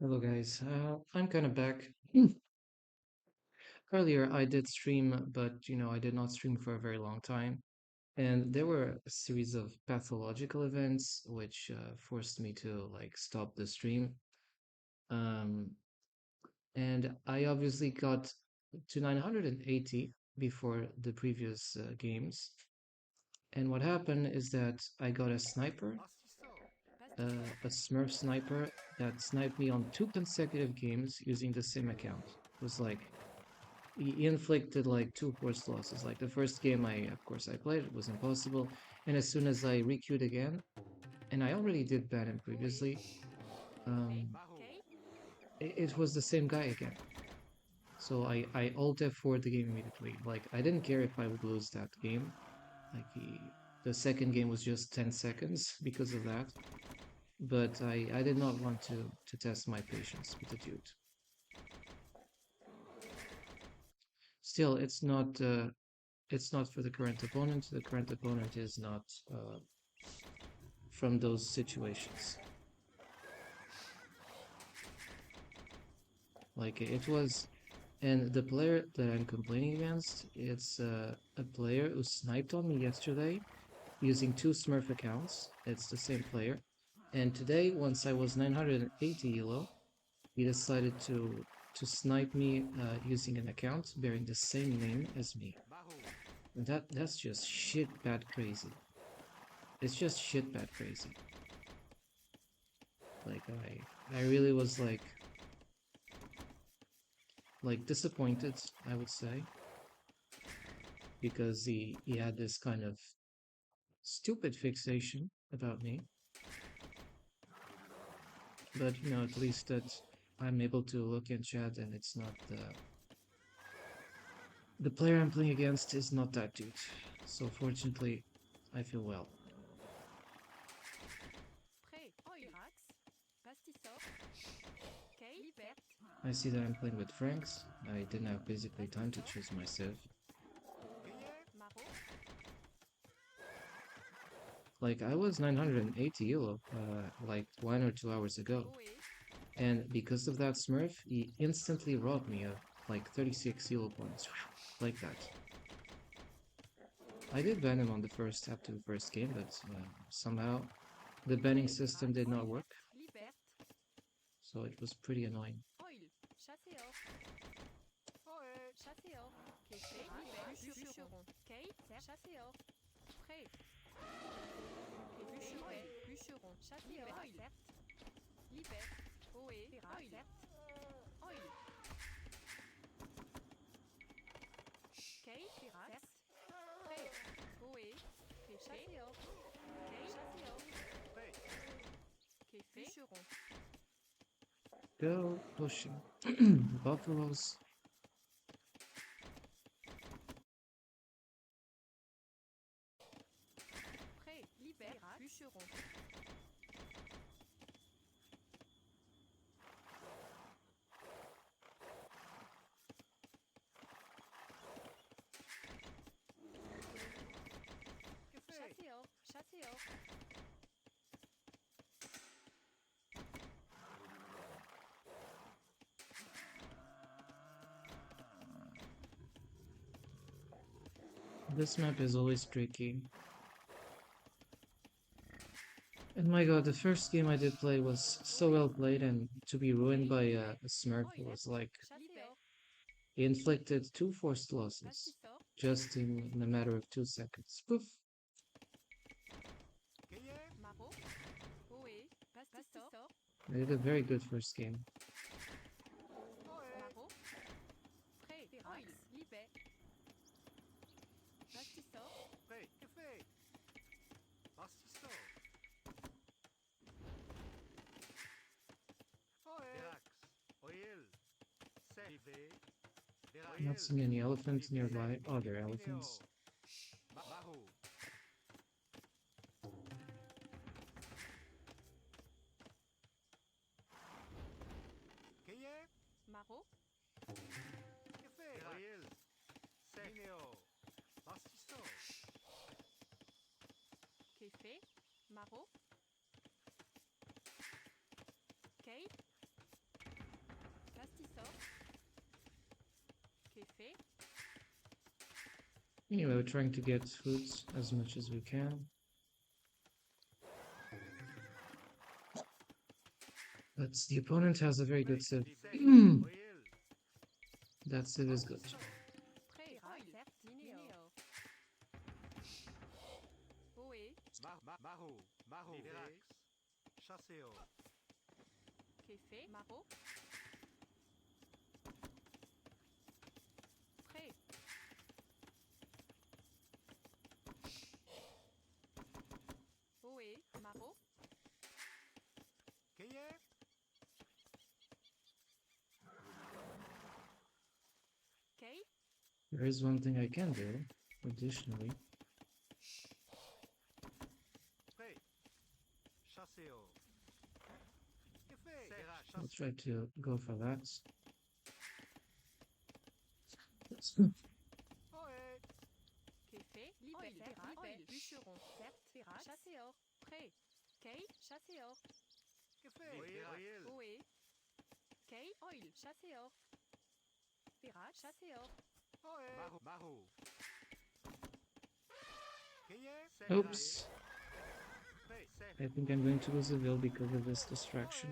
Hello guys, I'm kind of back. Earlier I did stream, but I did not stream for a very long time. And there were a series of pathological events which forced me to like stop the stream. Um, and I obviously got to 980 before the previous games. And what happened is that I got a sniper, a Smurf sniper that sniped me on two consecutive games using the same account. It was like he inflicted like two forced losses. Like the first game of course I played, it was impossible. And as soon as I requeued again, and I already did ban him previously, um, it was the same guy again. So I alt F4 the game immediately. Like I didn't care if I would lose that game. Like the second game was just 10 seconds because of that. But I did not want to test my patience with the dude. Still, it's not for the current opponent. The current opponent is not from those situations. Like it was, and the player that I'm complaining against, it's a player who sniped on me yesterday using two Smurf accounts. It's the same player. And today, once I was 980 elo, he decided to snipe me using an account bearing the same name as me. And that's just shit bad crazy. It's just shit bad crazy. Like I really was like disappointed, I would say, because he had this kind of stupid fixation about me. But at least that I'm able to look in chat and it's not the player I'm playing against is not that dude. So fortunately, I feel well. I see that I'm playing with Franks. I didn't have basically time to choose myself. Like I was 980 elo like 1 or 2 hours ago. And because of that Smurf, he instantly robbed me of like 36 elo points. Like that. I did ban him on the first after the first game, but somehow the banning system did not work. So it was pretty annoying. Go pushing. Buffaloes. This map is always tricky. And my god, the first game I did play was so well played, and to be ruined by a Smurf was like he inflicted two forced losses just in a matter of 2 seconds. Poof! I did a very good first game. Not seeing any elephants nearby. Oh, there are elephants. Anyway, we're trying to get foods as much as we can. But the opponent has a very good sieve. That sieve is good. There is one thing I can do, additionally. I'll try to go for that. Oops. I think I'm going to lose a bill because of this distraction.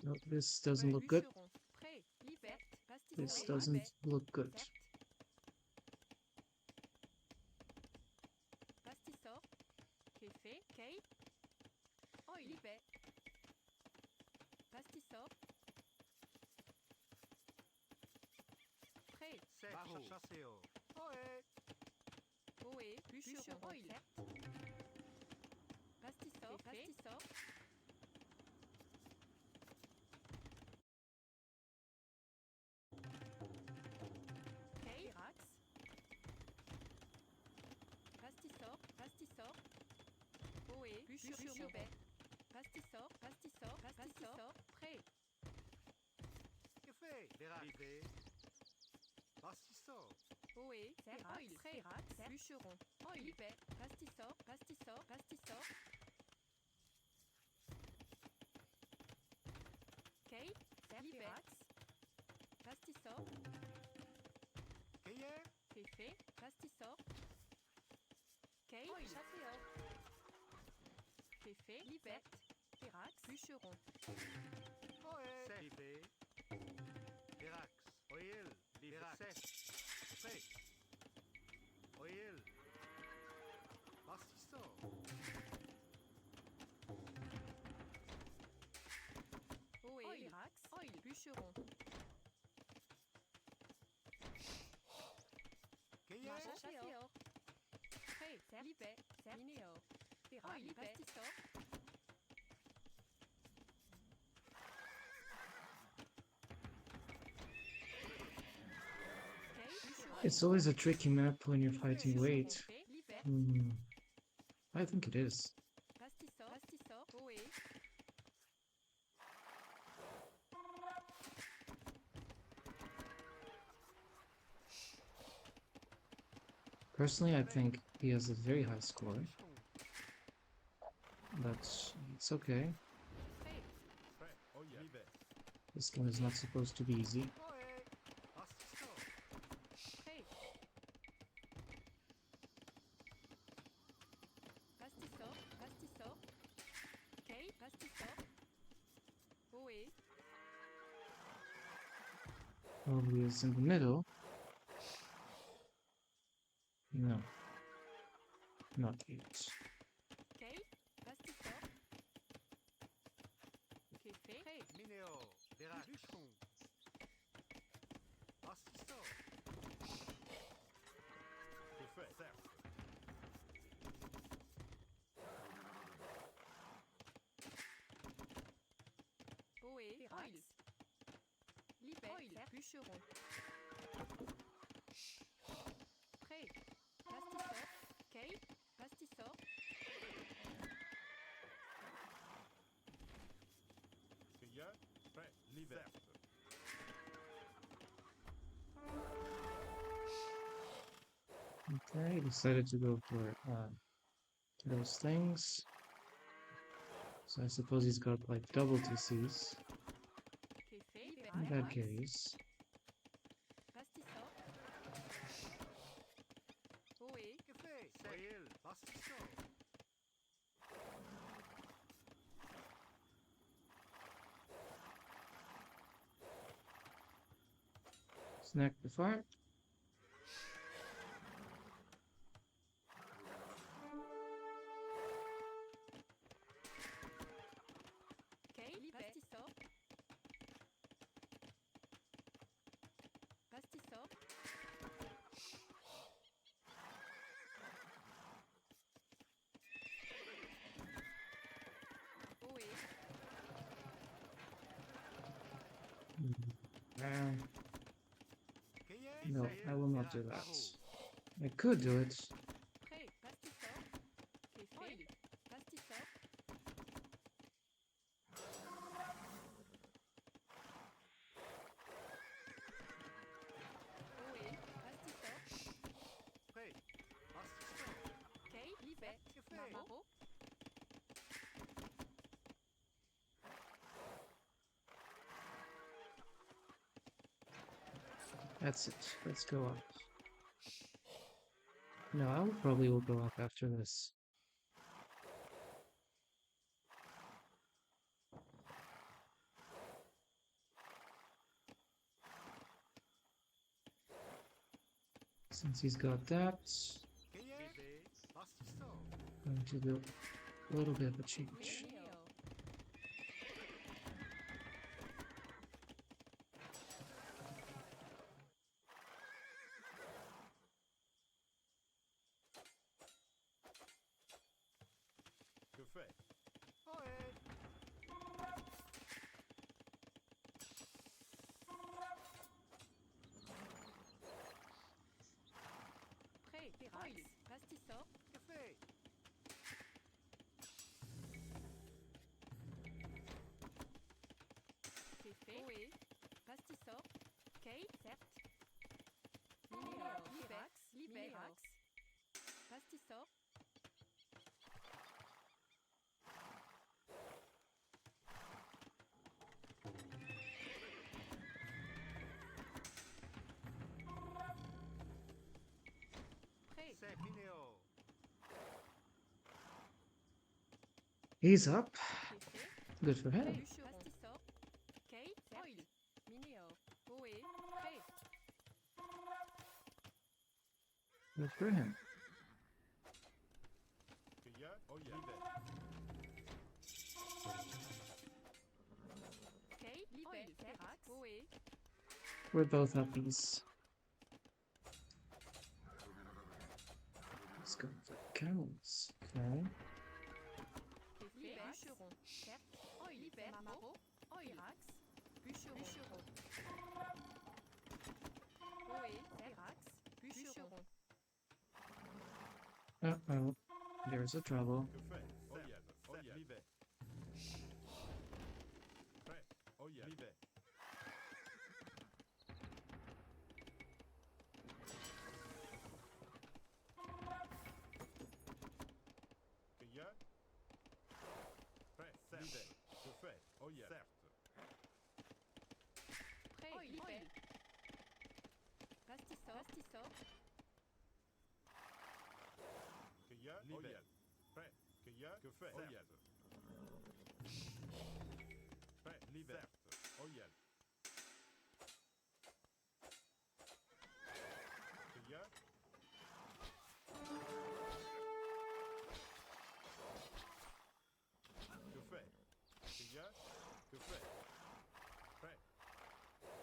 No, this doesn't look good. This doesn't look good. It's always a tricky map when you're fighting weight. I think it is. Personally, I think he has a very high score, but it's okay. This game is not supposed to be easy. Probably is in the middle. No, not yet. Okay, decided to go for those things. So I suppose he's got like double TCs. In that case, snack the fart. Uh, no, I will not do that. I could do it. That's it. Let's go up. No, I will probably will go up after this. Since he's got that, I'm going to do a little bit of a change. He's up. Good for him. Good for him. We're both uppies. Let's go for camels. Okay. Uh-oh. There's a trouble.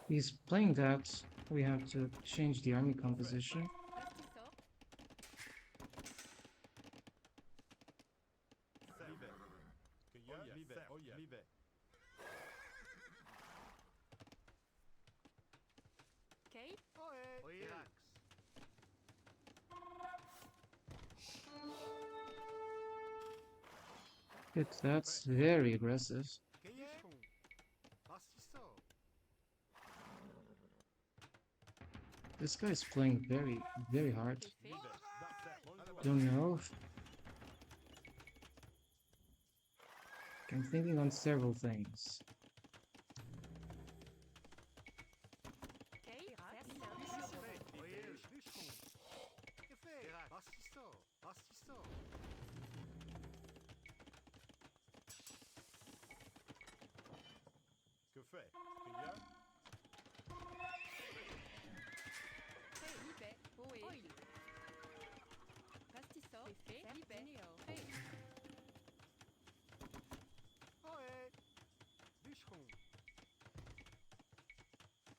He's playing that. We have to change the army composition. That's very aggressive. This guy's playing very, very hard. Don't know. I'm thinking on several things. Que fait? Payeur? Ohé! Bûcheron!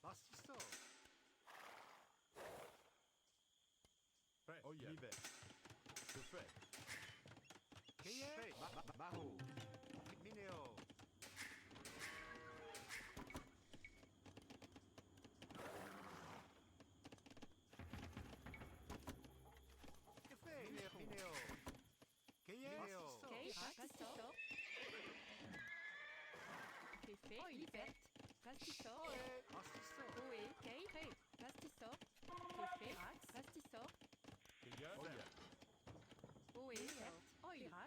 Bastisso! Fait! Oh yeah! L'hiver! Que fait? Fait! Maho! Minéo! Que fait? Minéo! Minéo! Ohé! Bastisso! Payeur? Oh yeah!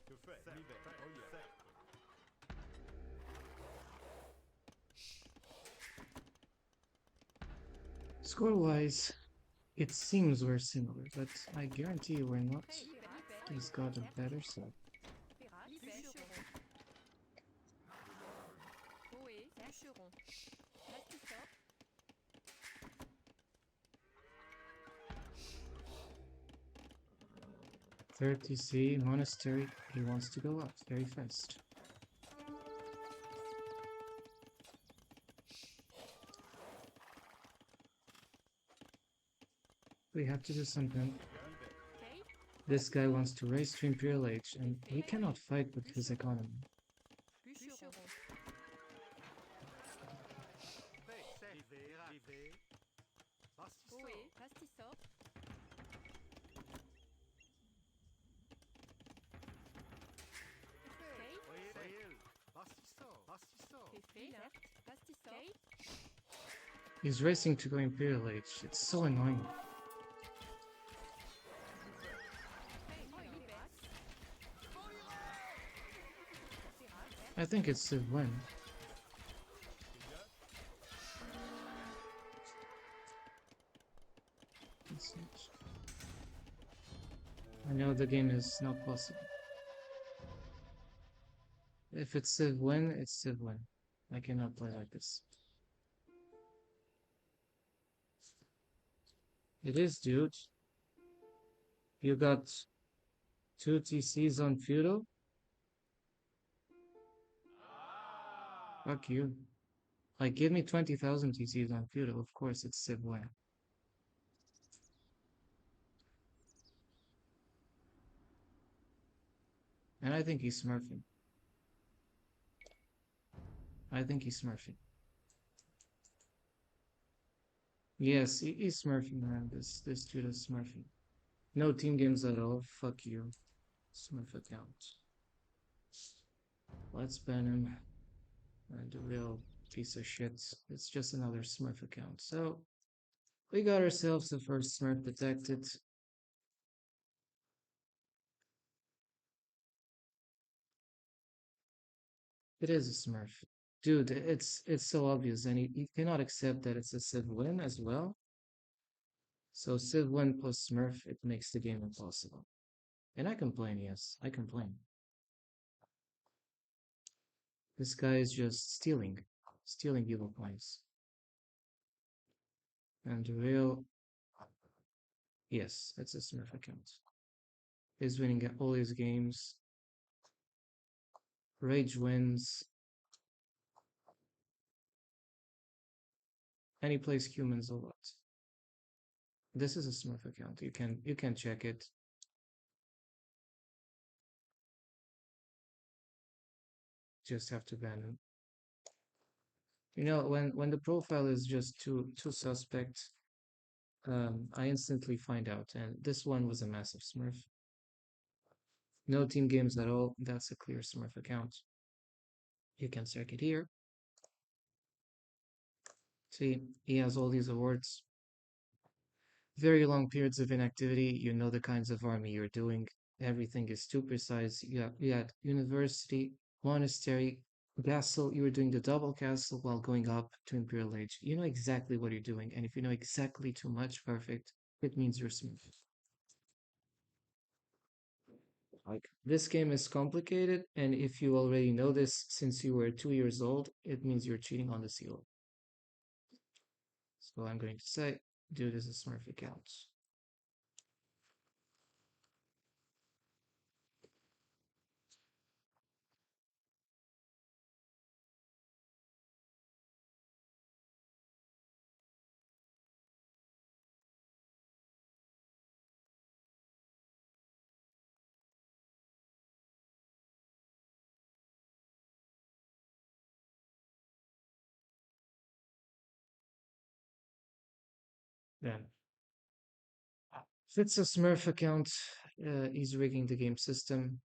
Que fait? L'hiver! Oh yeah! Score-wise, it seems we're similar, but I guarantee we're not. He's got a better set. Bûcheron. 30C monastery. He wants to go up very fast. We have to do something. This guy wants to race to Imperial Age, and we cannot fight with his economy. Bûcheron. Fait! Rivet! Bastisso! Voyez! Bastisso! He's racing to go Imperial Age. It's so annoying. I think it's Civ win. I know the game is not possible. If it's Civ win, it's Civ win. I cannot play like this. It is, dude. You got 2 TCs on feudal? Fuck you. Like, give me 20,000 TCs on feudal. Of course, it's Civ win. And I think he's smurfing. I think he's smurfing. Yes, he's smurfing, man. This dude is smurfing. No team games at all. Fuck you. Smurf account. Let's ban him. And a real piece of shit. It's just another smurf account. So we got ourselves the first smurf detected. It is a smurf. Dude, it's so obvious, and he cannot accept that it's a Civ win as well. So Civ win plus smurf, it makes the game impossible. And I complain, yes, I complain. This guy is just stealing evil points. And the real, yes, it's a smurf account. He's winning all his games. Rage wins. And he plays humans a lot. This is a Smurf account. You can check it. Just have to ban him. You know, when the profile is just too suspect, I instantly find out. And this one was a massive Smurf. No team games at all. That's a clear Smurf account. You can check it here. See, he has all these awards. Very long periods of inactivity. You know the kinds of army you're doing. Everything is too precise. You had university, monastery, castle. You were doing the double castle while going up to Imperial Age. You know exactly what you're doing. And if you know exactly too much, perfect, it means you're smooth. Like this game is complicated, and if you already know this since you were 2 years old, it means you're cheating on the seal. So I'm going to say, do this as Smurf accounts. Then, if it's a Smurf account, he's rigging the game system.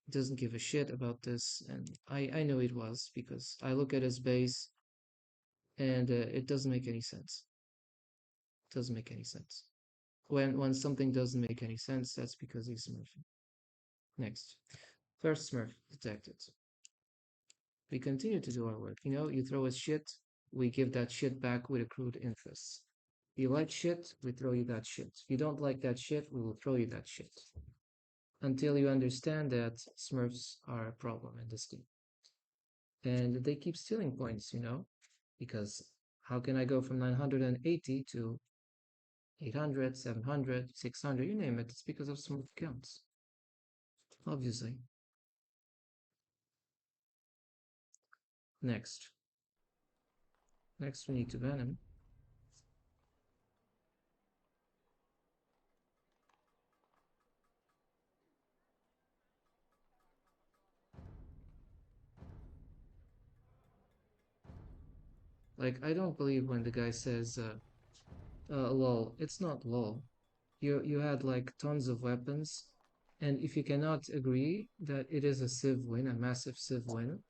Doesn't give a shit about this, and I know it was because I look at his base and it doesn't make any sense. Doesn't make any sense. When something doesn't make any sense, that's because he's Smurfing. Next, first Smurf detected. We continue to do our work. You know, you throw us shit, we give that shit back with accrued interest. You like shit, we throw you that shit. You don't like that shit, we will throw you that shit. Until you understand that Smurfs are a problem in this game. And they keep stealing points, you know, because how can I go from 980 to 800, 700, 600, you name it? It's because of Smurf counts, obviously. Next. Next, we need to ban him. Like, I don't believe when the guy says, lol. It's not lol. You had like tons of weapons, and if you cannot agree that it is a civ win, a massive civ win,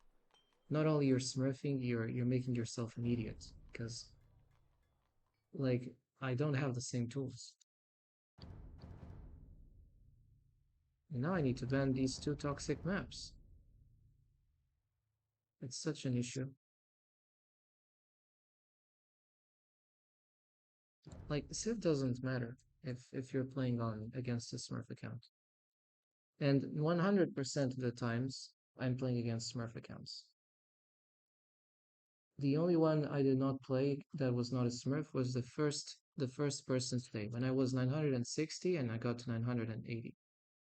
not only you're smurfing, you're making yourself an idiot because like I don't have the same tools. And now I need to ban these two toxic maps. It's such an issue. Like civ doesn't matter if you're playing on against a smurf account. And 100% of the times I'm playing against smurf accounts. The only one I did not play that was not a Smurf was the first person play when I was 960 and I got to 980.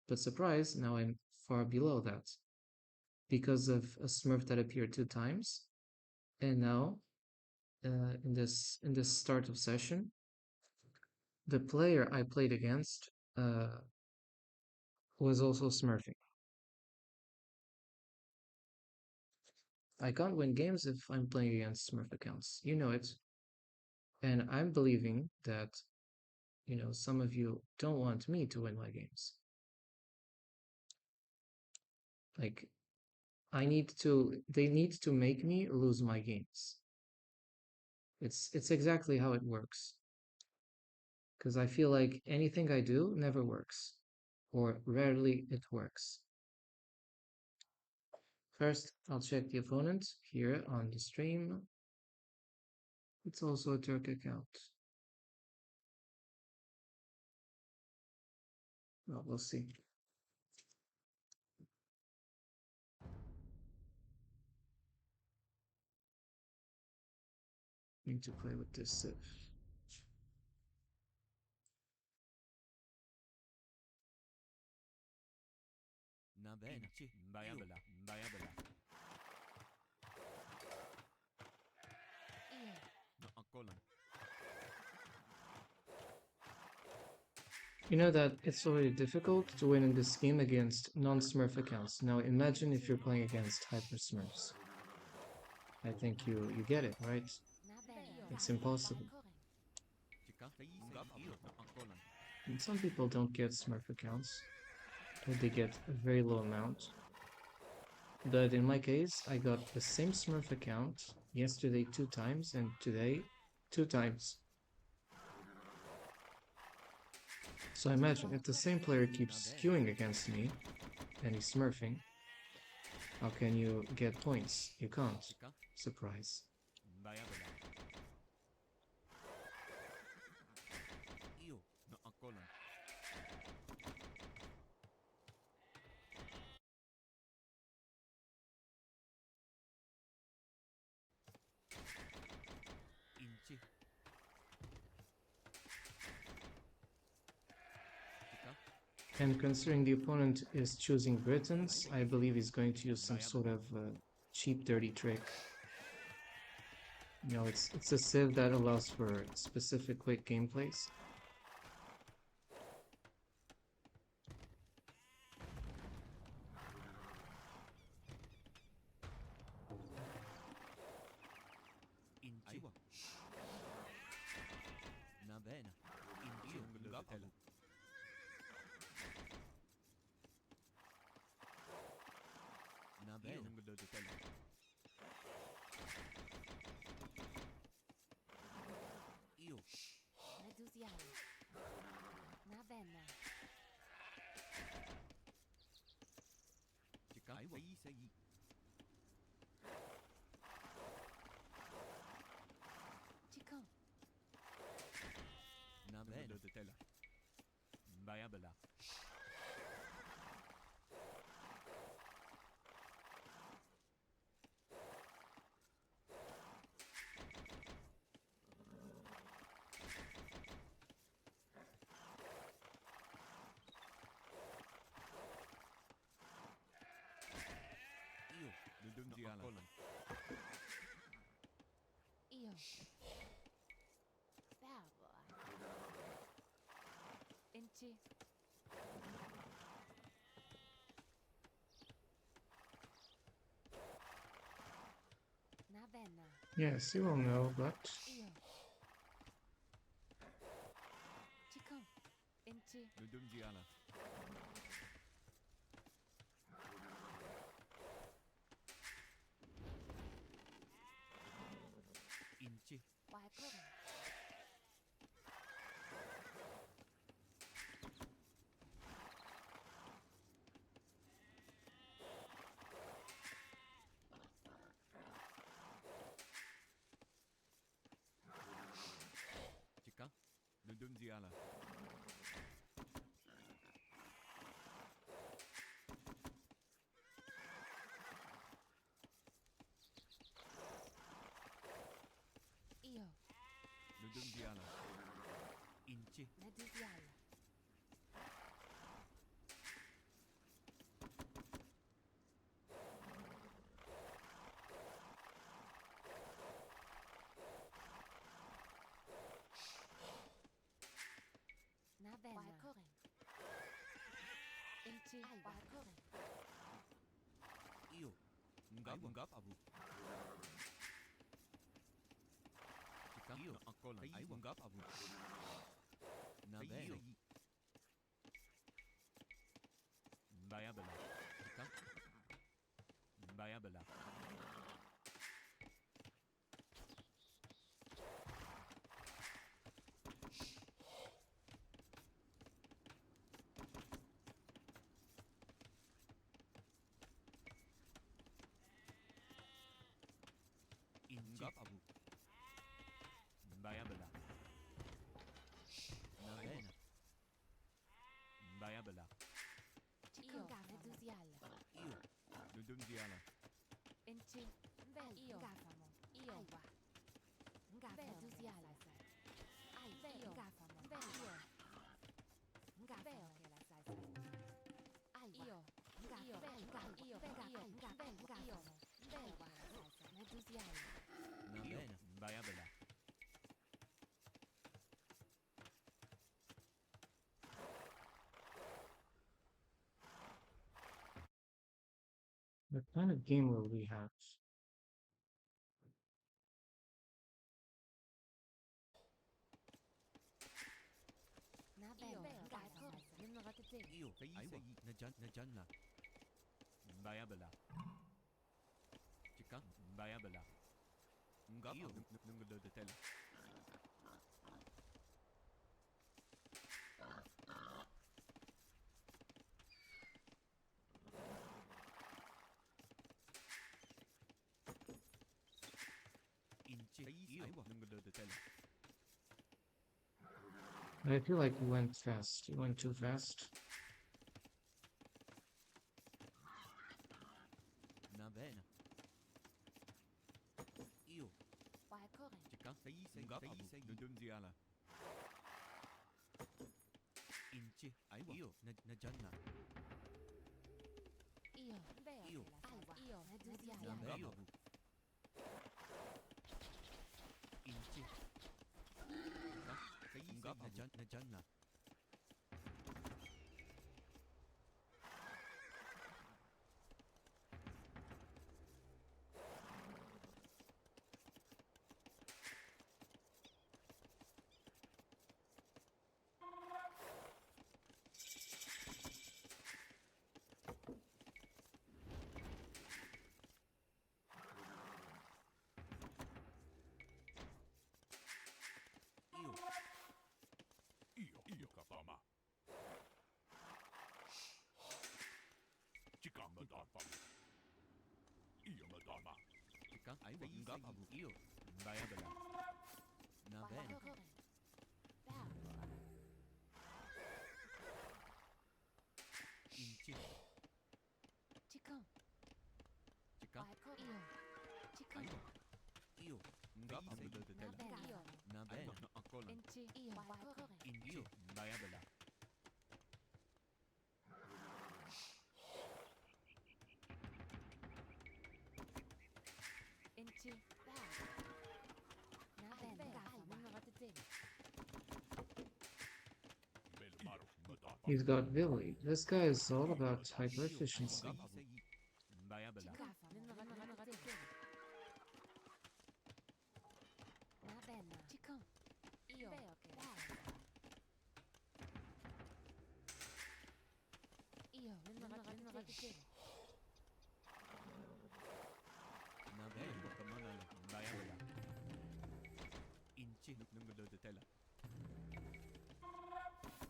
But surprise, now I'm far below that because of a Smurf that appeared 2 times. And now, in this start of session, the player I played against was also Smurfing. I can't win games if I'm playing against Smurf accounts. You know it. And I'm believing that, some of you don't want me to win my games. Like, they need to make me lose my games. It's exactly how it works. Because I feel like anything I do never works, or rarely it works. First, I'll check the opponent here on the stream. It's also a Turk account. Well, we'll see. Need to play with this civ. Na bene, sì, bella bella, bella bella. No, ancora. You know that it's already difficult to win in this game against non-Smurf accounts. Now imagine if you're playing against Hyper Smurfs. I think you get it, right? It's impossible. Ci canta un gaffio, no, ancora. And some people don't get Smurf accounts. they get a very low amount. But in my case, I got the same Smurf account yesterday 2 times and today 2 times. So imagine if the same player keeps queuing against me and he's smurfing, how can you get points? You can't. Surprise. Vaya bela. Io, no ancora. Inci. Tika. And considering the opponent is choosing Britons, I believe he's going to use some sort of cheap, dirty trick. You know, it's a civ that allows for specific quick gameplays. Inci. Na bene. Inci. Ngapabu. Na bene. Io. Medusiale. Navenna. Tika. Aiwa. Sei. Chican. Na bene. Vaya bela. Io. No ancora. Io. Bravo. Inci. Navenna. Yes, you will know, but Io. Chican. Inci. Nudunziala. Inci. Waikoro. Tika. Nudunziala. Io. Nudunziala. Inci. Medusiale. Navenna. Waikoro. Inci. Waikoro. Io. Ngapabu. Tika. Io. No ancora. Aiwa. Ngapabu. Na bene. Vaya bela. Tika. Vaya bela. Ngapabu. Vaya bela. Na bene. Vaya bela. Io. Medusiale. Io. Nudunziala. Inci. Io. Gafamo. Io. Medusiale. Io. Gafamo. Io. Gafamo che la sai. Io. Io. Medusiale. Na bene. Vaya bela. what kind of game will we have? Navenna. Waikoro. Io, aiwa, najanna. Bayabala. Chika, bayabala. Io, nungalo de tela. Inchi, aiwa, nungalo de tela. I feel like you went fast. You went too fast. Na bene. Io, chika, sei, nudunziala. Inchi, aiwa, io, najanna. Io, na bene. Inchi, chika, sei, najanna. Io kapama. Chika madapa. Io madama. Chika, aiwa, ngapabu. Io, bayabala. Na bene. Inchi, chika, aiwa. Io, ngapabu de tela. Na bene. Ancora. Inchi, bayabala. Belmaro, madapa. He's got Billy. This guy is all about hyper efficiency. Bayabala. Na bene, kamana, bayabala. Inchi, nungalo de tela.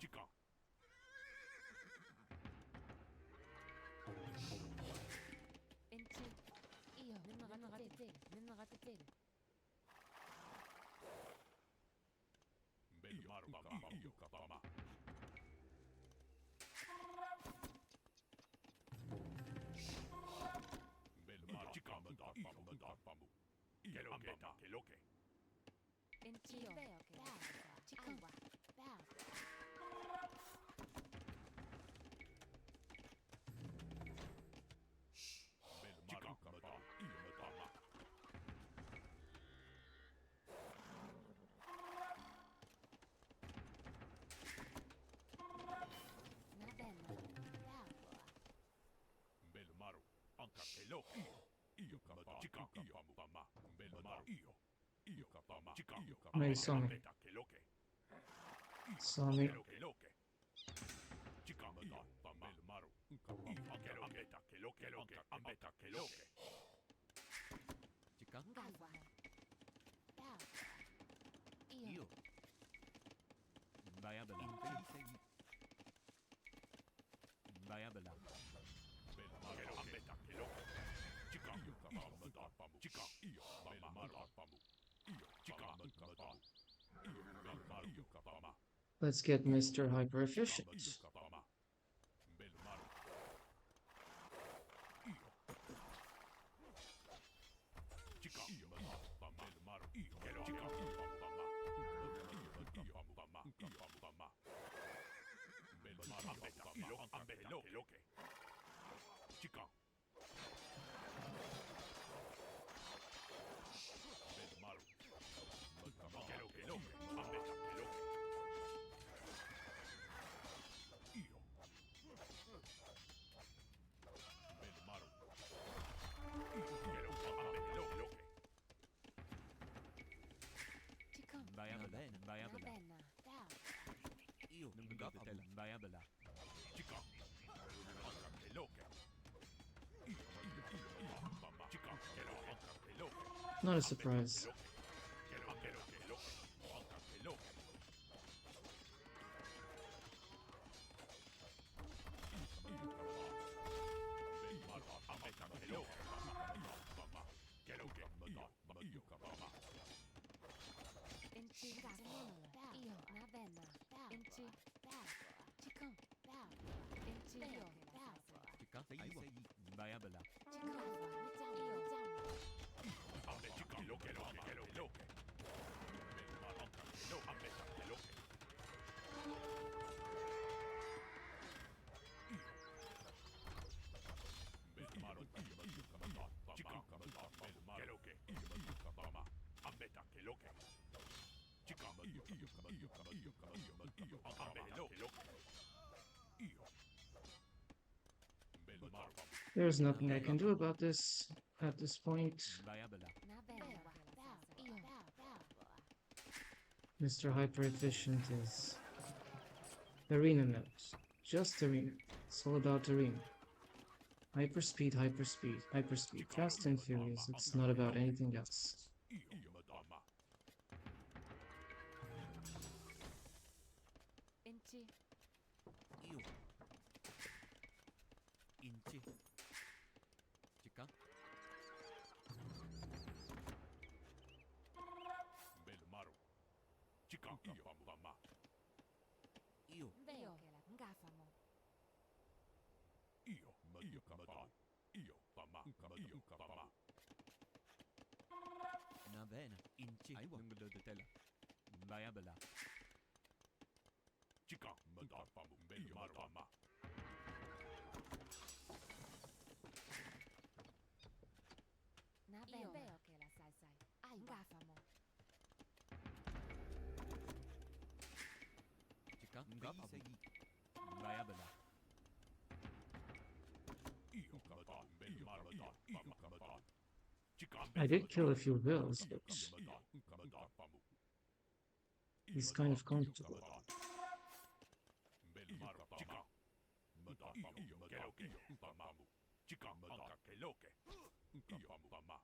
Chica. Belmaro, io kapama. Belmaro, chica, madapa. Io, ameta, che loche. Belmaro, madapa. Io, madama. Belmaro, anca che loche. Io kapama. Chica, io kapama. Belmaro, io kapama. Chica, io No, kapama. you saw me. Ameta, che loche. Saw me. Che loche. Chica, madapa. Belmaro. Io, ameta, che loche. Ameta, che loche. Chica, io. Bayabala. Bayabala. Belmaro, ameta, che loche. Chica, io kapama. Madapa. Chica, io kapama. Io, chica, madapa. Io kapama. Let's get Mr. Hyper Efficient. Io kapama. Belmaro. Io. Chica, io madapa. Belmaro. Io. Chica, io kapama. Io kapama. Belmaro. Ambeta, che loche. Chica. Belmaro. Che loche. Ambeta, che loche. Io. Belmaro. Bayabala. Io, non mi tela. Bayabala. Chica. Anca che loche. Chica. Che lo anca che loche. Not a Ambetta che surprise. loche. Che lo che loche. Anca che loche. Ambetta che loche. Che loche. Io. Mamma. Enchi Smurf. Io Navenna. Enchi Chicon. Enchi Io Chica, aiwa, viable. Ambetta che loche. Che loche. Anca che loche. Ambetta che loche. There's nothing I can do about this at this point. Viable. Mr. Hyper Efficient is arena mode. Just arena. It's all about arena. Hyperspeed, hyperspeed, hyperspeed. Fast and furious. It's not about anything else. Enchi Io. Inci. Chica. Io. Veo Ngafamo Navena. Inci. Aiwa. Nunglo de tela. Viable. Io veo che la sai. Ngafamo Chica. Ngapa. Viable. I did kill a few bills, but he's kind of comfortable.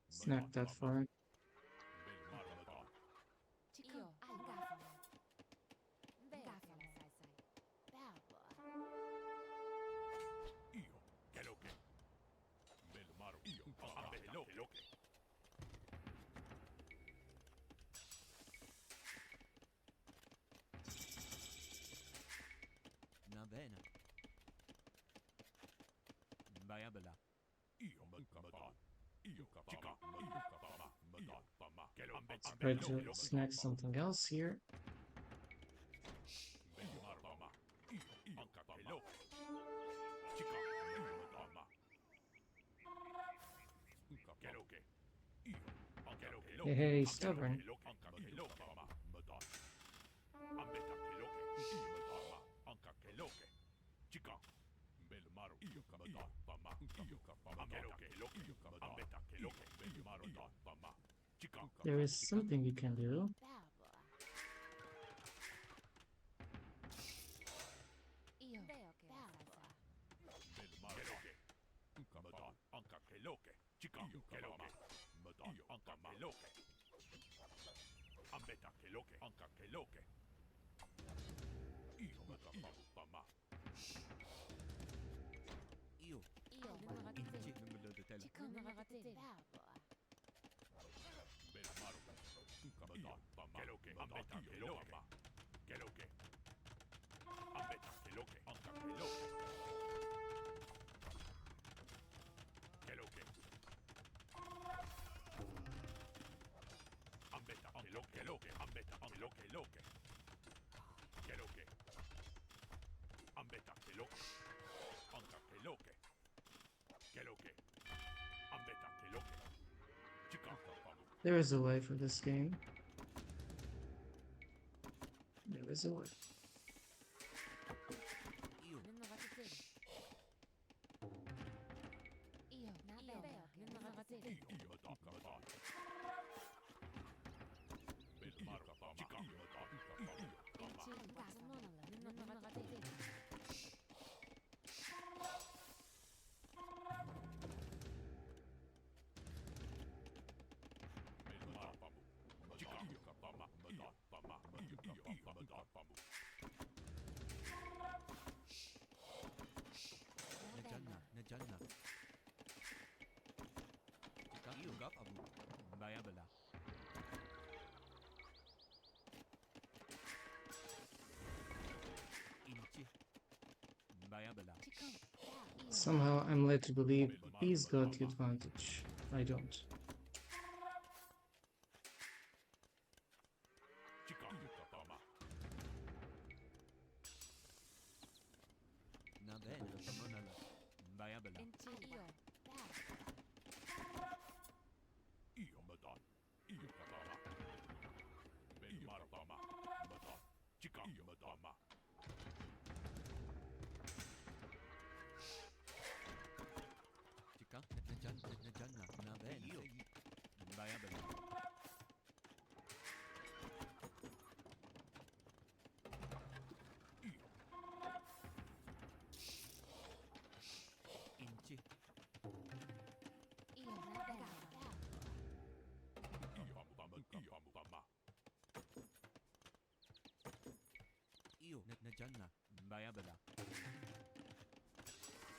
Snack that far. Io Ngafamo Veo che la sai. Navena. Viable. Try to snack something else here. Hey, stubborn. There is something you can do. Io veo che la sai. Io. Io non Inci. Nunglo de tela. Chicon non There is a way for this game. There is a way. Io. Io veo che non bala. Somehow I'm led to believe he's got the advantage. I don't. Chica, tama. Na bene, kamonala. Baya bala. Io. Io madan. Io tama. Bel mar tama. Madan. Chica, io madama. Chika, najan na. Na bene. Baya bala. Inchi. Io na bella. Io amutama. Io amutama. Io, najan na. Baya bala.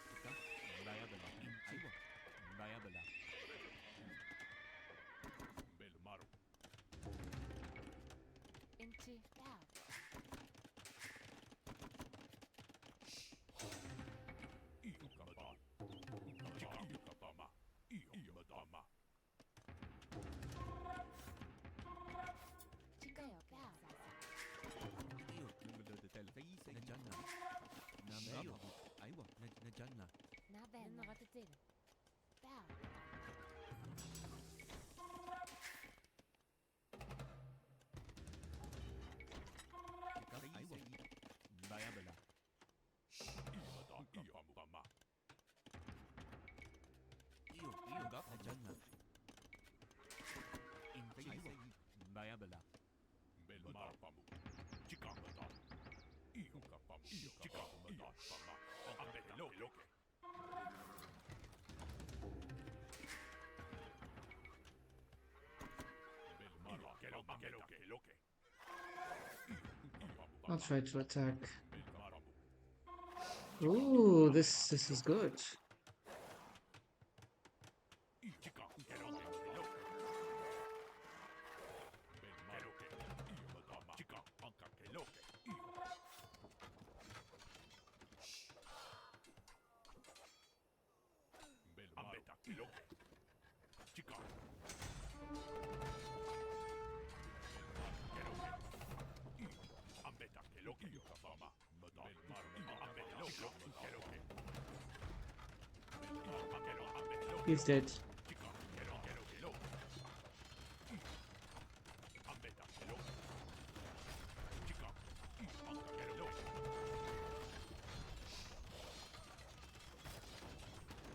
Chika, baya bala. Aywa. Baya bala. Bel maro. Inti. Io madan. Chica, io tama. Io madama. Chica io che Io, nungalo de tel. Najan na. Na baya. Aywa. Najan na. Na bella. Non ratetele. Bella. Chika, aywa. Baya bala. Io madan. Io amutama. Io, gap. Najan na. Inchi. Aywa. Baya bala. Bel maro pamu. Chica madan. Io kapam. Io chica madan. Tama. Ambete loke. Bel maro. Che loke. I'll try to attack. Bel maro. Ooh, this is good. Chica, che loke. Bel maro. Io madama. Chica, anca che loke. Bel maro. Ambeta che loke. Chica. Ambeta che loke. Io kapama. Madama. Bel maro. Ambeta loke. Che loke. Bel maro. Ambeta loke. He's dead. Chica, che loke. Ambeta che loke. Chica, anca che loke.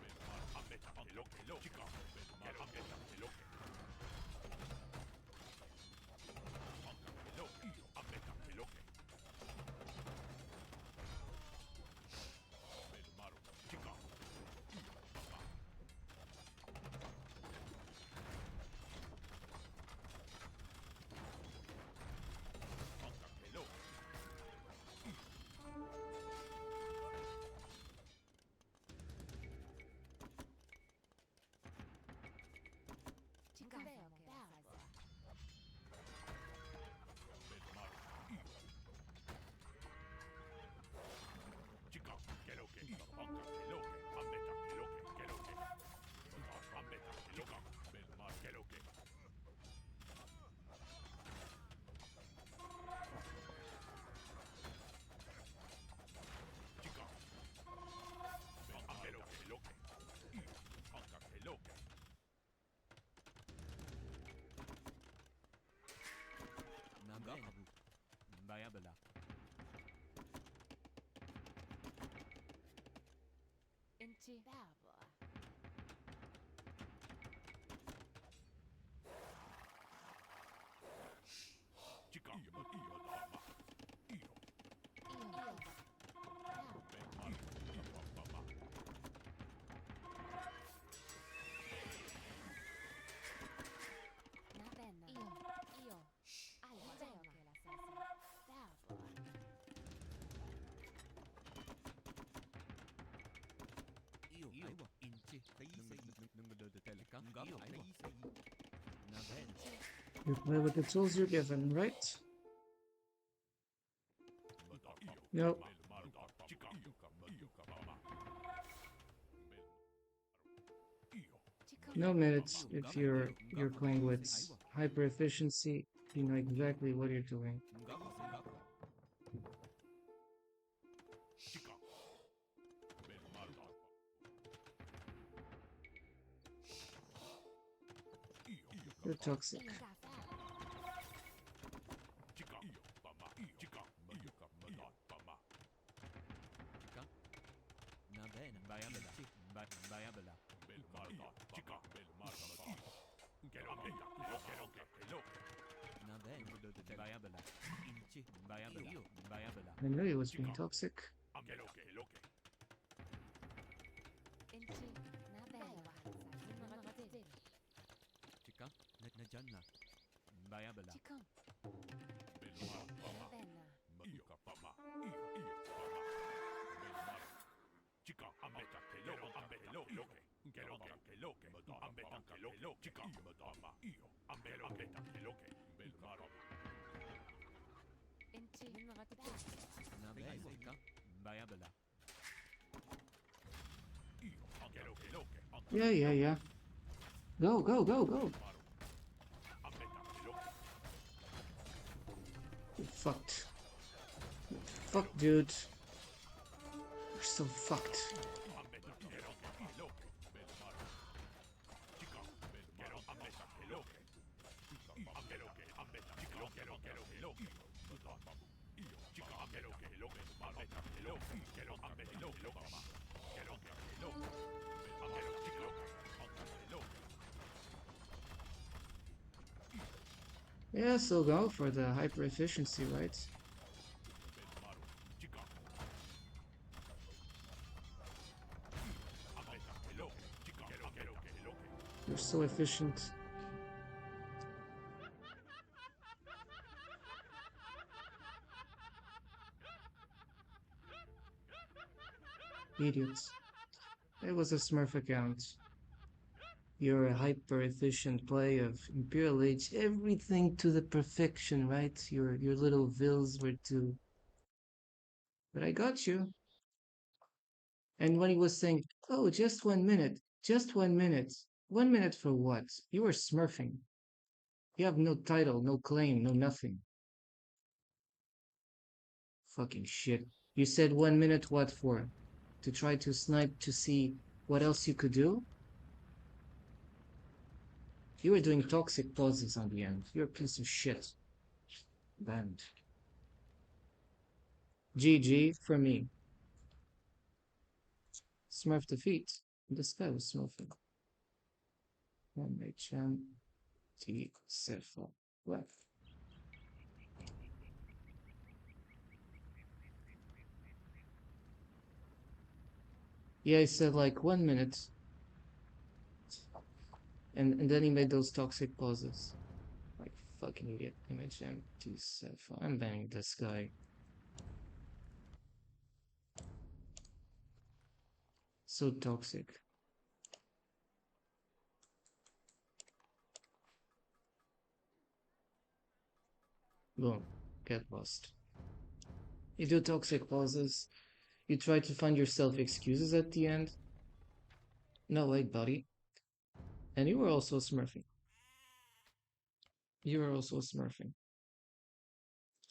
Bel maro. Ambeta che loke. Chica, bel maro. Ambeta che loke. Anca che loke. Ambeta che loke. Bel maro. Chica. Papà. Anca che loke. Chica veo che la salsa. Bel maro. Chica, che loke. Anca che loke. Ambeta che loke. Ambeta che loke. Bel maro. Che loke. Chica. Bel maro. Che loke. Anca che loke. Na bene. Baya bala. Inti. Verbo. Chica, io madama. Io. Io. Bel maro. Mamma. Na bella. Io. Alba. Veo che la salsa. Verbo. Io, aywa. Inchi. Nungalo de tel. Io, aywa. Na bene. You play with the tools you're given, right? Madama. Yep. Bel maro. Chica, io. No minutes. If you're playing with hyper efficiency, you know exactly what you're doing. Chica. Bel marda. Io You're toxic. chica. Io pama. Chica. Io capmada pama. Na bene, bayabela. Bayabela. Bel marda. Chica. Bel marda. Che lo che lo. Na bene, bayabela. Inci, bayabela. Bayabela. I knew he was being toxic. Che lo che lo. Chica, na janna. Bayabela. Bel marda pama. Io capama. Io pama. Bel marda. Chica. Ambeta che lo. Ambeta lo. Che lo che lo. Ambeta che lo. Chica. Io madama. Io. Ambeta che lo. Bel marda. Na bene, chica. Bayabela. Io. Che lo. Yeah, yeah, yeah. Go, go, go, go. You're fucked. Fuck, dude. You're so fucked. Yeah, so go for the hyper efficiency, right? You're so efficient. Idiots. It was a Smurf account. Your hyper efficient play of Imperial Age, everything to the perfection, right? Your little vills were too. But I got you. And when he was saying, "Oh, just 1 minute, 1 minute for what?" You were smurfing. You have no title, no claim, no nothing. Fucking shit. You said 1 minute what for? To try to snipe to see what else you could do? You were doing toxic pauses on the end. You're a piece of shit. Banned. GG for me. Smurf defeat. This guy was smurfing. MHM Cephal. What? Yeah, he said like 1 minute. And then he made those toxic pauses. Like fucking idiot. MHM Cephal. I'm banning this guy. So toxic. Boom. Get lost. You do toxic pauses. You try to find yourself excuses at the end. No, wait, buddy. And you were also smurfing. You were also smurfing.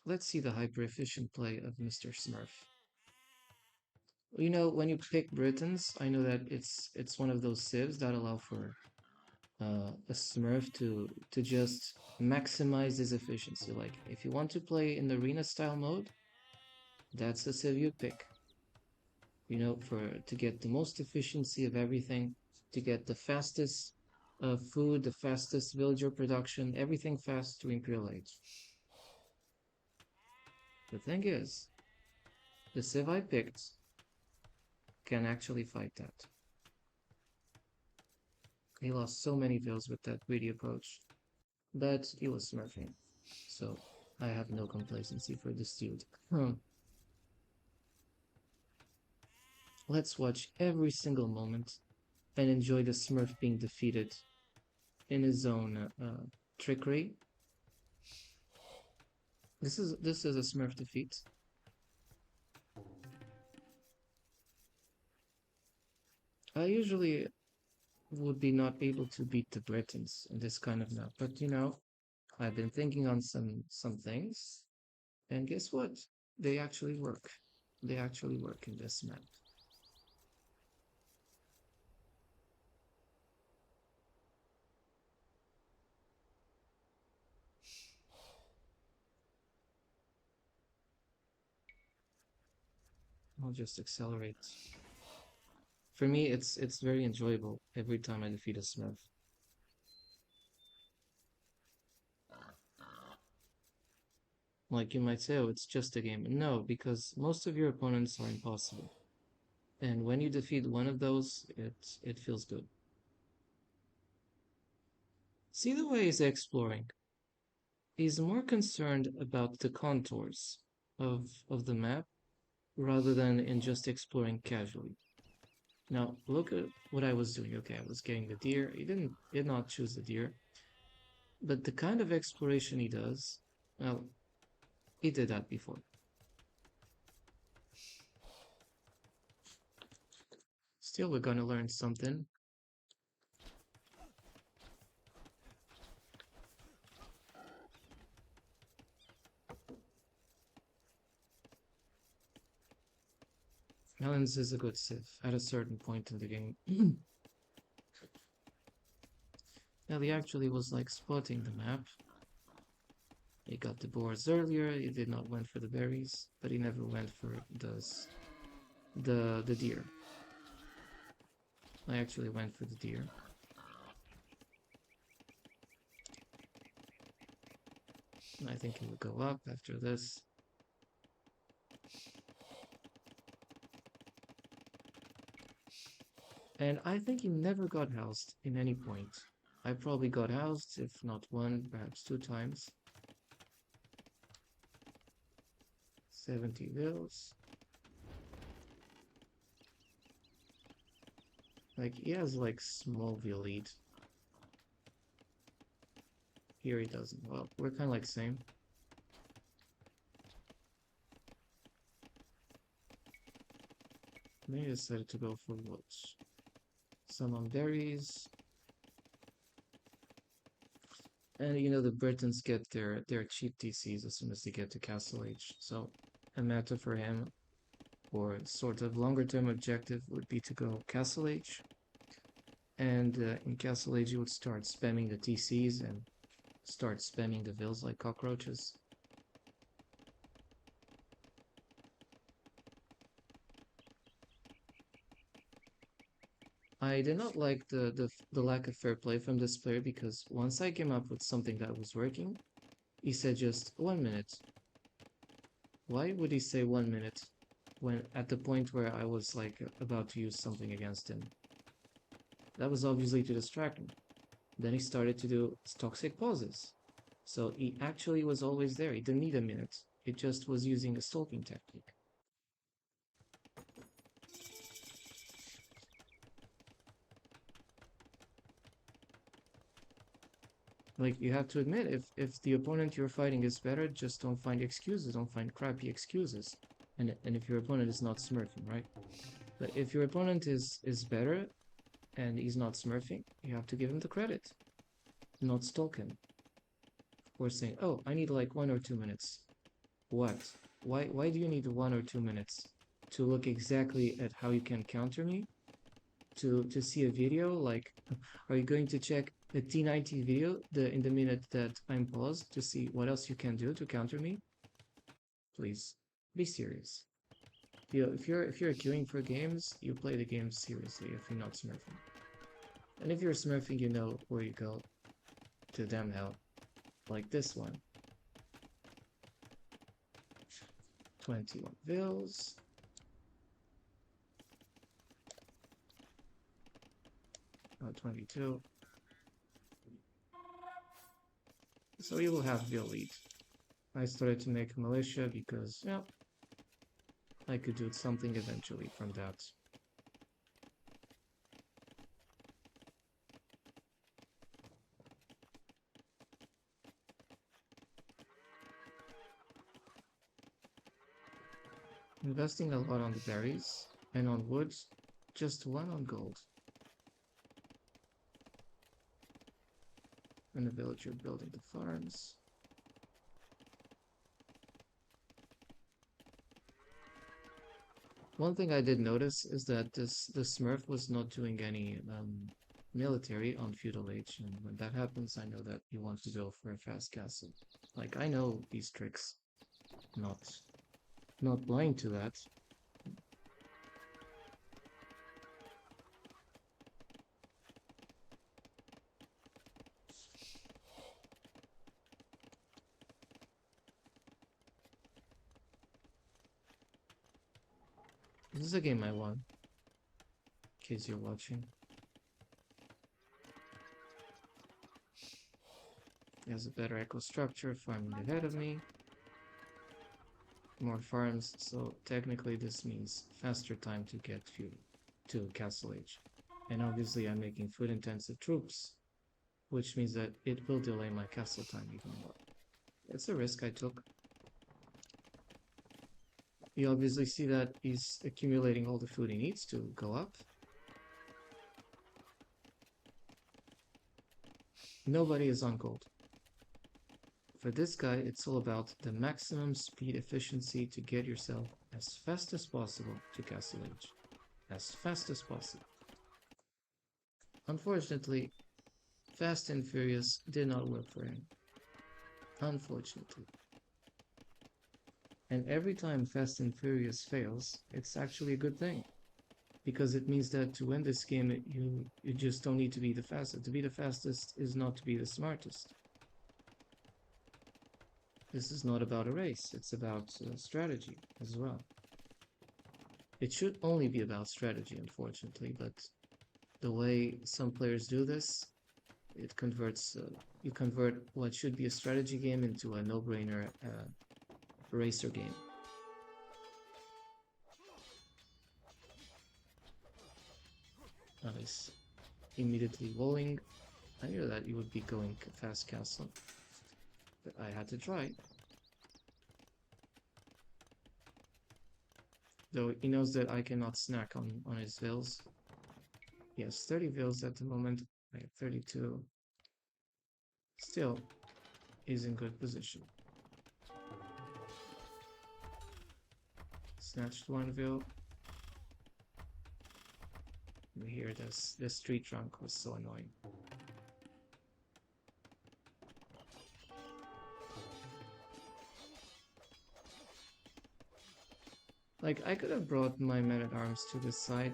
Let's see the hyper efficient play of Mr. Smurf. You know, when you pick Britons, I know that it's one of those civs that allow for a Smurf to just maximize his efficiency. Like if you want to play in the arena style mode, that's the civ you pick. You know, for to get the most efficiency of everything, to get the fastest food, the fastest villager production, everything fast to Imperial Age. The thing is, the civ I picked can actually fight that. He lost so many vills with that greedy approach, but he was smurfing, so I have no complacency for this dude. Let's watch every single moment and enjoy the smurf being defeated in his own trickery. This is a smurf defeat. I usually would be not able to beat the Britons in this kind of map. But you know, I've been thinking on some things, and guess what? They actually work. They actually work in this map. I'll just accelerate. For me, it's very enjoyable every time I defeat a Smurf. Like you might say, oh, it's just a game. No, because most of your opponents are impossible. And when you defeat one of those, it feels good. See the way he's exploring. He's more concerned about the contours of the map rather than in just exploring casually. Now, look at what I was doing. Okay, I was getting the deer. He did not choose the deer. But the kind of exploration he does, well, he did that before. Still, we're gonna learn something. Melons is a good civ at a certain point in the game. Ellie actually was like spotting the map. He got the boards earlier, he did not went for the berries, but he never went for the deer. I actually went for the deer. And I think he will go up after this. And I think he never got housed in any point. I probably got housed, if not one, perhaps two times. 70 bills. Like, he has like Smallville lead. Here he doesn't. Well, we're kind of like same. Then he decided to go for woods. Some on berries. And you know, the Britons get their cheap DCs as soon as they get to Castle Age. So a meta for him, or sort of longer term objective, would be to go Castle Age. And in Castle Age, you would start spamming the TCs and start spamming the vills like cockroaches. I did not like the lack of fair play from this player because once I came up with something that was working, he said just 1 minute. Why would he say 1 minute when at the point where I was like about to use something against him? That was obviously to distract him. Then he started to do toxic pauses. So he actually was always there. He didn't need a minute. It just was using a stalking technique. Like, you have to admit, if the opponent you're fighting is better, just don't find excuses, don't find crappy excuses. And if your opponent is not smurfing, right? But if your opponent is better and he's not smurfing, you have to give him the credit. Not stalk him. Or saying, oh, I need like 1 or 2 minutes. What? Why do you need 1 or 2 minutes? To look exactly at how you can counter me? To see a video? Like, are you going to check a T90 video in the minute that I'm paused to see what else you can do to counter me? Please, be serious. You know, if you're queuing for games, you play the game seriously if you're not smurfing. And if you're smurfing, you know where you go to damn hell. Like this one. 21 vills. Oh, 22. So you will have vill lead. I started to make a militia because, yeah, I could do something eventually from that. Investing a lot on the berries and on woods, just one on gold. And the villager building the farms. One thing I did notice is that the Smurf was not doing any military on feudal age, and when that happens, I know that you want to go for a fast castle. Like I know these tricks, not blind to that. This is a game I won, in case you're watching. He has a better eco structure, farming ahead of me. More farms, so technically this means faster time to get food to castle age. And obviously I'm making food intensive troops, which means that it will delay my castle time even more. It's a risk I took. You obviously see that he's accumulating all the food he needs to go up. Nobody is on gold. For this guy, it's all about the maximum speed efficiency to get yourself as fast as possible to castle age. As fast as possible. Unfortunately, Fast and Furious did not work for him. Unfortunately. And every time Fast and Furious fails, it's actually a good thing. Because it means that to win this game, you just don't need to be the fastest. To be the fastest is not to be the smartest. This is not about a race, it's about strategy as well. It should only be about strategy, unfortunately, but the way some players do this, it converts, you convert what should be a strategy game into a no-brainer racer game. Nice. Immediately walling. I knew that you would be going fast castle. But I had to try. Though he knows that I cannot snack on his vills. He has 30 vills at the moment. I have 32. Still, he's in good position. Snatched one vill. And here this tree trunk was so annoying. Like, I could have brought my men-at-arms to this side.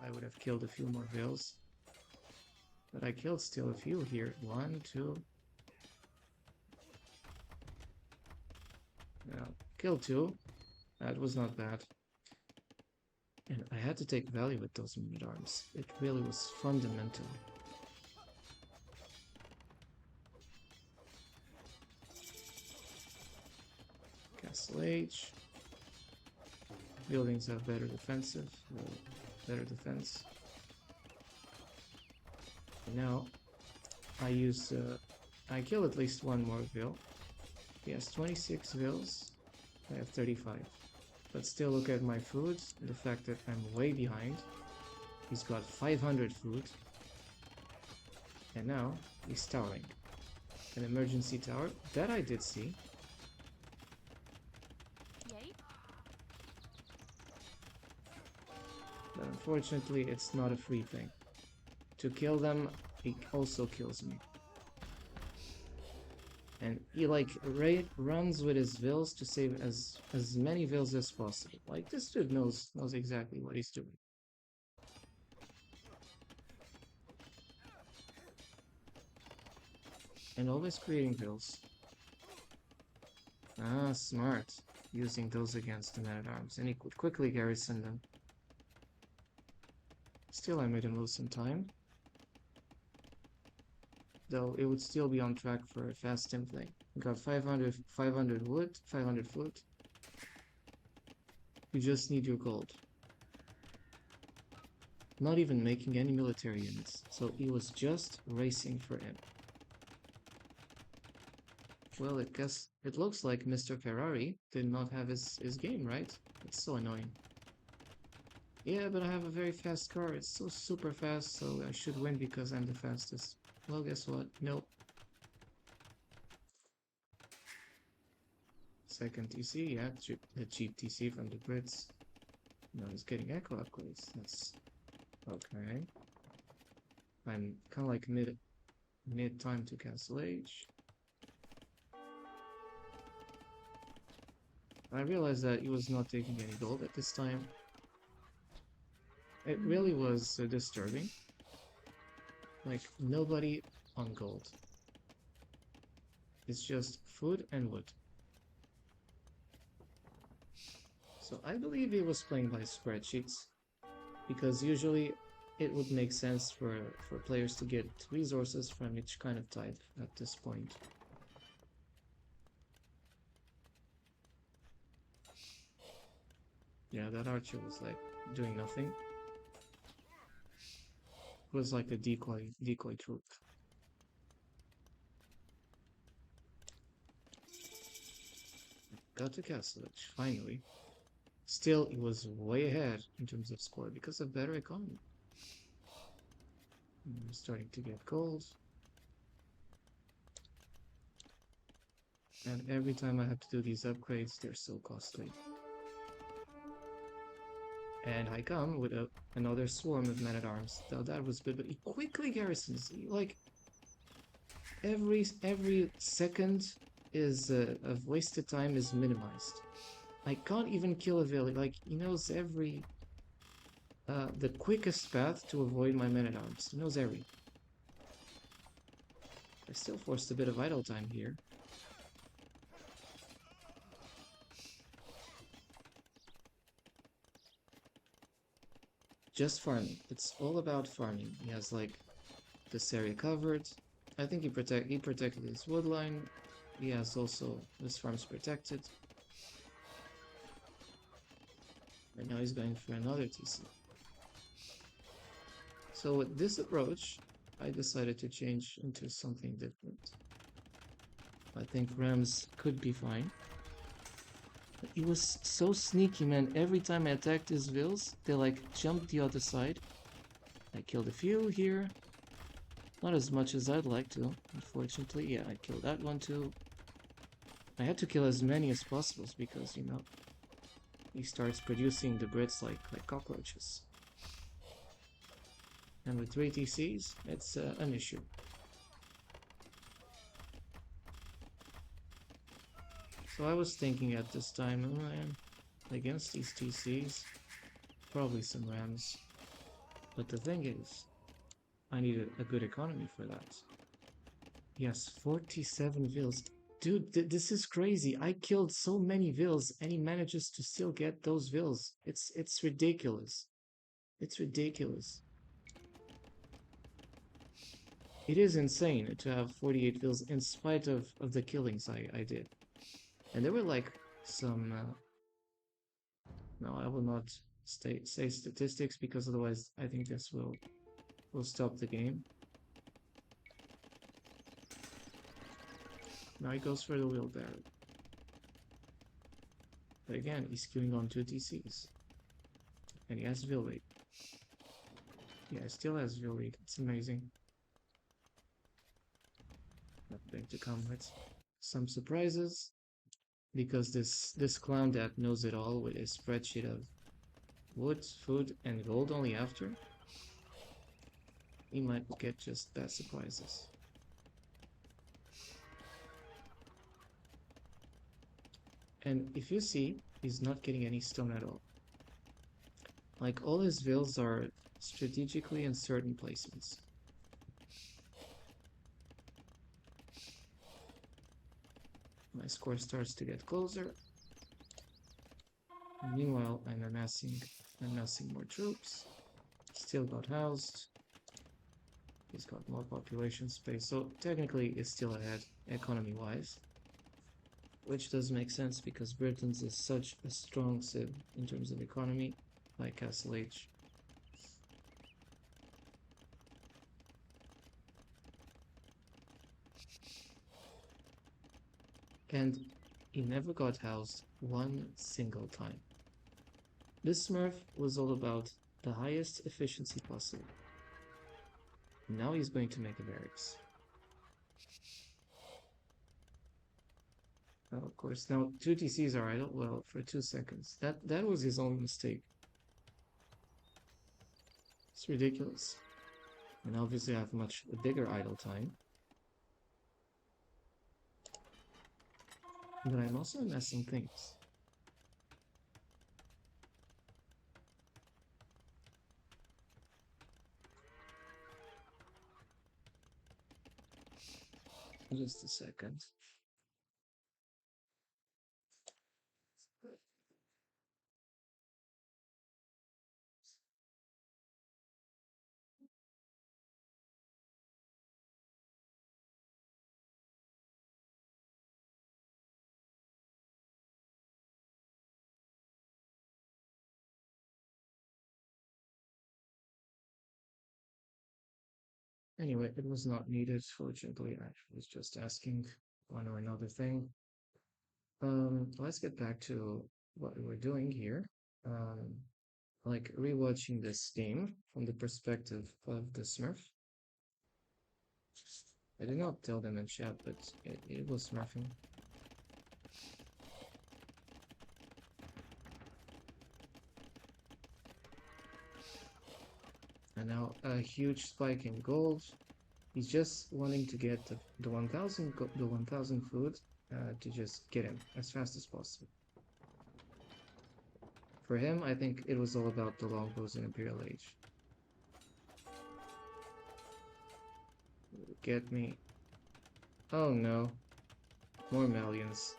I would have killed a few more vills. But I killed still a few here. 1, 2. Yeah, killed 2. That was not bad. And I had to take value with those men-at-arms. It really was fundamental. Castle Age. Buildings have better defensive, better defense. And now, I kill at least one more vill. He has 26 vills, I have 35. But still look at my food, the fact that I'm way behind. He's got 500 food. And now, he's towering. An emergency tower, that I did see. But unfortunately, it's not a free thing. To kill them, he also kills me. And he like runs with his vills to save as many vills as possible. Like this dude knows exactly what he's doing. And always creating vills. Ah, smart. Using those against the men-at-arms, and he could quickly garrison them. Still, I made him lose some time. Though it would still be on track for a fast stim thing. Got 500 wood, 500 food. You just need your gold. Not even making any military units, so he was just racing for him. Well, it looks like Mr. Ferrari did not have his game right. It's so annoying. Yeah, but I have a very fast car. It's so super fast, so I should win because I'm the fastest. Well, guess what? Nope. second TC, yeah, the cheap TC from the Brits. Now he's getting echo upgrades. That's okay. I'm kind of like mid time to cancel age. I realized that he was not taking any gold at this time. It really was disturbing. Like, nobody on gold. It's just food and wood. So I believe he was playing by spreadsheets, because usually it would make sense for players to get resources from each kind of type at this point. Yeah, that archer was like doing nothing. It was like a decoy troop. Got to castle it, finally. Still, it was way ahead in terms of score because of better economy. I'm starting to get gold. And every time I have to do these upgrades, they're so costly. And I come with another swarm of men-at-arms. Now that was good, but he quickly garrisons. Like, every second is of wasted time is minimized. I can't even kill a village. Like, he knows the quickest path to avoid my men-at-arms. He knows every. I still forced a bit of idle time here. Just farming. It's all about farming. He has like this area covered. I think he protected his wood line. He has also his farms protected. And now he's going for another TC. So with this approach, I decided to change into something different. I think Rams could be fine. But he was so sneaky, man. Every time I attacked his vills, they like jumped the other side. I killed a few here. Not as much as I'd like to, unfortunately. Yeah, I killed that one too. I had to kill as many as possible because, you know, he starts producing the Brits like cockroaches. And with 3 TCs, it's an issue. So I was thinking at this time, oh man, against these TCs, probably some Rams. But the thing is, I need a good economy for that. Yes, 47 vills. Dude, this is crazy. I killed so many vills and he manages to still get those vills. It's ridiculous. It's ridiculous. It is insane to have 48 vills in spite of the killings I did. And there were like some no, I will not say statistics because otherwise I think this will stop the game. Now he goes for the wheelbarrow. But again, he's queuing on 2 TCs. And he has Vill rate. Yeah, he still has Vill rate. It's amazing. Not going to come with some surprises. Because this clown that knows it all with his spreadsheet of wood, food, and gold only after, he might get just bad surprises. And if you see, he's not getting any stone at all. Like, all his vills are strategically in certain placements. My score starts to get closer. Meanwhile, I'm amassing more troops. Still got housed. He's got more population space, so technically it's still ahead economy-wise. Which does make sense because Britain's is such a strong civ in terms of economy, like Castle H. And he never got housed one single time. This Smurf was all about the highest efficiency possible. Now he's going to make a barracks. Oh, of course. Now 2 TCs are idle. Well, for 2 seconds. That was his own mistake. It's ridiculous. And obviously I have much bigger idle time. But I'm also messing things. Just a second. Anyway, it was not needed, fortunately. I was just asking one or another thing. Let's get back to what we were doing here. Um, like rewatching this game from the perspective of the Smurf. I did not tell them in chat, but it was Smurfing. And now a huge spike in gold. He's just wanting to get the 1000 food to just get him as fast as possible. For him, I think it was all about the longbows in Imperial Age. Get me. Oh no. More Malians.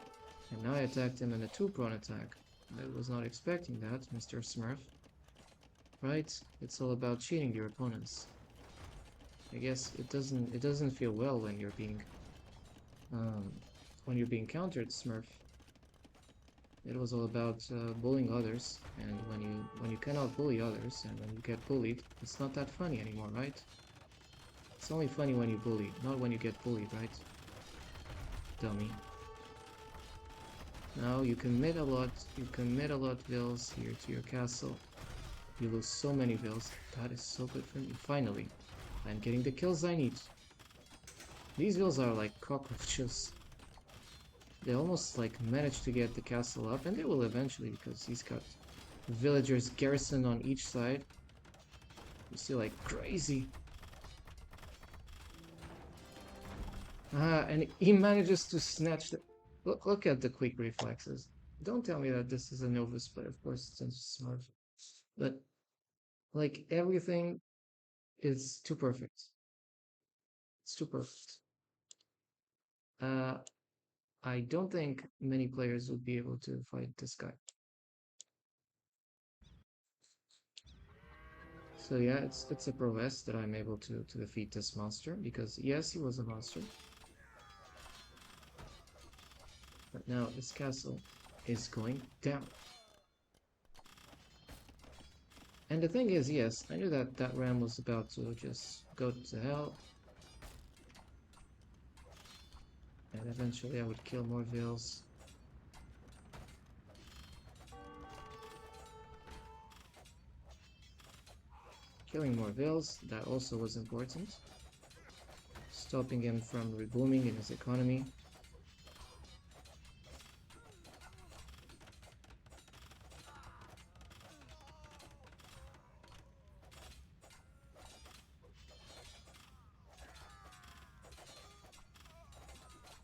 And now I attacked him in a 2-prone attack. I was not expecting that, Mr. Smurf. Right? It's all about cheating your opponents. I guess it doesn't feel well when you're being countered, Smurf. It was all about bullying others, and when you cannot bully others, and when you get bullied, it's not that funny anymore, right? It's only funny when you bully, not when you get bullied, right? Dummy. Now you commit a lot vills here to your castle. You lose so many vills. That is so good for me. Finally, I'm getting the kills I need. These vills are like cockroaches. They almost like managed to get the castle up, and they will eventually because he's got villagers garrisoned on each side. You see, like crazy. And he manages to snatch the. Look at the quick reflexes. Don't tell me that this is a novice player. Of course, it's smart, but like everything is too perfect. It's too perfect. Uh, I don't think many players would be able to fight this guy. So yeah, it's a prowess that I'm able to defeat this monster, because yes, he was a monster. But now this castle is going down. And the thing is, yes, I knew that that ram was about to just go to hell. And eventually I would kill more vills. Killing more vills, that also was important. Stopping him from rebooming in his economy.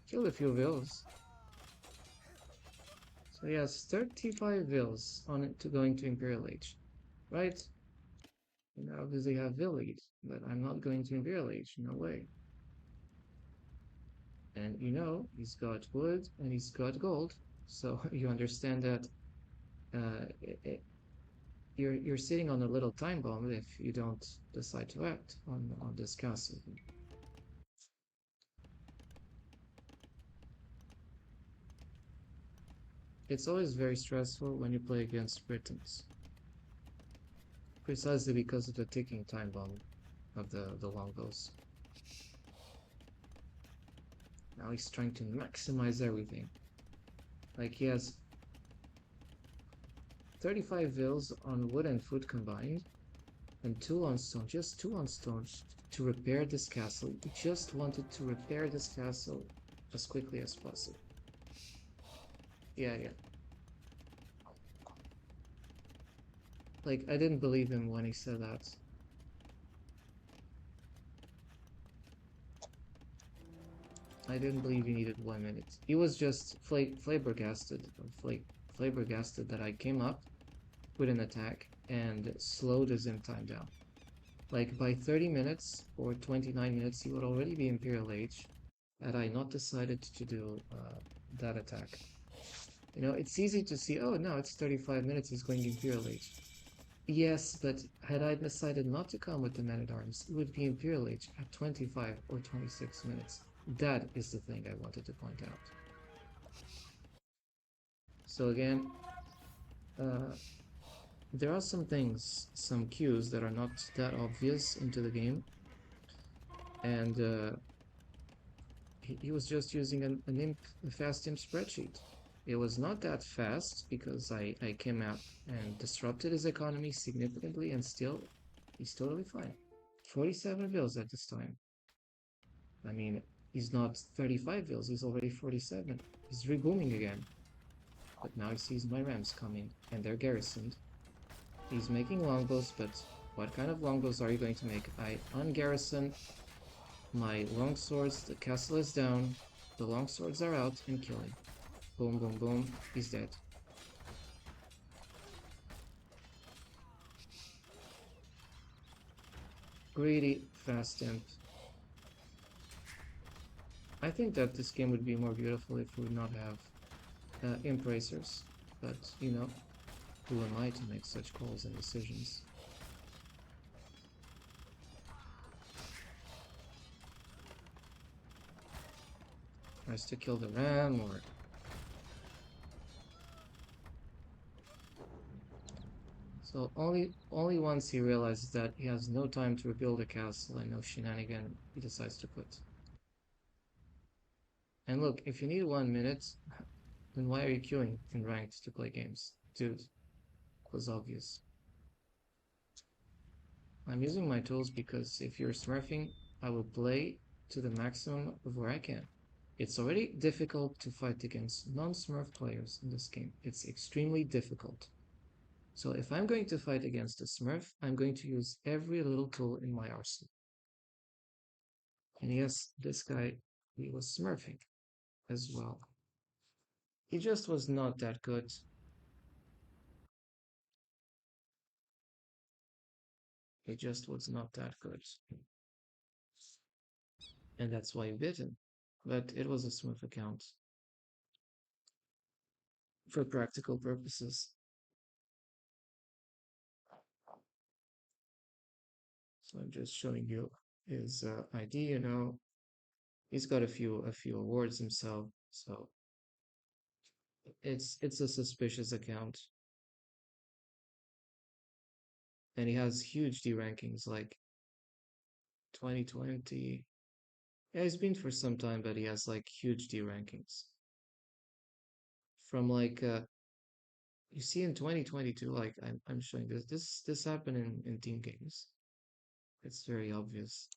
Killed a few vills. So yes, 35 vills on it to going to Imperial Age. Right? And I obviously have Vill lead, but I'm not going to Imperial Age, no way. And you know, he's got wood and he's got gold, so you understand that you're sitting on a little time bomb if you don't decide to act on this castle. It's always very stressful when you play against Britons, precisely because of the ticking time bomb of the longbows. Now he's trying to maximize everything. Like he has 35 vills on wood and food combined, and 2 on stone, just 2 on stone, to repair this castle. He just wanted to repair this castle as quickly as possible. Yeah, yeah. Like I didn't believe him when he said that. I didn't believe he needed 1 minute. He was just flabbergasted that I came up with an attack and slowed his in time down. Like by 30 minutes or 29 minutes, he would already be Imperial Age had I not decided to do that attack. You know, it's easy to see, oh, no, it's 35 minutes, he's going Imperial Age. Yes, but had I decided not to come with the Man-at-Arms, it would be Imperial Age at 25 or 26 minutes. That is the thing I wanted to point out. So again, uh, there are some things, some cues that are not that obvious into the game, and he was just using a fast imp spreadsheet. It was not that fast because I came out and disrupted his economy significantly, and still, he's totally fine. 47 bills at this time. I mean, he's not 35 bills, he's already 47. He's rebooming again. But now he sees my rams coming, and they're garrisoned. He's making longbows, but what kind of longbows are you going to make? I ungarrison my longswords, the castle is down, the longswords are out, and kill him. Boom, boom, boom, he's dead. Greedy, fast imp. I think that this game would be more beautiful if we would not have imp racers. But, you know, who am I to make such calls and decisions? Tries to kill the ram, or so only once he realizes that he has no time to rebuild a castle and no shenanigan, he decides to quit. And look, if you need 1 minute, then why are you queuing in ranked to play games? Dude, it was obvious. I'm using my tools because if you're smurfing, I will play to the maximum of where I can. It's already difficult to fight against non-smurf players in this game. It's extremely difficult. So if I'm going to fight against a smurf, I'm going to use every little tool in my arsenal. And yes, this guy, he was smurfing as well. He just was not that good. He just was not that good. And that's why you bit him. But it was a smurf account for practical purposes. So I'm just showing you his ID, you know. He's got a few awards himself, so it's a suspicious account. And he has huge D rankings like 2020. Yeah, he's been for some time, but he has like huge D rankings. From like you see in 2022, like I'm showing this happened in team games. It's very obvious.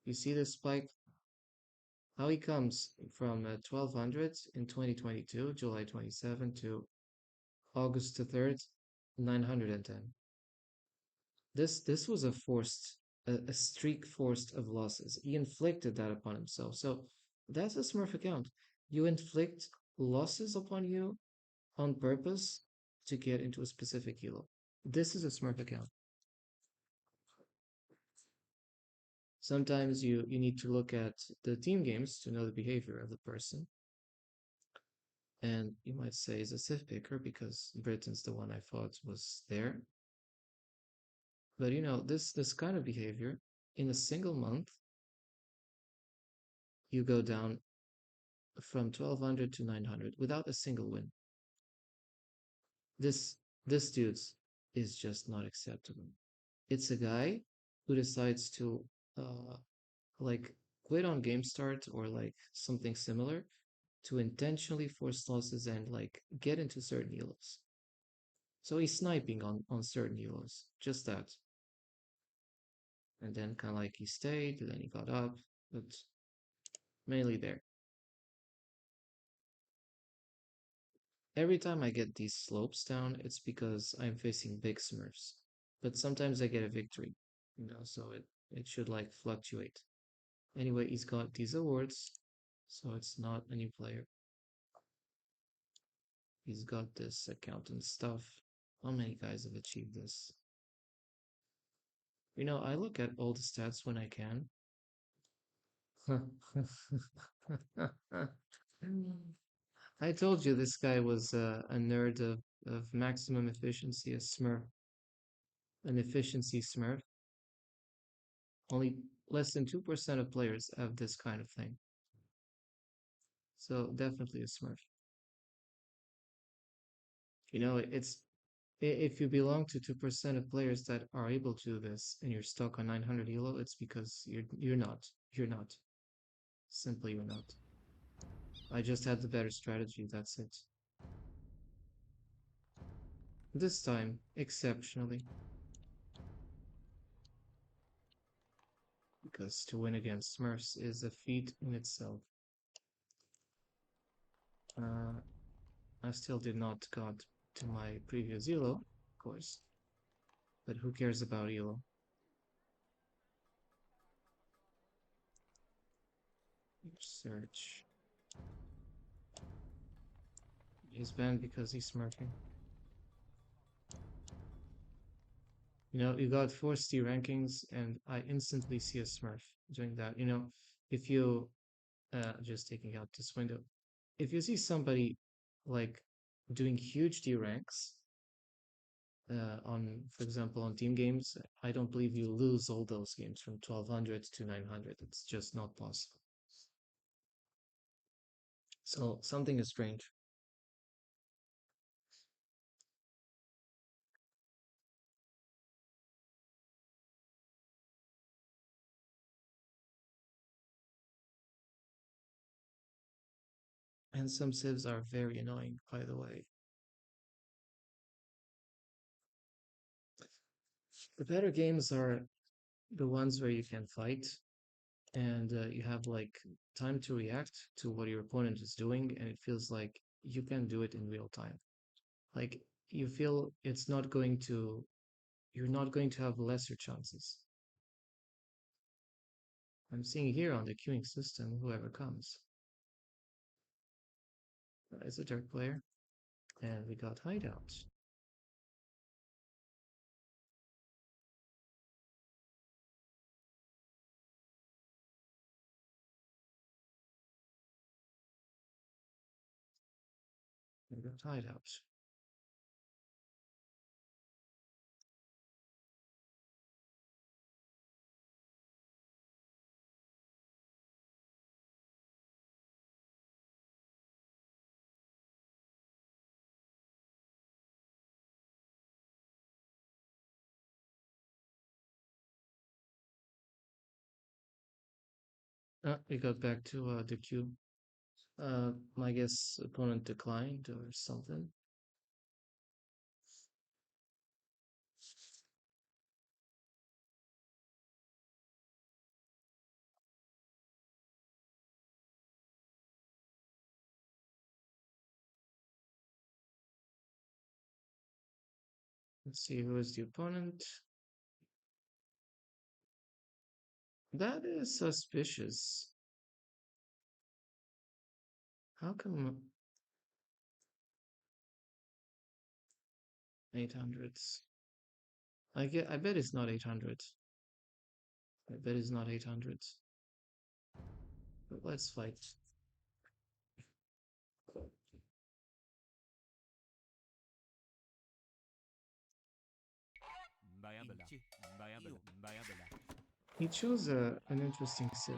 You see this spike, how he comes from 1200 in 2022, July 27 to August the 3rd, 910. This was a streak forced of losses. He inflicted that upon himself. So that's a Smurf account. You inflict losses upon you on purpose to get into a specific elo. This is a Smurf account. Sometimes you need to look at the team games to know the behavior of the person. And you might say is a Civ picker because Britain's the one I thought was there. But you know, this kind of behavior in a single month, you go down from 1200 to 900 without a single win. This dude's is just not acceptable. It's a guy who decides to uh like quit on game start or like something similar to intentionally force losses and like get into certain elos. So he's sniping on certain elos, just that. And then kind of like he stayed, then he got up, but mainly there. Every time I get these slopes down, it's because I'm facing big smurfs. But sometimes I get a victory, so it should like fluctuate. Anyway, he's got these awards, so it's not a new player. He's got this accountant stuff. How many guys have achieved this? I look at all the stats when I can. I told you this guy was a nerd of maximum efficiency, a smurf, an efficiency smurf. Only less than 2% of players have this kind of thing. So definitely a smurf. It's if you belong to 2% of players that are able to do this and you're stuck on 900 elo, it's because you're not. You're not. Simply you're not. I just had the better strategy, that's it. This time, exceptionally. Because to win against Smurfs is a feat in itself. Uh, I still did not got to my previous elo, of course. But who cares about elo? Search. He's banned because he's smurfing. You got 4 rankings, and I instantly see a smurf doing that. If you just taking out this window, if you see somebody like doing huge D ranks on, for example, on team games, I don't believe you lose all those games from 1200 to 900. It's just not possible. So something is strange. And some civs are very annoying, by the way. The better games are the ones where you can fight and you have like time to react to what your opponent is doing, and it feels like you can do it in real time. Like you feel you're not going to have lesser chances. I'm seeing here on the queuing system, whoever comes. It's a dark player, and we got hideouts. We got hideouts. We got back to the queue. I guess opponent declined or something. Let's see who is the opponent. That is suspicious. How come 800s? I bet it's not 800. I bet it's not 800. But let's fight. He chose an interesting civ.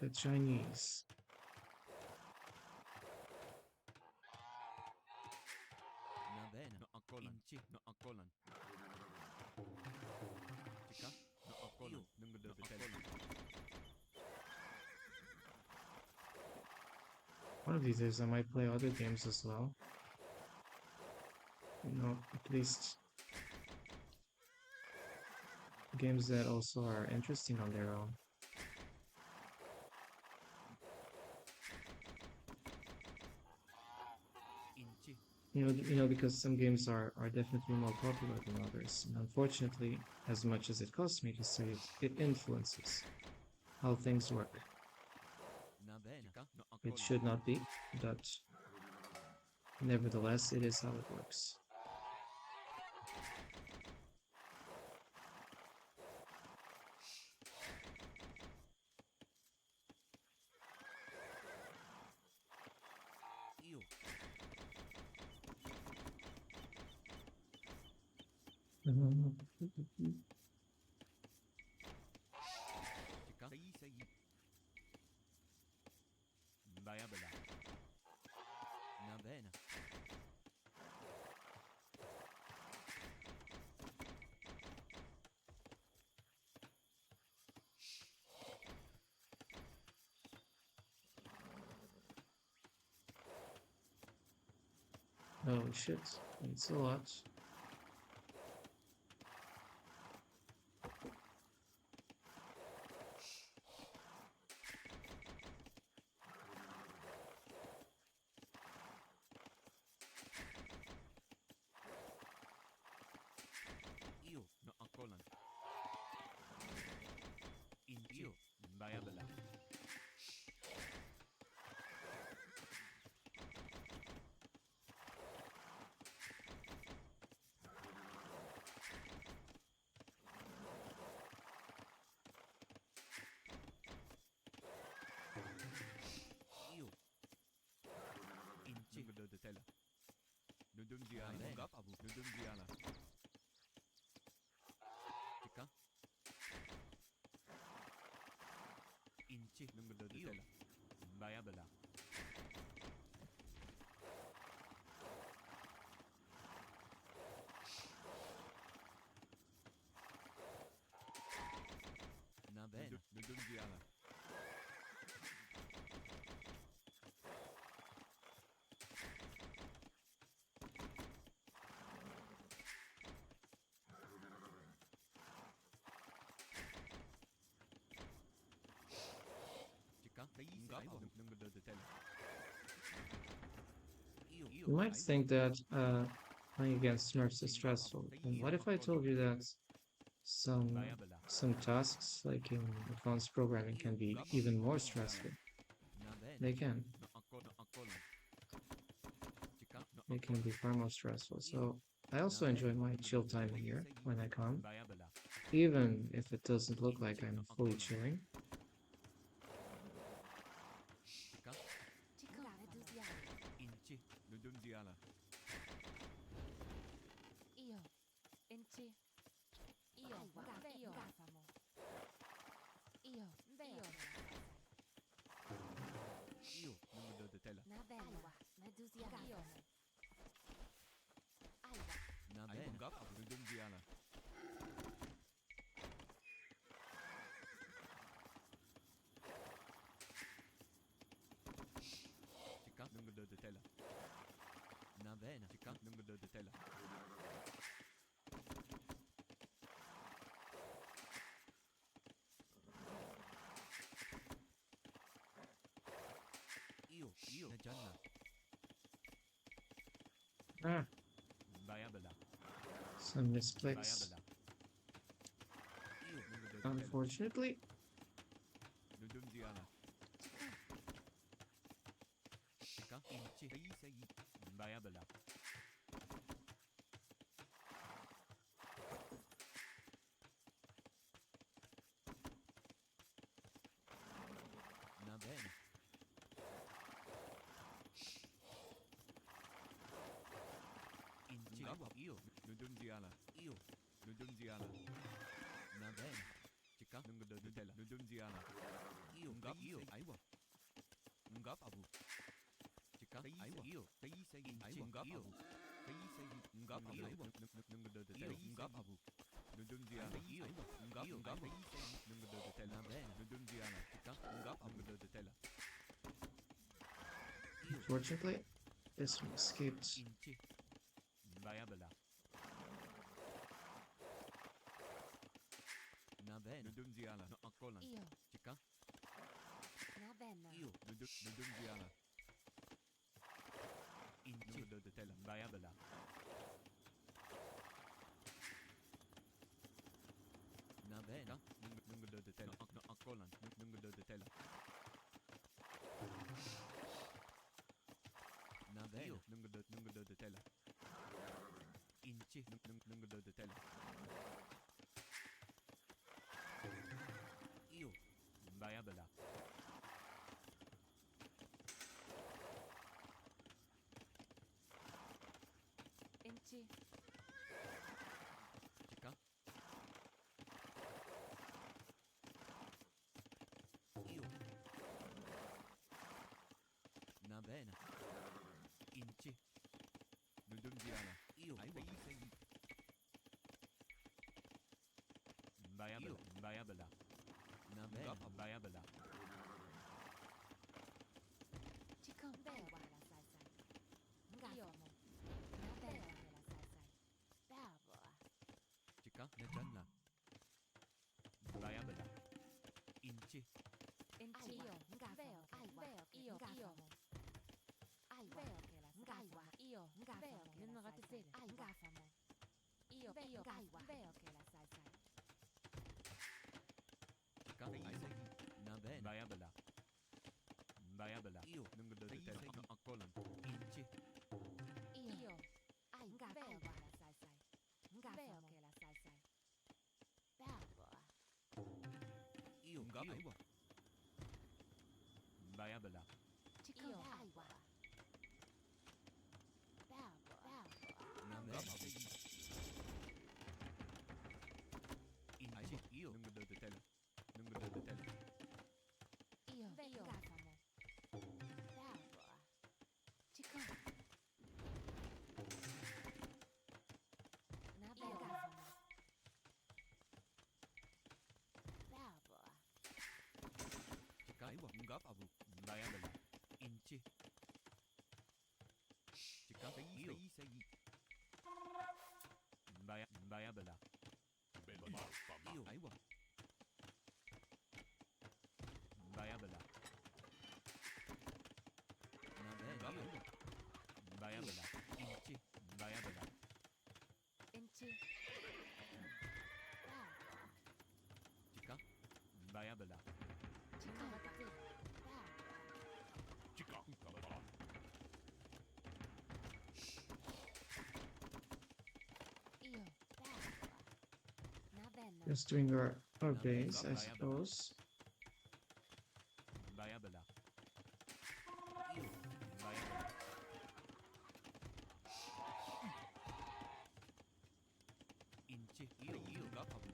The Chinese. One of these days I might play other games as well. At least games that also are interesting on their own. Because some games are definitely more popular than others. And unfortunately, as much as it costs me to save, it influences how things work. Na bene. No It ancora. should not be, but nevertheless, it is how it works. Io. Chica. Sei. Baya bela. Na bene. Oh shit, it's a lot. Io. No ancora. Io. Baya bela. Io. Inci. Nunggu de tela. Nudum diana. Gap abu. Nudum diana. Chica. Inci. Nunggu de tela. Baya bela. Na bene. Nudum diana. Chica. Gap abu. Nunggu de tela. You might think that playing against Smurfs is stressful. And what if I told you that some Baya bela. some tasks, like in advanced programming, can be even more stressful? Na bene. They can. No ancora. No ancora. Chica. No They can ancora. be far more stressful. So I also enjoy my chill time here when I come, Baya bela. even if it doesn't look like I'm fully chilling. Chica. Chica entusiasta. Inci. Nudum diana. Io. Enci. Io. Io. Gafamo. Io. Io. Io. Nunggu de tela. Na bella. Entusiasta. Io. Alba. Na bene. Gap abu. Nudum diana. Chica. Nunggu de tela. Na bene. Chica. Nunggu de tela. Io. Na gianna. Ah, Baya bela. some Baya misclicks. bela. Io. Nunggu de tela. Unfortunately, Nudum diana. Chica. Inci. Sei. Baya bela. Na bene. Inci. Io. Nudum diana. Io. Nudum diana. Na bene. Chica. Nunggu de tela. Nudum diana. Io. Io. Aiwa. Ngap abu. Chica. Aiwa. Io. Sei. Aiwa. Ngap abu. Sei. Ngap abu. Nunggu de tela. Ngap abu. Nudum diana. Io. Ngap. Nunggu de tela. Na bene. Nudum diana. Chica. Ngap abu. Nunggu de tela. unfortunately, this one escaped. Inci. Baya bela. Na bene. Nudum diana. No ancora. Io. Chica. Na bella. Io. Nudum diana. Inci. Nunggu de tela. bela. Na bene, nunga de tela, akkolan, nunga de tela. Na bene, nunga de tela. Inci, nunga de tela. Io, baya bela. Inci. Chica. Io. Na bene. Inci. Nudum diana. Io. Aiwa. Baya bela. Na bene. Baya bela. Chica. Bea wa la sai sai. Io mo. Na bea che la sai sai. Bea boa. Chica. Na janla. Baya bela. Inci. Inci. Io. Veo. Veo. Io. Mo. Veo che la sai sai. Io. Veo che non rate tele. Gafamo. Io. Veo che la sai sai. Chica. Aiwa. Na bene. Baya bela. Baya bela. Io. Nunga de tela. Akkolan. Inci. Io. Veo wa la sai sai. Veo che la sai sai. Bea boa. Io. Aiwa. Baya bela. Chica. Io. Aiwa. Bea boa. Na bene. Inci. Io. Nunga de tela. Nunga de tela. Io. Gafamo. Bea boa. Chica. Na bea gafamo. Bea boa. Chica. Aiwa. Ngap abu. Baya bela. Inci. Chica. Io. Baya bela. Io. Aiwa. Baya bela. Na bene. Aiwa. Baya bela. Inci. Baya bela. Inci. Bea boa. Chica. Baya bela. Chica. Rate tele. Bea boa. Chica. Kababa. Io. Bea boa. Na bene. Just doing our base, I suppose. Baya bela. Io. Baya bela. Inci. Io. Ngap abu.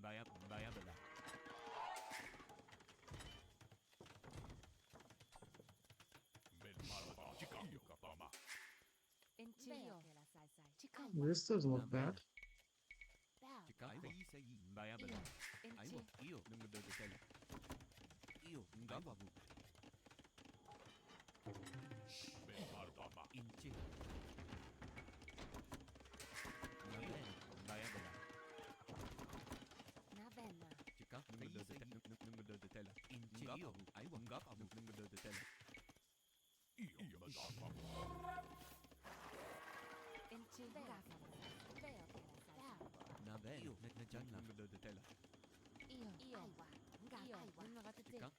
Baya bela. Belmarba. Chica. Kabama. Inci. Veo che la sai sai. Chica. This doesn't look bad. Bea Chica. boa. Aiwa. Baya bela. Io. Aiwa. Inci. Io. Nunga de tela. Io. Ngap abu. Belmarba. Inci. Na bene. Baya bela. Na bene. Chica. Nunga de tela. Inci. Io. Aiwa. Ngap abu. Nunga de tela. Io. Madama. Inci. Gafamo. Veo che la sai. Bea boa. Na bene. Io. Na janla. Nunga de tela. Io. Aiwa. Io. Non rate Chica. tele.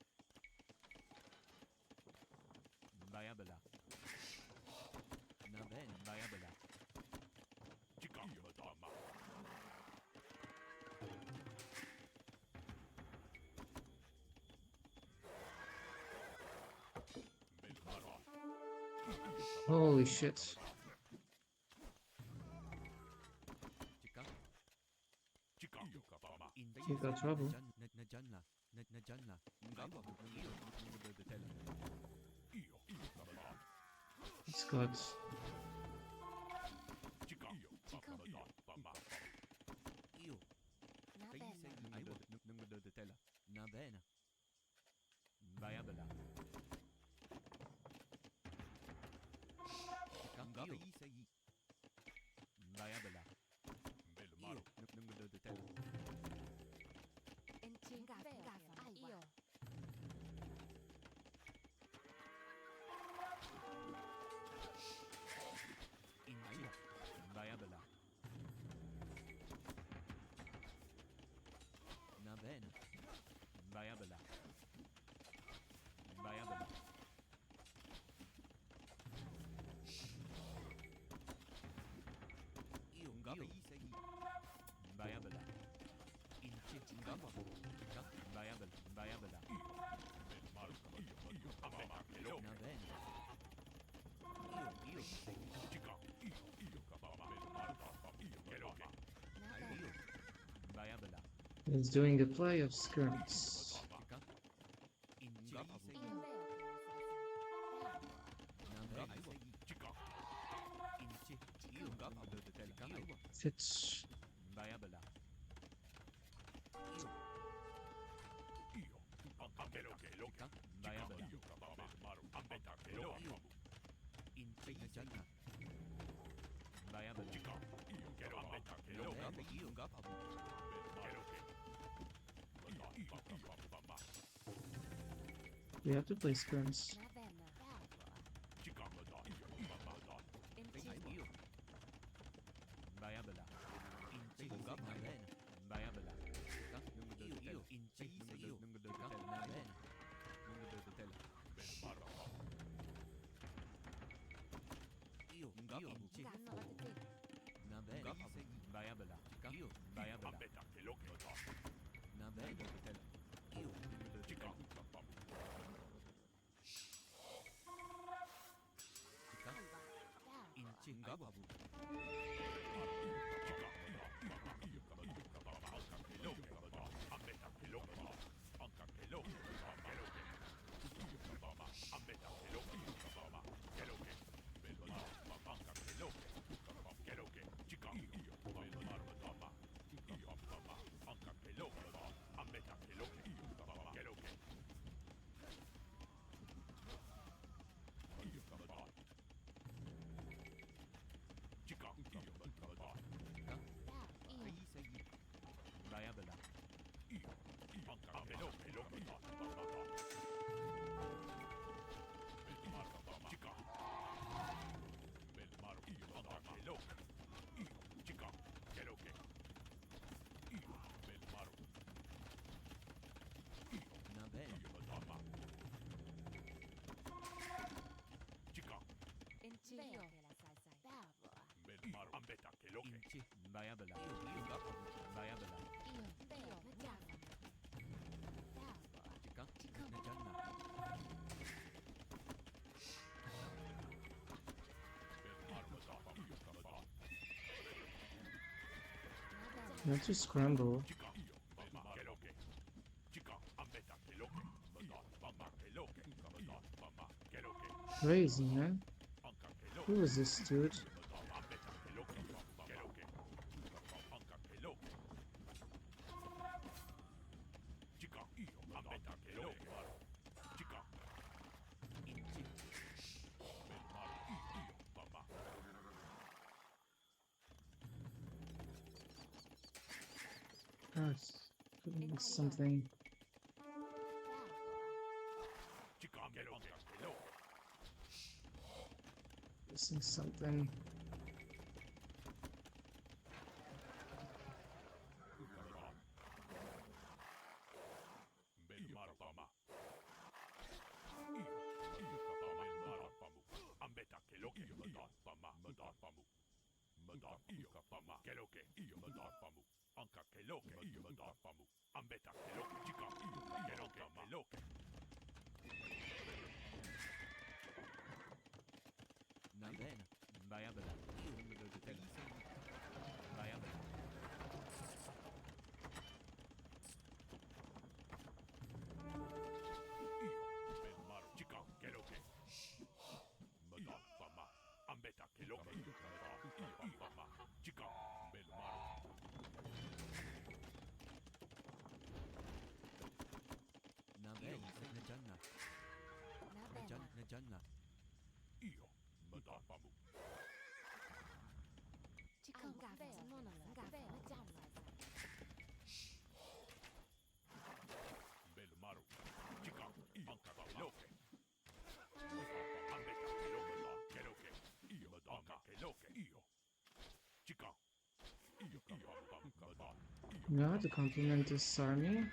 Baya bela. Na bene. Baya bela. Chica. Madama. Belmarba. Holy shit. Chica. Chica. Kabama. Inci. You got trouble. Na janla. Na janla. Ngap abu. Nunga de tela. Io. Kabama. It's got Chica. Kabama. Io. Na bene. Aiwa. Nunga de tela. Na bene. Baya bela. Chica. Ngap. Baya bela. Io. Nunga de tela. Inci. Gafamo. Io. Bayabala. Inchi ngapa. Chika. Bayabala. Bayabala. Na bene. Io. Io. Bayabala. He's doing a play of skirts. Chika. Inchi ngapa. Io veo che la salsa. Na bene. Inchi. Io ngapa. Chika. Fits. Bayabala. Chika. Bayabala. Inchi janna. Bayabala. Io ngapa. We have to play skirts. Na bene. Io. Bayabala. Inchi ngapa. Na bene. Bayabala. Chika. Io. Inchi. Nungo do tela. Na bene. Nungo do tela. Io. Ngapa. Inchi. Ganno la tela. Na bene. Bayabala. Chika. Io. Bayabala. Na bene. Tela. Io. Nungo do tela. Chika. Inchi ngapa. Bayabala. Na bene. Inchi veo che la salsa è bravo. Inchi. Bayabala. Io ngapa. Bayabala. Io veo che bravo. Chika. Na janna. We have to scramble. Crazy, man. Who is this dude? Inchi. Oh, it's something. Missing something. Na bene. Bayabala. Io nungo do tela. Bayabala. Na bene. Na janna. Na bene. Na janna. Chicken gaffes, non la gaffa, la gialla. You know how to compliment this army?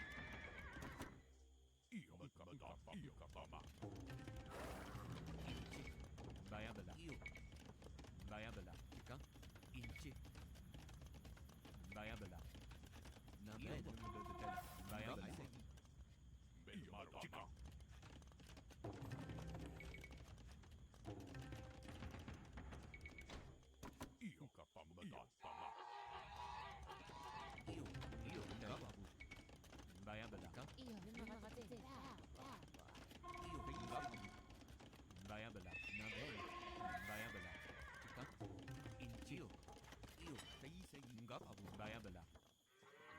Bayabala. Io. Bayabala. Chika. Inchi. Bayabala. Na bene, Bayabala. Belmaro chica. Io capamada pama. Io, Gababu. Bayabala. Io minagate. Io, Gababu. Bayabala. Na bene, Bayabala. Chica. Inchio. Io, sei Gababu. Bayabala.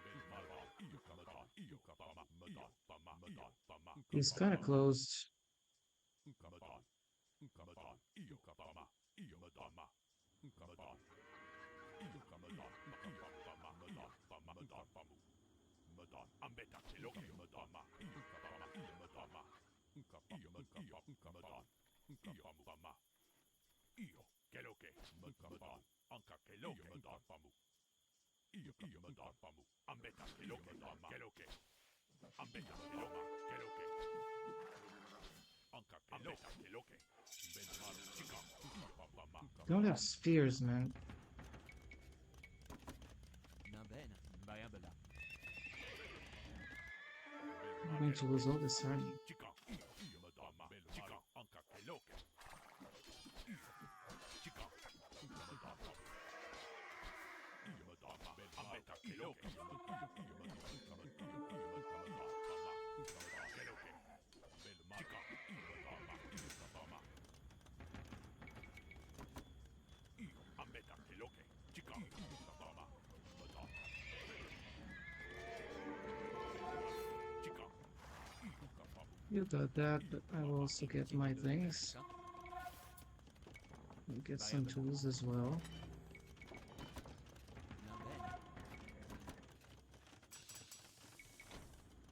Belmaro io capamada. Io capama. Mada pama. Mada pama. He's kind of closed. Capama. Capama. Io capama. Io madama. Capama. Io capama. Io pama. Mada pama. Mada pamu. Mada ambeta kilo. Io madama. Io capama. Io madama. Capama. Io capama. Io pama. Io che lo che. Capama. Anca che lo che. Mada pamu. Io mada pamu. Ambeta che lo che. Che lo che. Ambeta che lo che lo che. Anca che lo che. Belmaro chica. Io papama. Don't have spears, man. Na bene, Bayabala. I'm going to lose all this army. Chica, io madama, chica, anca che loche. Chica, madama. Io madama, ambeta che loche. Io madama, che loche. Chica, io madama, io madama. Io ambeta che loche. Chica, io madama, madama. Chica, io capamu. You got that, but I will also get my things. You get some tools as well. Na bene.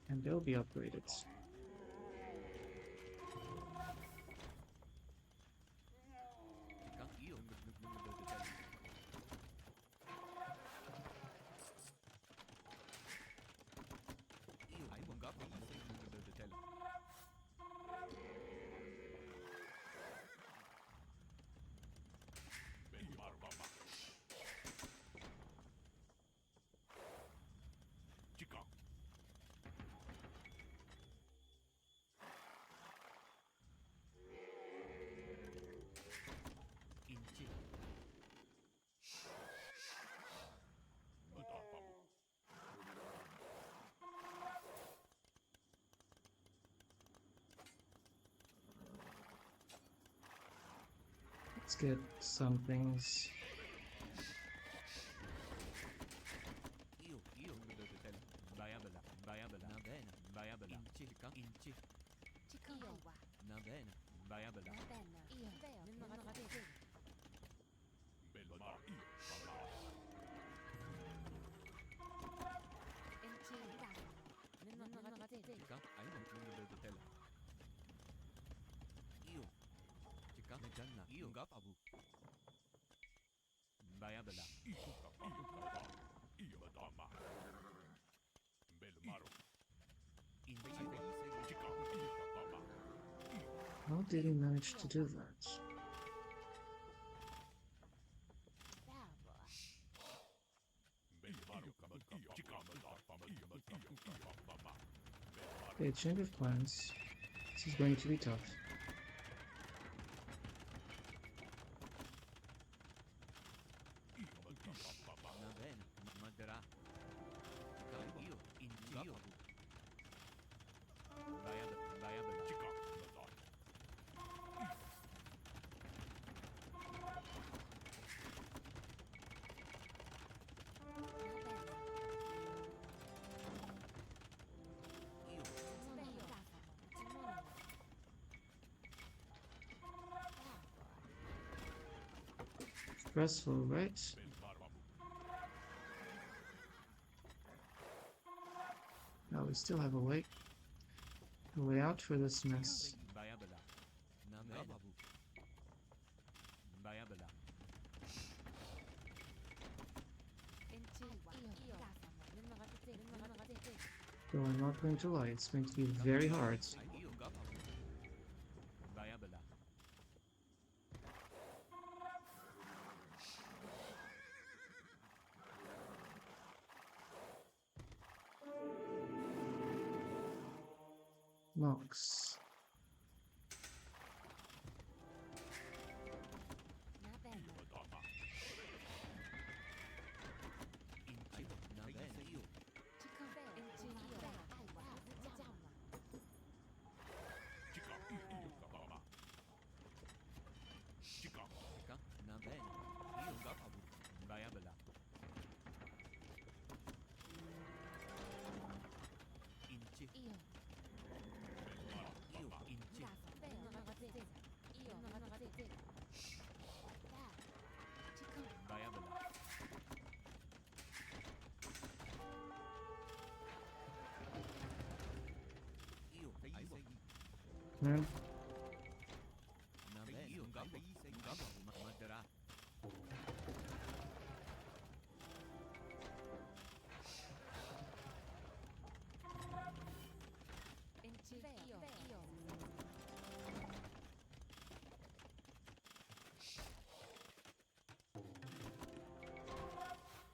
And they'll be upgraded. Chica. Io. Io. Hai un gatto. Belmaro mamma. Chica. Inchi. Madapamu. Let's get some things. Io. Bayabala. Bayabala. Na bene, Bayabala. Inchi. Chica. Inchi. Io wa. Na bene, Bayabala. Benna. Io minagate. Belmaro io papà. Enchi gafamo. Minagate. Chica. Hai un tela. Io. Chica. Janna. Io. Gapabu. Bayabala. Io capama. Io madama. Belmaro. Inchi. Chica, io papà. How did he manage to do that? Belmaro io chica madama. Io papà. Okay, change of plans. This is going to be tough. Na bene, Madra. Chica. Io. Inchi. Io. Bayabala. Chica madama. Io. Stressful, right? Belmaro. Now we still have a way out for this mess. Bayabala. Na bene. Bayabala. Though I'm not going to lie, it's going to be very hard. Io. Gapabu. Bayabala. Mox. Na bella. Na bene, io. Chica bella. Inci io. Aiwa. Jamma. Tika, na bene. Io gafabu. Baya bela. Inci. Io. Io. Inci. Gafa. Bella. Non ragazza. Io. Non ragazza. Da. Chica. Baya bela. Io. Aiwa. Hmm. Na bene. Io gafabu. Madara. Inci io. Io.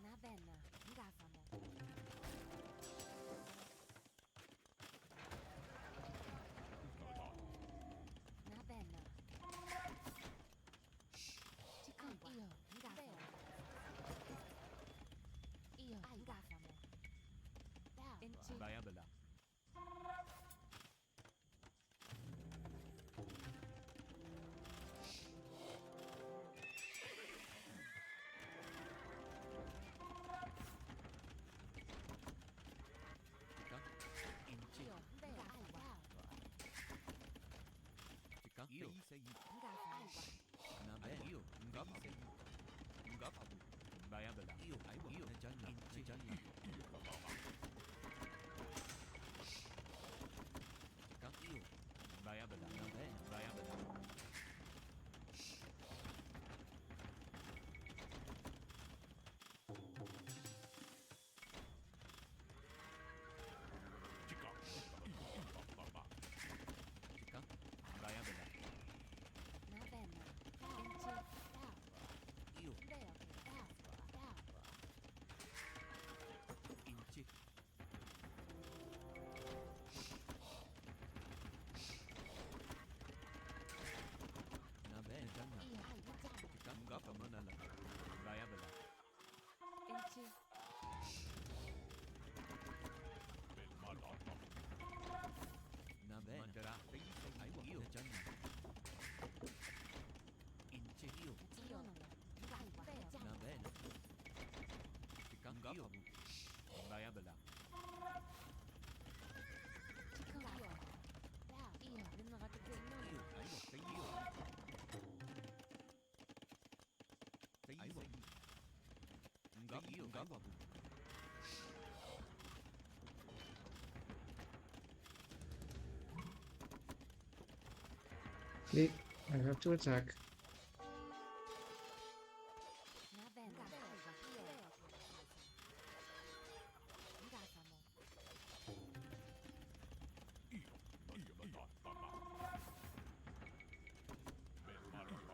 Na bella. Gafamo. Na bella. Chica io. Gafamo. Io. Gafamo. Da. Inci. Baya bela. Tika. Inci. Io. Bella. Aiwa. Tika. Io. Gafamo. Na bene. Io. Gafabu. Gafabu. Baya bela. Io. Aiwa. Io. Najanya. Najanya. Tika. Io. Baya bela. Na bene. Baya bela. Tika. Baya bela. Na bella. Inci. Da. Io. Bella. Da. Da. Inci. Na bene. Najanya. Io. Aiwa. Jamma. Tika. Gafa manala. Baya bela. Inci. Na bene. Madara. Aiwa. Io. Najanya. Inci. Io. Io non lo. Aiwa. Na Jamma. bene. Tika. Gafabu. Baya bela. Chica io. Da. Io. Non ragazza. Io. Aiwa. Io. Aiwa. Io. Gafabu. Click. I have to attack. Na bella. Aiwa. Io. Gafamo.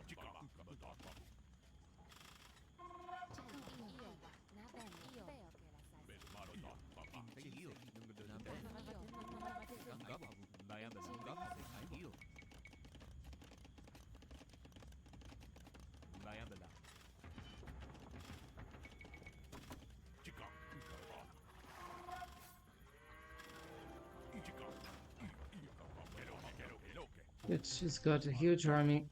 Chica io. Na bella. Io. Veo che la sai. Inci. Io. Na bene. Non ragazza. Gafabu. Baya bela. Gafabu. Io. Baya bela. It's got a huge army.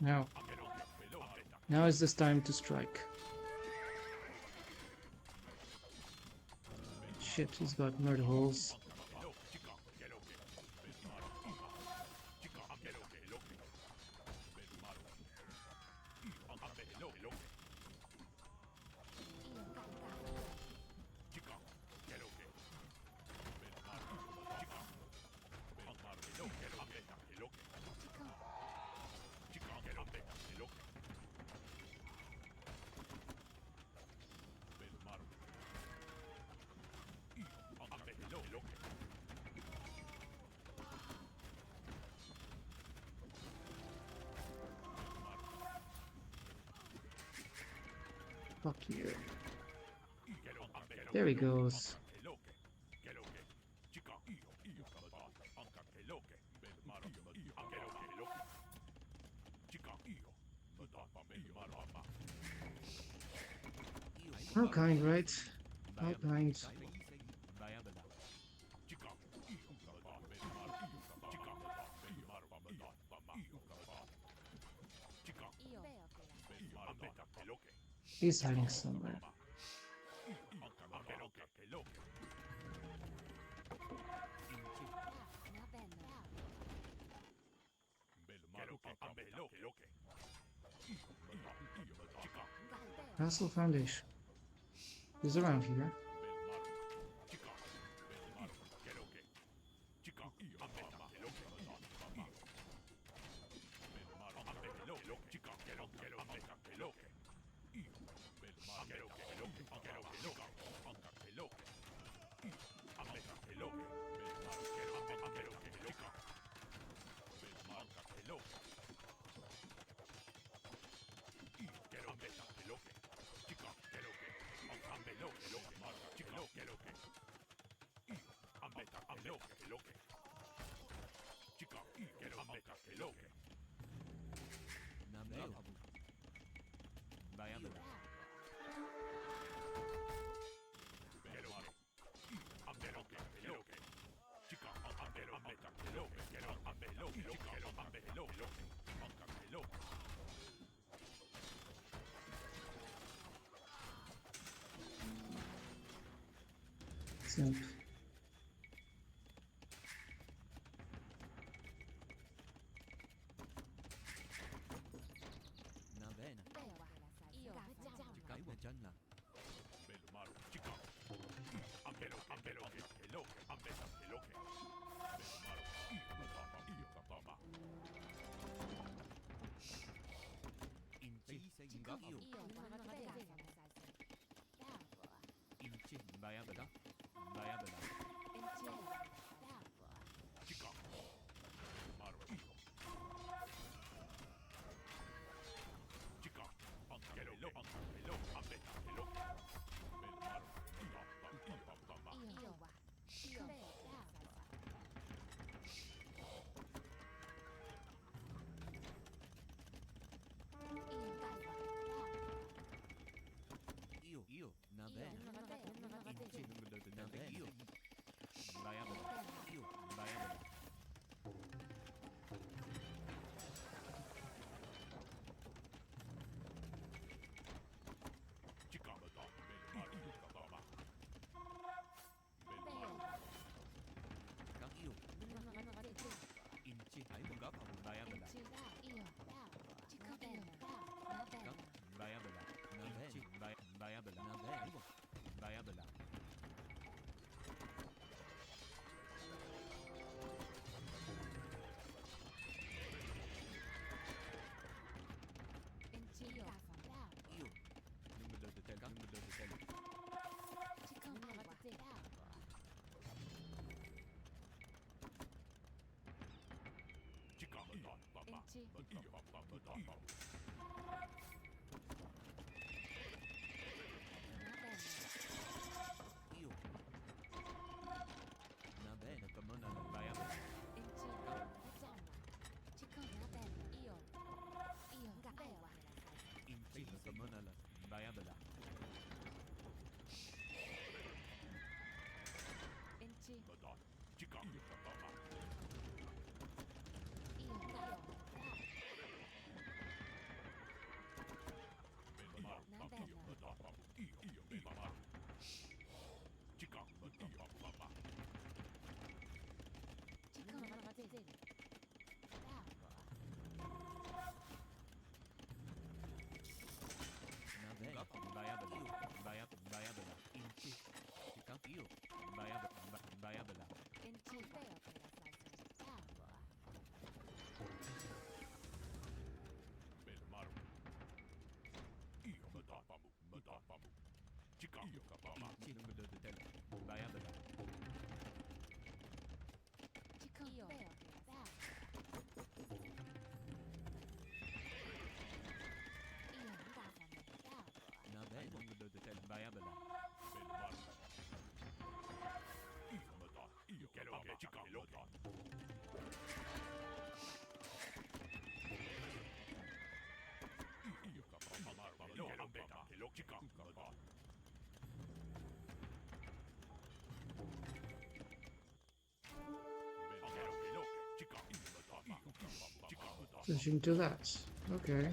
Now. Now is this time to strike. Shit, he's got murder holes. Fuck you. There he goes. How kind, right? How kind. He's hiding somewhere. Castle Foundation. He's around here. Simp. Switching to that. Okay.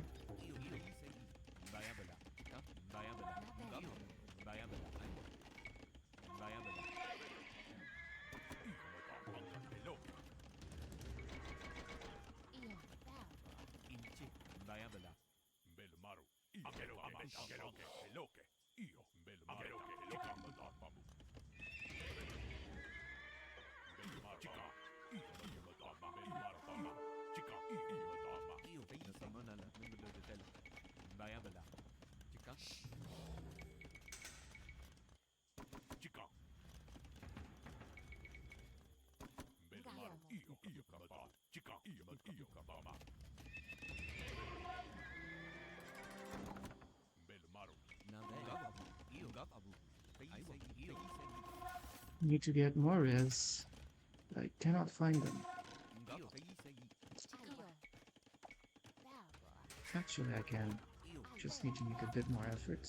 Need to get more res. I cannot find them. Actually, I can. Just need to make a bit more effort.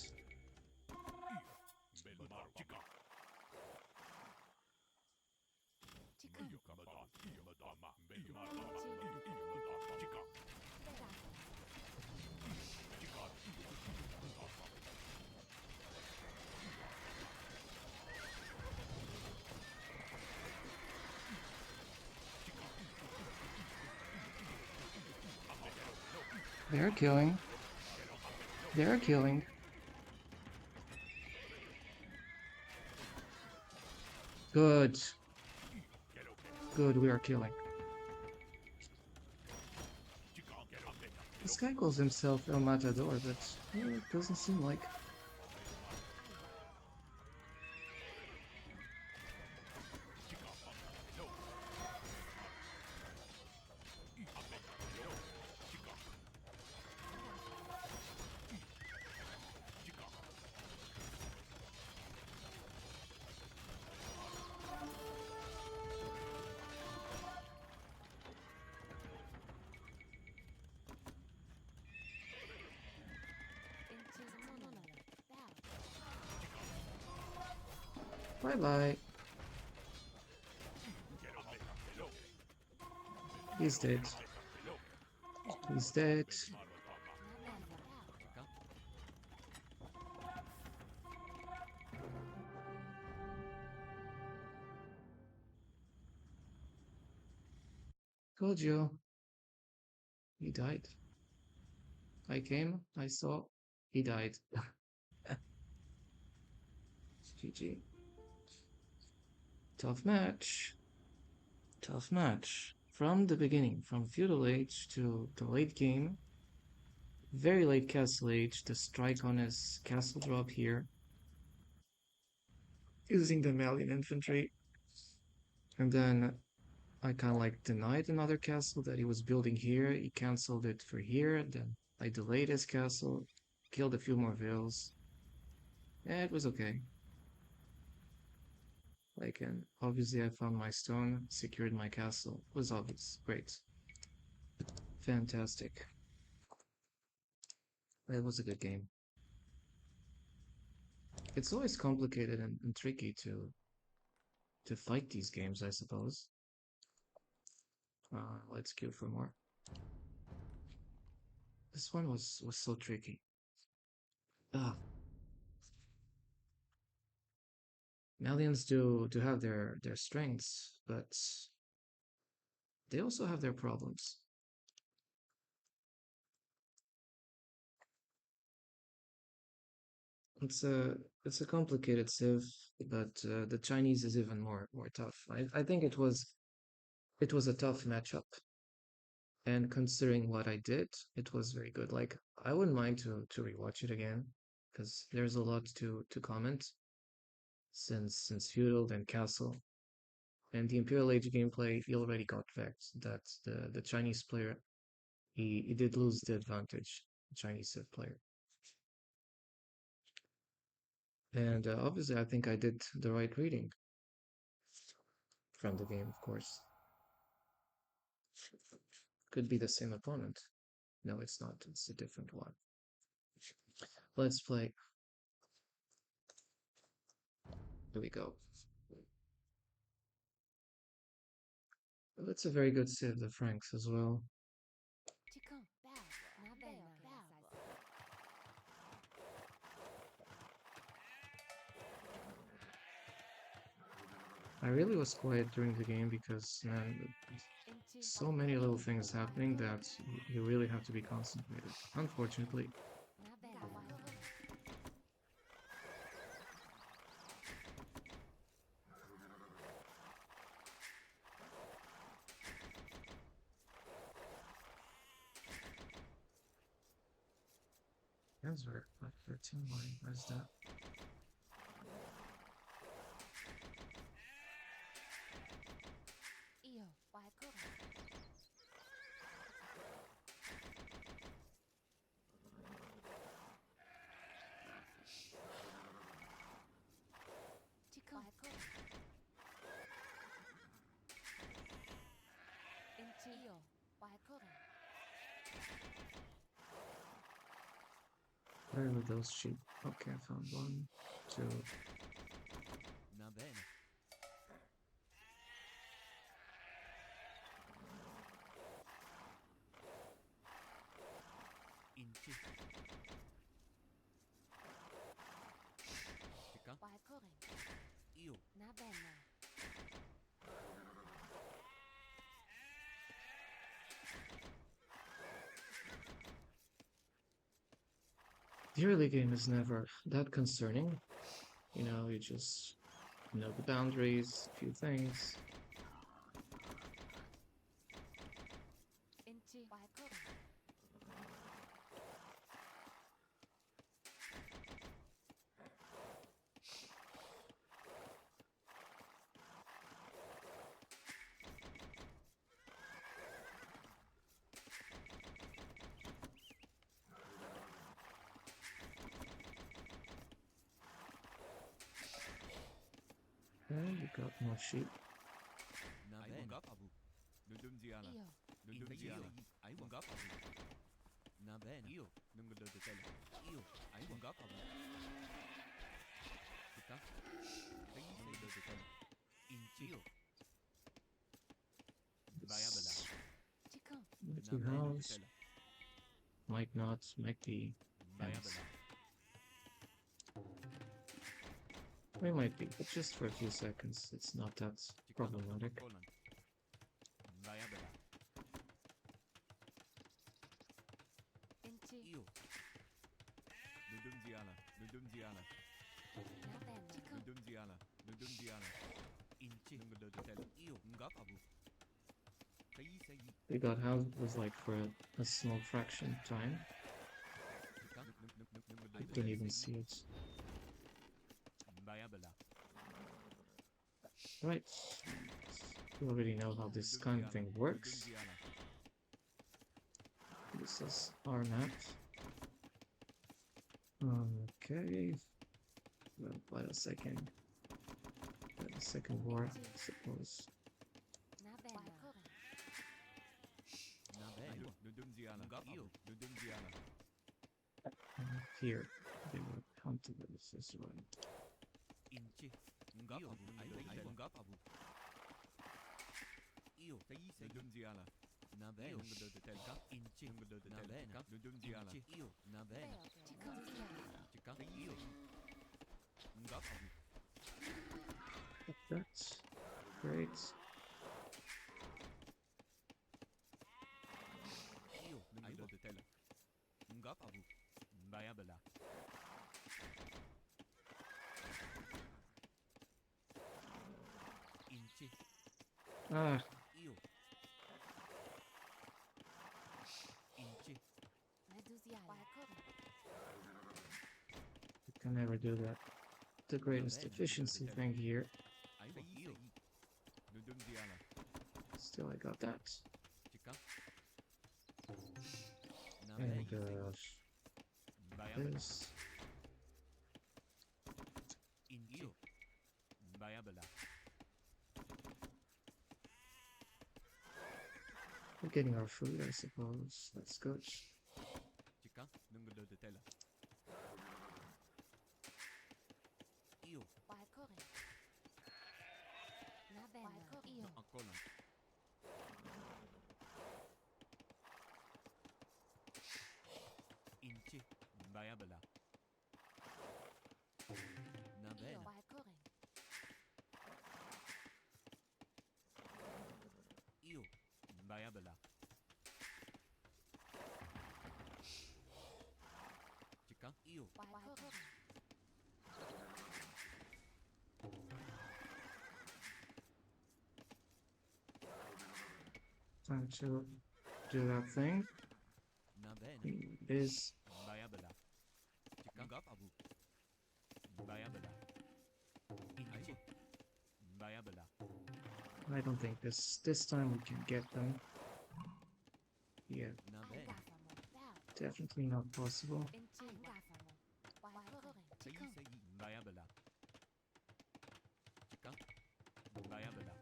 They're killing. They're killing. Good. Good, we are killing. This guy calls himself El Matador, but it doesn't seem like. Bye bye. He's dead. He's dead. Told you. He died. I came, I saw, he died. GG. Tough match. Tough match. From the beginning, from feudal age to the late game, very late castle age, the strike on his castle drop here, using the Malian infantry, and then I kind of like denied another castle that he was building here. He cancelled it for here. Then I delayed his castle, killed a few more vills. Yeah, it was okay. Like, and obviously I found my stone, secured my castle. It was obvious. Great. Fantastic. It was a good game. It's always complicated and tricky to fight these games, I suppose. Let's queue for more. This one was so tricky. Ah, Malians do have their strengths, but they also have their problems. It's a it's a complicated civ, but the Chinese is even more tough. I think it was a tough matchup, and considering what I did, it was very good. Like I wouldn't mind to rewatch it again because there's a lot to comment since feudal then castle and the Imperial Age gameplay. He already got vexed that the Chinese player he did lose the advantage, the Chinese civ player. And obviously, I think I did the right reading. from the game, of course. Could be the same opponent. No, it's not. It's a different one. Let's play. Here we go. That's a very good save the Franks as well. Chicken, bell, na bella, I really was quiet during the game because, man, so many little things happening that you really have to be concentrated. Unfortunately. na bella. Answer 13. Why is that? Io, qualcosa. Chicken, qualcosa. Io, qualcosa. Where are those sheep? Okay, I found one, two. Na bene. Inci. Chica. Qualcosa. Io. Na bella. The early game is never that concerning. You know, you just know the boundaries, a few things. Inci, qualcosa. And we got more sheep. Na bene. Abu. Nudum diala. Io, Nudum diala. I won't abu. Na bene. Io. Nungo do tele. Io. I won't abu. Chica. Sei sei do tele. Inci. Io. Viabela. chicken. Might be house, might not, might be hands. We might be, but just for a few seconds. It's not that problematic. Inci, Io. Nudum diala. Nudum diala. na bella. Chicken, Nudum diala. Nudum diala. Inci. Nungo do tele. Io. Ngap abu. Sei sei. We got house was like for a small fraction time. I couldn't even see it. Right. You already know how this kind of thing works. This is our map. Okay. Well, wait a second. Wait a second war, I suppose. na bella. Here, they will come to this one. Inci. Ngap abu. Ai ngap abu. Io. Sei sei. Nudum diala. Na bene. Nungo do tele. Inci. Nungo do tele. Na bene. Nudum diala. Io. Na bene. Chicken, io. Chica. Io. Ngap abu. That's great. Io. Nungo do tele. Ngap abu. Viabela. Inci. Ah, Io. Inci. Reduziale. Qualcosa. you can never do that. The greatest efficiency thing here. Ai io. Nudum diala. Still, I got that. Chica. Na And bene. Viabela. this. Io. Viabela. We're getting our food, I suppose. That's good. Chica, nungo de tela. Io, Walkoren. Na bene. Io. ancora. Inci, bayabala. Na Io. bene. Walkoren. Io, bayabala. Chica, io. Walkoren. Time to do that thing. Na bene. Is Bayabala. Chica, gapabu. Bayabala. Inci, bayabala. I don't think this time we can get them. Yeah, Na bene. Algafamo. Bel. definitely not possible. Inci. Algafamo. Walkoren. Sei, bayabala. Chica, bayabala.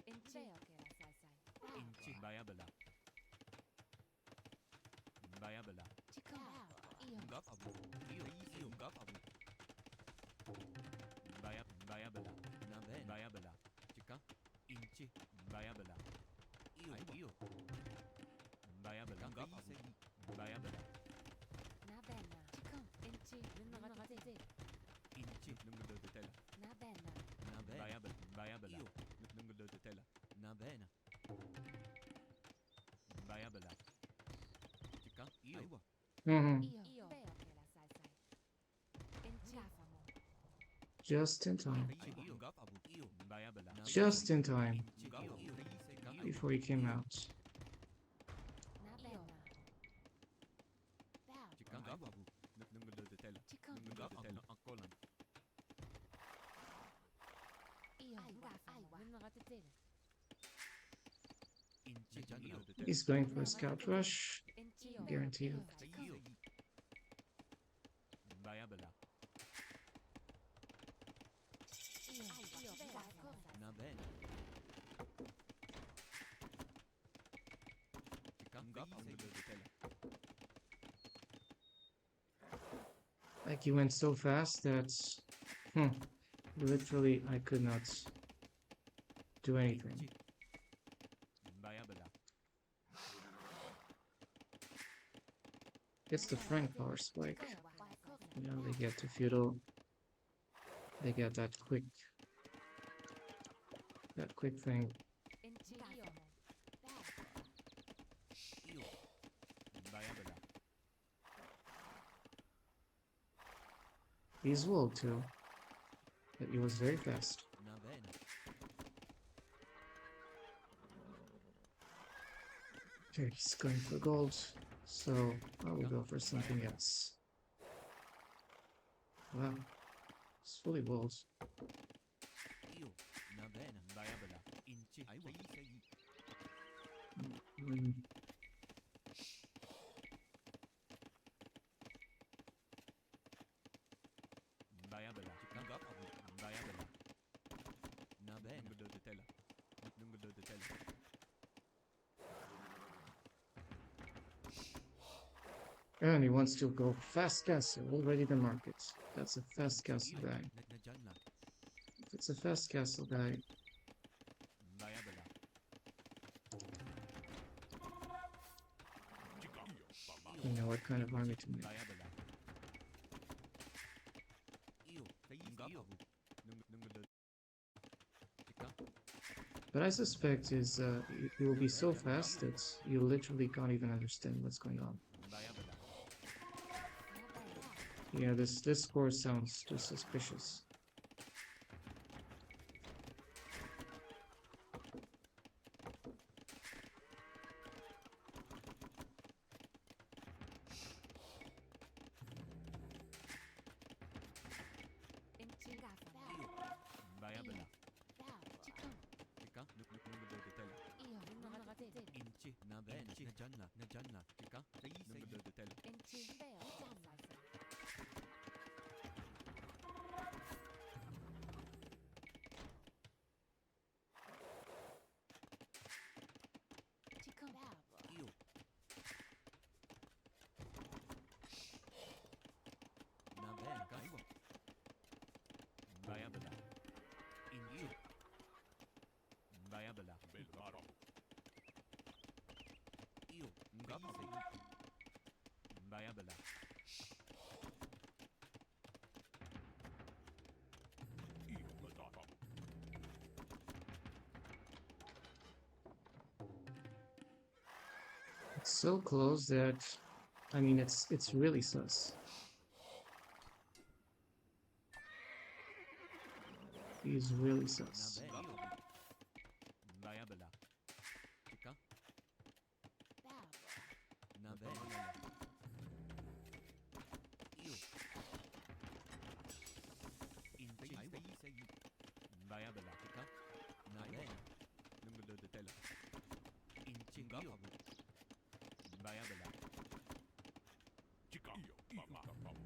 Inci. Veo che la sai sai. Inci, bayabala. Bayabala. Chica. Io. Gapabu. Io, gapabu. Bayabala. Na bene. Bayabala. Chica, inci, bayabala. Io. Bayabala. Gapabu. Bayabala. Na bene. Chica. Inci. Non te. Inci, nungo de tela. Na bene. Na bene. Bayabala. Io, nungo de tela. Na bene. Bayabala. Chica, io. Mhm. Io. Veo che la sai sai. Inci. Algafamo. Just in time. Io, gapabu. Io, bayabala. Just in time Inci, io. before he came out. Na bene. Bel. Chica, gapabu. Nungo de tela. Chica. Nungo de tela. Ancora. Io. Algafamo. Non te. Inci, io. He's going for a scout rush. Inci. Guarantee you. Io. Bayabala. Io. Walkoren. Na bene. Chica, gapabu. Nungo de tela. Like he went so fast that literally I could not do anything. Inci. Bayabala. It's the Frank power spike. Walkoren. You know, they get to feudal. They get that quick thing. Inci. Io. Bel. Io. Bayabala. He's walled too. But he was very fast. Na bene. Okay, he's going for gold. So I will go for something else. Wow. It's fully walled. Io. Na bene. Bayabala. Inci. Aiwa. Mm, Bayabala. Chica, gapabu. Bayabala. Na bene. Nungo de tela. Nungo de tela. And he wants to go fast castle, already the market. That's a fast castle guy. Na janna. If it's a fast castle guy, Bayabala. you know what kind of army to make. Bayabala. Io. Gapabu. Nungo de. Chica. But I suspect he will be so fast that you literally can't even understand what's going on. Bayabala. Yeah, this score sounds too suspicious. Inci. Algafamo. Bayabala. Bel. Chica. Chica. Nungo de tela. Io. Non te. Inci. Na bene. Na janna. Na janna. Chica. Nungo de tela. Inci. Veo. Già sai sai. Chica. Bel. Bayabala. Io. Bayabala. Bel maro. Io. Ngapse. Bayabala. Io madapamu. It's so close that, I mean, it's really sus. He's really sus. Bayabala. Tika. Babbo. Nabella. Io. Intei. Bayabala. Tika. Nabella. Nungolo de tela. Inchingapabu. Bayabala. Chica. Io madapamu.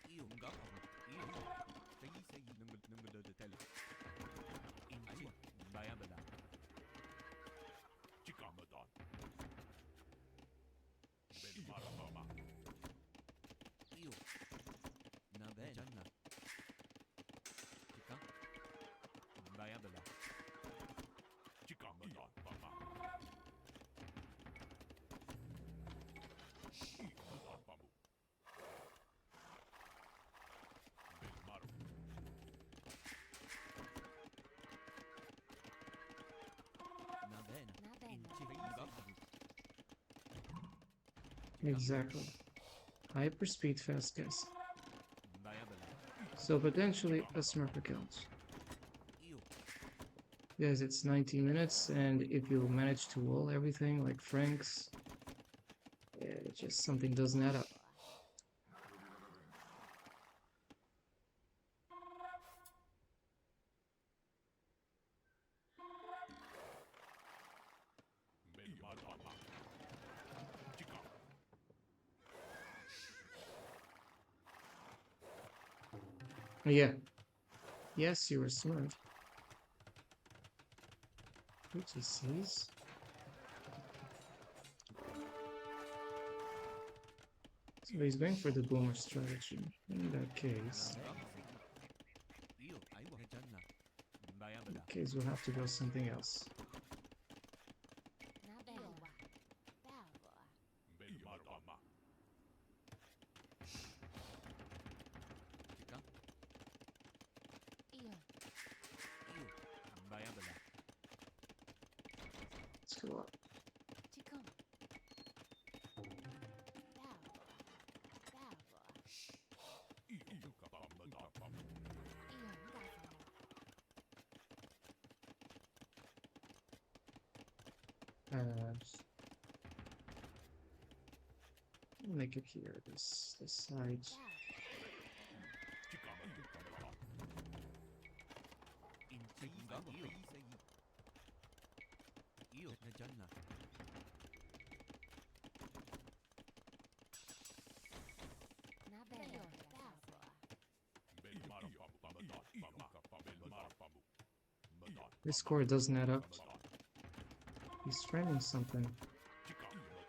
Io ngapabu. Io. Sei nungolo de tela. Inchi. Bayabala. Chica madan. Bel marapama. Io. Nabella. Janna. Tika. Bayabala. Chica madan pama. Io madapamu. Bel maro. Nabella. Nabella. Inchi. Ngapabu. Exactly. Hyperspeed fast guess. Bayabala. So potentially a smurf account. Io. Yes, it's 90 minutes, and if you manage to wall everything like Frank's, it's just something doesn't add up. Bel marapama. Chica. Yeah. Yes, you were smart. Which he sees. So he's going for the boomer strategy. In that case, Io. Aiwa. Janna. Bayabala. we'll have to go something else. Nabella. Babbo. Bel marapama. Tika. Io. Io. Bayabala. Let's go up. Chicum. Babbo. Babbo. Io kapam madapamu. Io ngafamo. Just make it here, this side. Chica madapamu. Inchi. Io. Io. Janna. Nabella. Babbo. Bel marapamu. Madapamu. Bel marapamu. Madan. This score doesn't add up. Madan. He's framing something. Chica madan.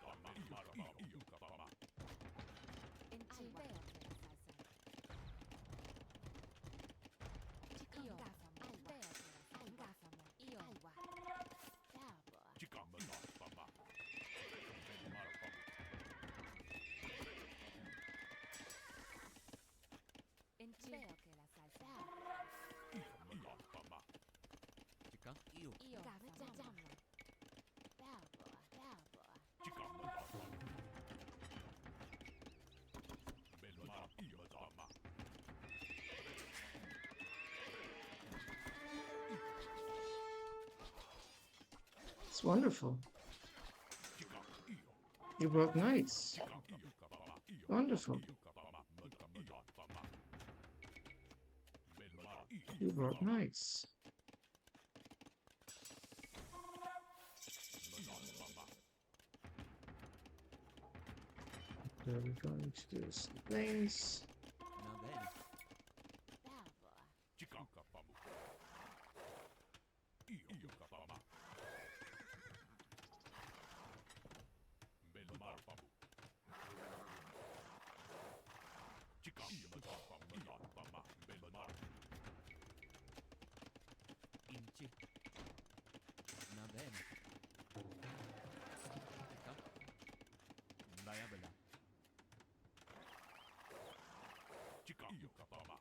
Marapamu. Io kapama. Inchi. Io ngafamo. Ngafamo. Io. Babbo. Chica madan. Pama. Bel marapamu. Inchi. Veo che la salsa. Io madan. Pama. Tika. Io. Io ngafamo. Babbo. Babbo. Chica madan. Pama. Bel marapamu. Io madan. It's wonderful. Chica. Io. You broke knights. Chica. Io kapama. Io. Wonderful. Io kapama. Madan. Pama. Bel marapamu. You broke knights. So we're going to do some things. Nabella. Babbo. Chica kapamu. Io kapama. Bel marapamu. Sì. Va bene. Ecco. Vai a bella. Chica, io papà.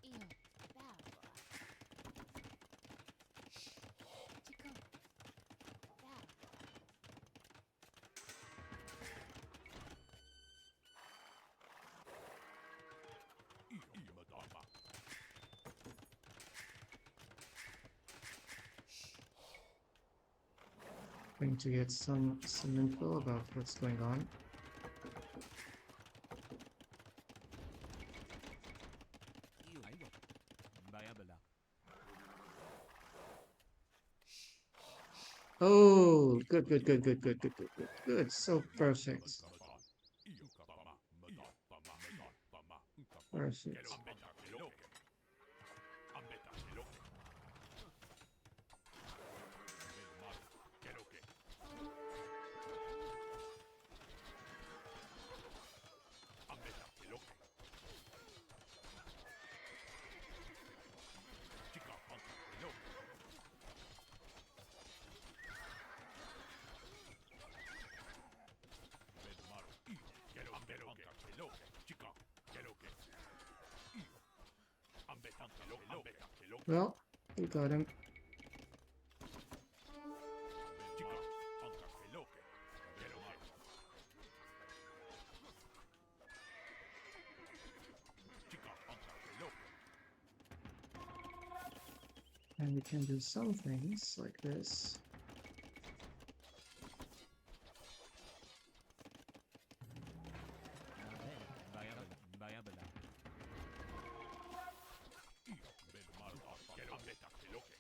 Io, bravo. Chico, bravo. Io madama. Going to get some info about what's going on. Io. Aiwa. Vai a bella. Oh, good, good, good, good, good, good, good, good, good. So perfect. Io papà. Madama. Madama. Perfect. Ambeta che loche. Ambeta che loche. Meno male. Che loche. Ambeta che loche. Chica, anca che loche. Meno male. Che loche. Anca che loche. Chica, che loche. Io. Ambeta che loche. Ambeta che loche. Well, we got him. Chica, anca che loche. Che loche. Chica, anca che loche. And we can do some things like this. Va bene. Vai a bella. Vai a bella. Io, meno male. Che lo ambeta che loche.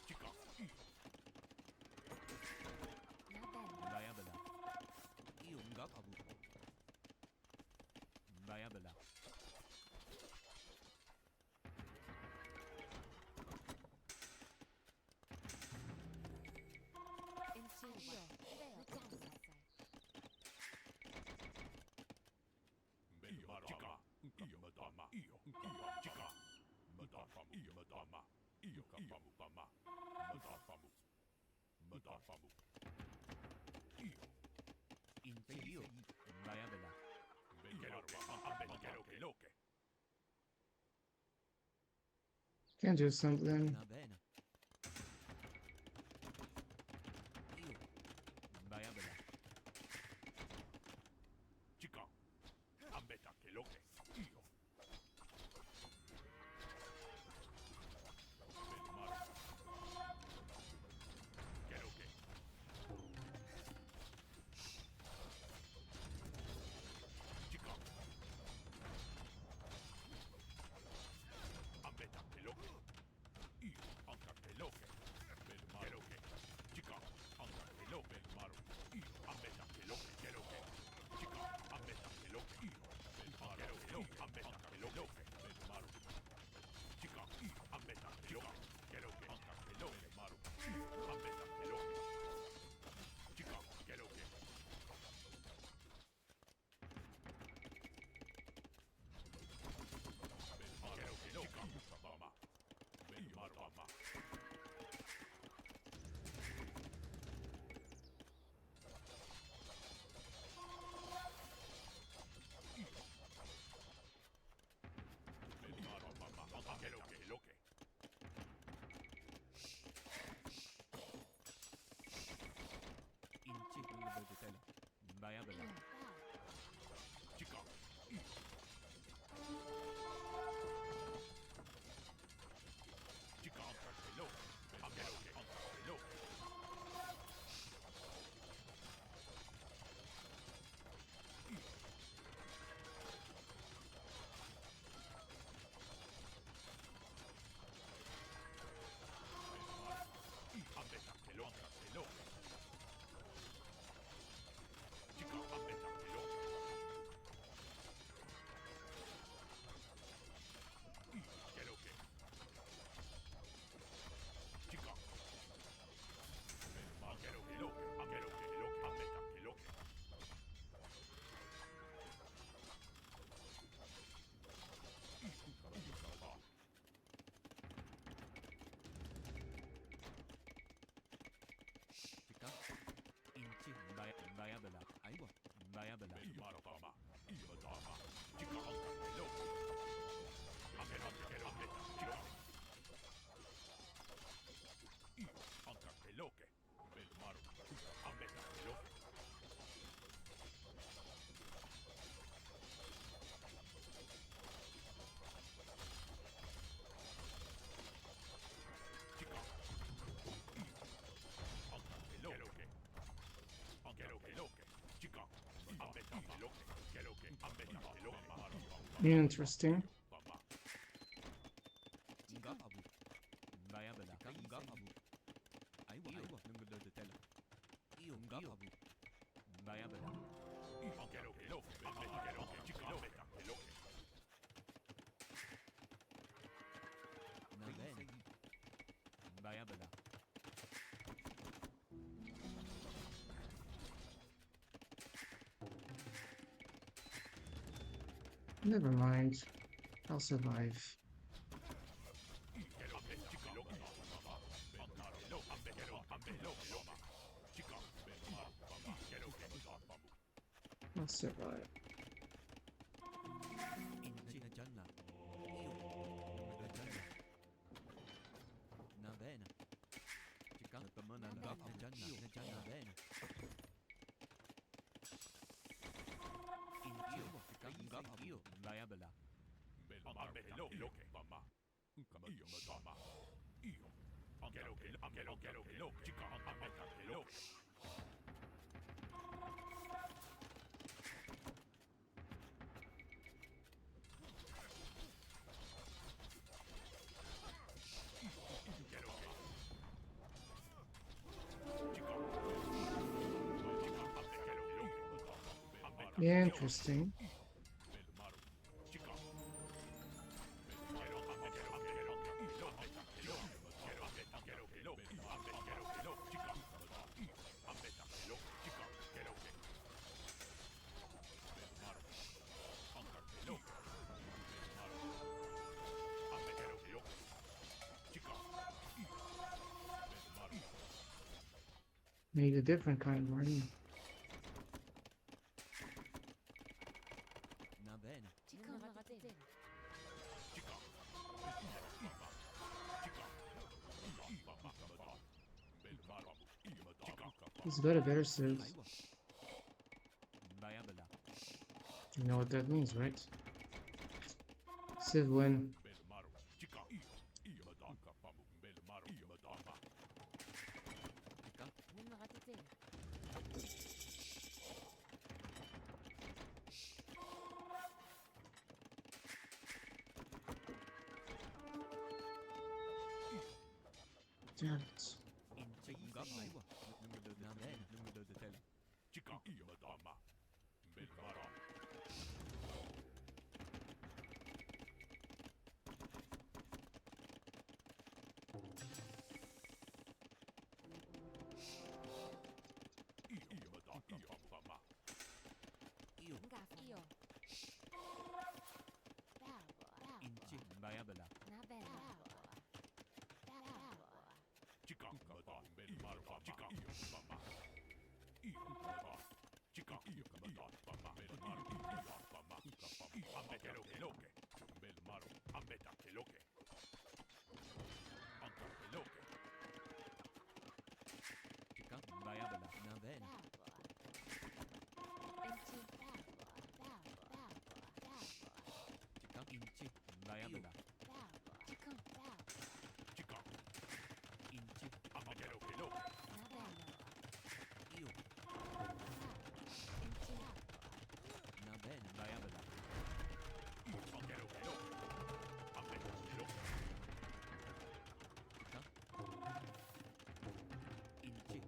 Chica, io. La bella. Vai a bella. Io un gat abu. Vai a bella. Io, vero, chiamala. Meno male. Chica, io madama. Io, chica. Madama. Io madama. Io papà. Madama. Madama. Io. Io. Vai a bella. Che loche. Ambeta che loche. Can do something. Va bene. Io. Vai a bella. Chica. Ambeta che loche. Io. Meno male. Che loche. Chica. Ambeta che loche. Io. bella. Aiwa. Baya bella. Bel maro fama. Io dama. Chica anca che loco. Ambeta che ambeta. Chica. Io anca che loche. Bel maro. Ambeta che loche. Chica. Anca che loche. Anche loche loche. Chica. Ambeta che loche. Che loche. Ambeta che loche. Interesting. Fama. Ngap abu. Baya bella. Ngap abu. Aiwa. Aiwa. Nunggu de tela. Io. Ngap abu. Baya bella. Anche loche loche. Ambeta che loche. Chica. Ambeta che loche. Na bene. Baya bella. Never mind. I'll survive. I'll survive. Inci gialla. Io. Nunggu de gialla. Na bene. Chica. Tamana ngap abu. Gialla. Gialla bene. Inci. Chica. Ngap abu. Baya bella. Interesting. Need a different kind of money. Na bene. He's got a better sieve. Aiwa. Baya bella. You know what that means, right? Civ win. Chica. Damn it. Inci. Ngap aiwa. Nunggu de na bene. Nunggu de tela. Io. Inci. Baya bella. Chica. Baya bella. Na bene. Chica. Inci. Baya bella. Inci. Io. Na bene. Baya bella. Chica. Inci.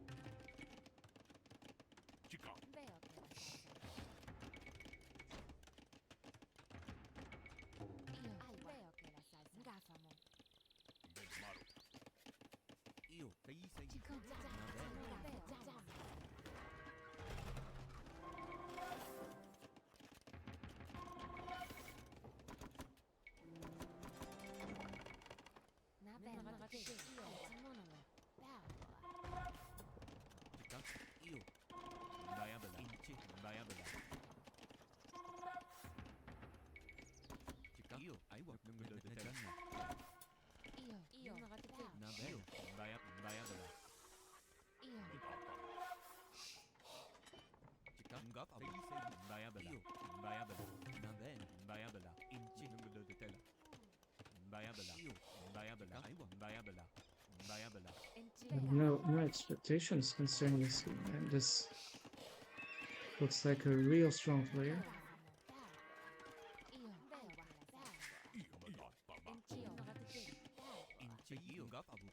Io. Sei. Na bene. Chica. Io. Baya bella. Bayabala. Chica. Io. Aiwa. Najanna. io non ragazzi Nabel. Bayabala. io Chica. Ngap. Bayabala. Bayabala. Nabel. Bayabala. Inchi. Tela. Bayabala. Io. Bayabala. Aiwa. Bayabala. Bayabala. I have no expectations concerning this game, man. This looks like a real strong player. io io non ragazzi Inchi. Io. Ngap. Abu.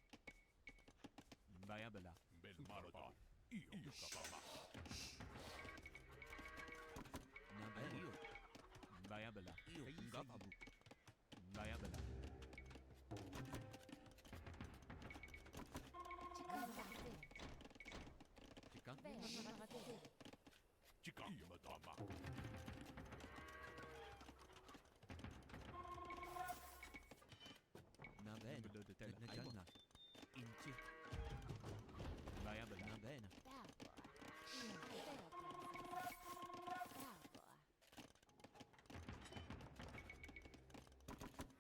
Bayabala. Belmarota. Io kapama. Nabel. Io. Bayabala. Io. Ngap. Abu. Bayabala. Chica. non ragazzi Chica. Io matama. Nabel. Tela. Najanna. Inchi. Bayabala. Nabel.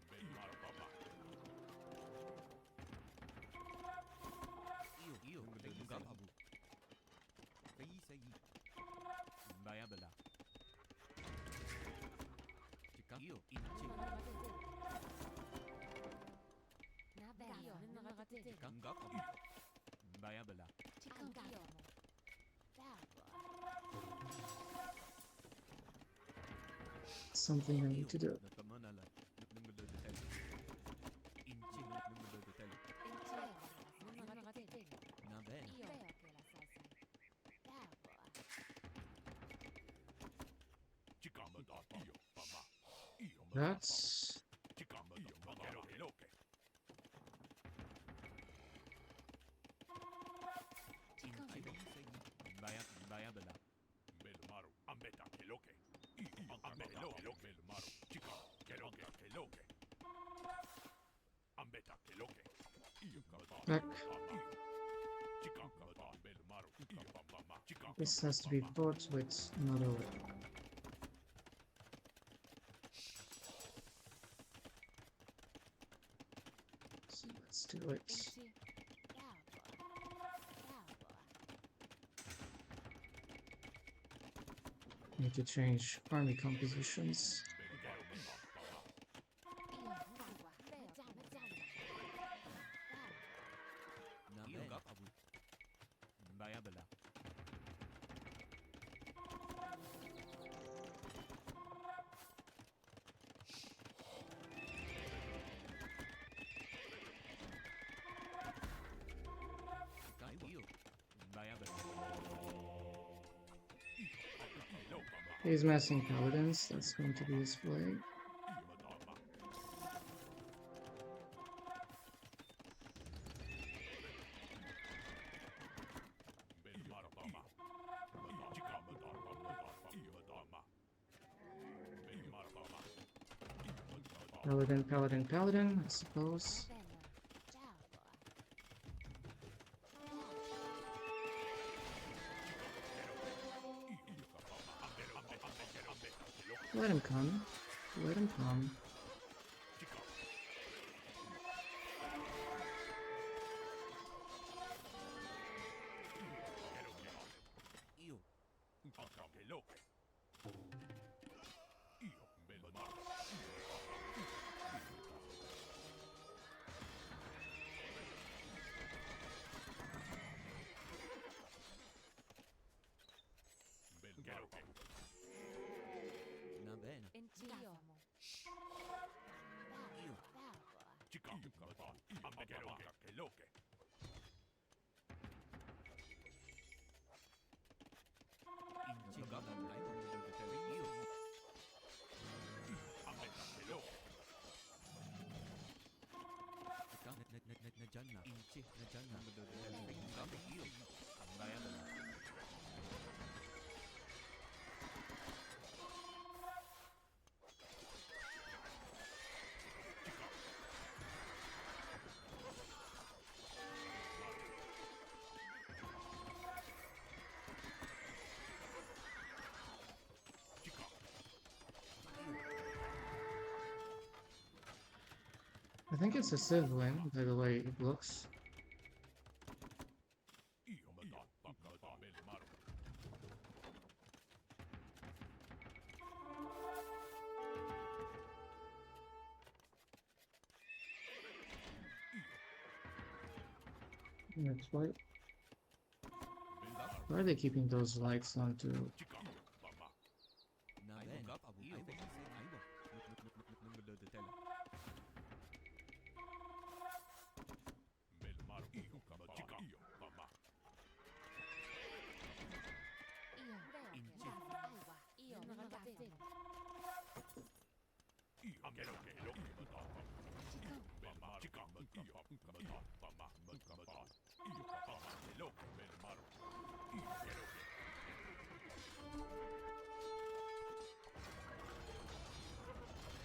Belmarotama. Io. Ngap. Abu. Sei. Bayabala. Chica. Io. Inchi. io non ragazzi Chica. Ngap. Abu. Bayabala. Something I need to do. Nakamanala. Tela. Inchi. Tela. non ragazzi Nabel. io Chica matata. Io pama. Io matata. That's Chica matata. Io matata. Loke. Bayabala. Belmaru. Ambeta que loke. Io ambeta que loke. Belmaru. Chica. Que loke. Que loke. Ambeta que loke. Io matata. back. Chica matata. Belmaru. Io pama. Chica. This has to be fought with another way. So let's do it. Need to change army compositions. Nabel. Ngap. Abu. Bayabala. Io. Bayabala. He's messing paladins. That's going to be his play. Paladin, I suppose. Let him come. Let him come. Io. Nabel. Io. Inchi. Ngap. Io. Najanna. Inchi. Najanna. Ngap. Io. Bayabala. think it's a civ win by the way it looks. Next white. Why are they keeping those lights on too?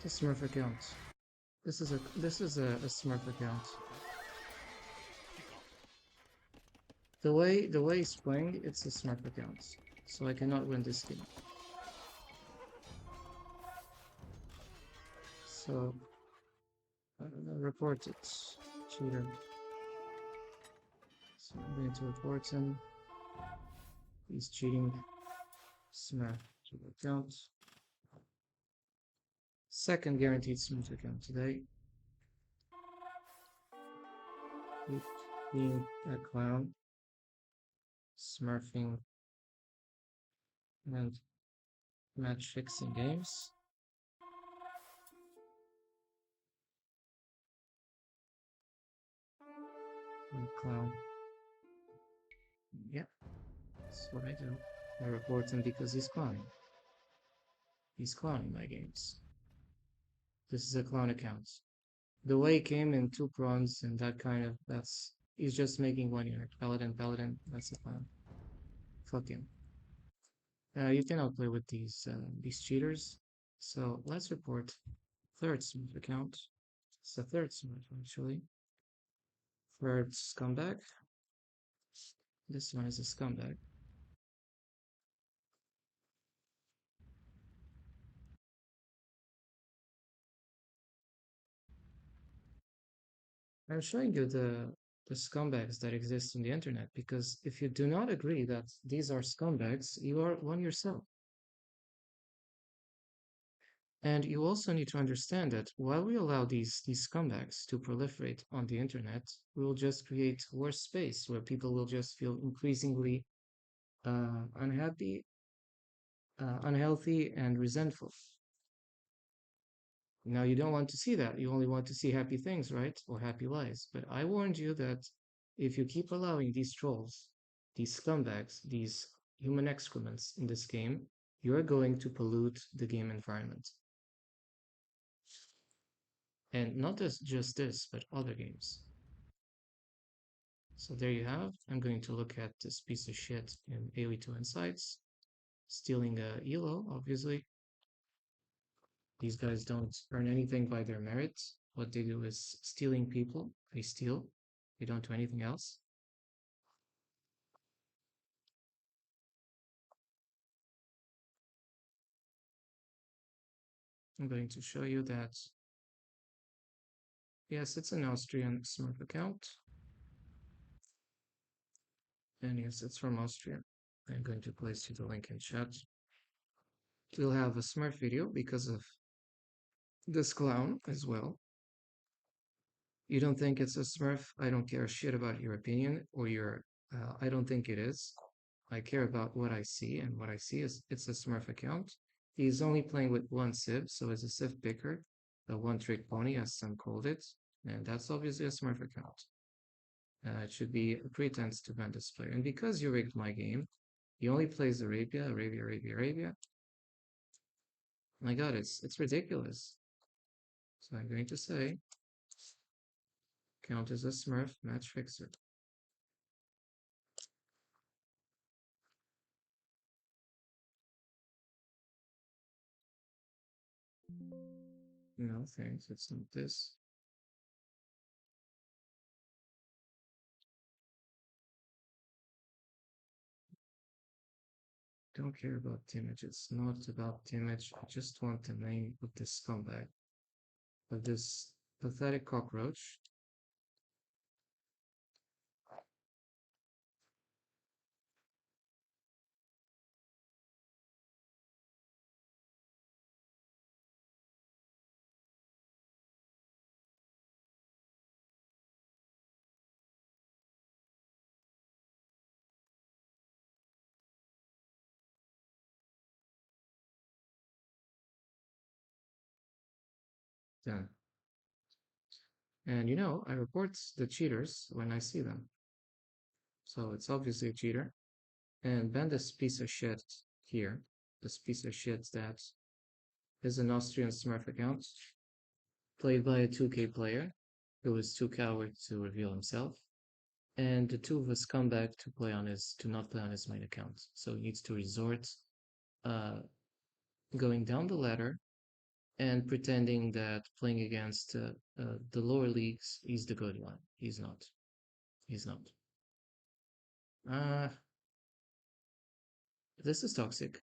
The Smurf account. This is a Smurf account. The way it's playing, it's a Smurf account. So I cannot win this game. So report it. Cheater. So I'm going to report him. He's cheating. Smurf account. Second guaranteed Smurf account today. Being a clown. Smurfing and match fixing games. And clown. Yeah, that's what I do. I report him because he's clowning. He's clowning my games. This is a clown account. The way he came in 2 prawns and that kind of, he's just making 1 unit. Paladin, that's a clown. Fuck him. You cannot play with these cheaters. So let's report third Smurf account. It's the third Smurf actually. Third scumbag. This one is a scumbag. I'm showing you the scumbags that exist on the internet because if you do not agree that these are scumbags, you are one yourself. And you also need to understand that while we allow these scumbags to proliferate on the internet, we will just create worse space where people will just feel increasingly unhappy, unhealthy, and resentful. Now, you don't want to see that. You only want to see happy things, right? Or happy lives. But I warned you that if you keep allowing these trolls, these scumbags, these human excrements in this game, you're going to pollute the game environment. And not just this, but other games. So there you have. I'm going to look at this piece of shit in AoE2 Insights. Stealing a elo, obviously. These guys don't earn anything by their merit. What they do is stealing people. They steal. They don't do anything else. I'm going to show you that, yes, it's an Austrian Smurf account. And yes, it's from Austria. I'm going to place you the link in chat. We'll have a Smurf video because of this clown as well. You don't think it's a Smurf? I don't care shit about your opinion or your. I don't think it is. I care about what I see, and what I see is it's a Smurf account. He's only playing with one civ, so it's a civ picker, a one-trick pony, as some called it, and that's obviously a Smurf account. It should be a pretense to ban this player. And because you rigged my game, he only plays Arabia. My God, it's ridiculous. So I'm going to say, count as a Smurf match fixer. No, thanks. It's not this. Don't care about the image. It's not about the image. I just want the name of this scumbag, of this Pathetic cockroach. Then, and I report the cheaters when I see them. So it's obviously a cheater. And ban this piece of shit here. This piece of shit that is an Austrian Smurf account played by a 2K player who is too coward to reveal himself. And the two of us come back to not play on his main account. So he needs to resort uh, going down the ladder and pretending that playing against the lower leagues, he's the good one. He's not. He's not. Uh, this is toxic.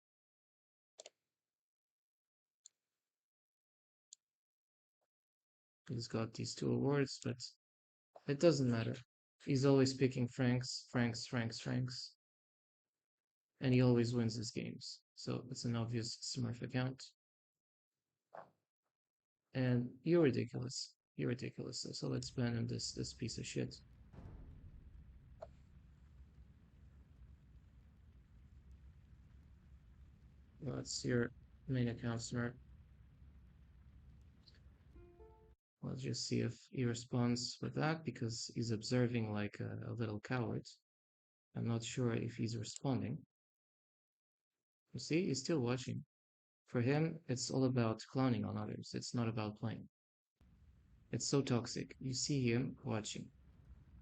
He's got these two awards, but it doesn't matter. He's always picking Franks, Franks, Franks, Franks, and he always wins his games. So it's an obvious Smurf account. And you're ridiculous. You're ridiculous. So let's ban him this piece of shit. Let's your main account Smurf. Let's just see if he responds with that because he's observing like a little coward. I'm not sure if he's responding. You see, he's still watching. For him, it's all about clowning on others. It's not about playing. It's so toxic. You see him watching.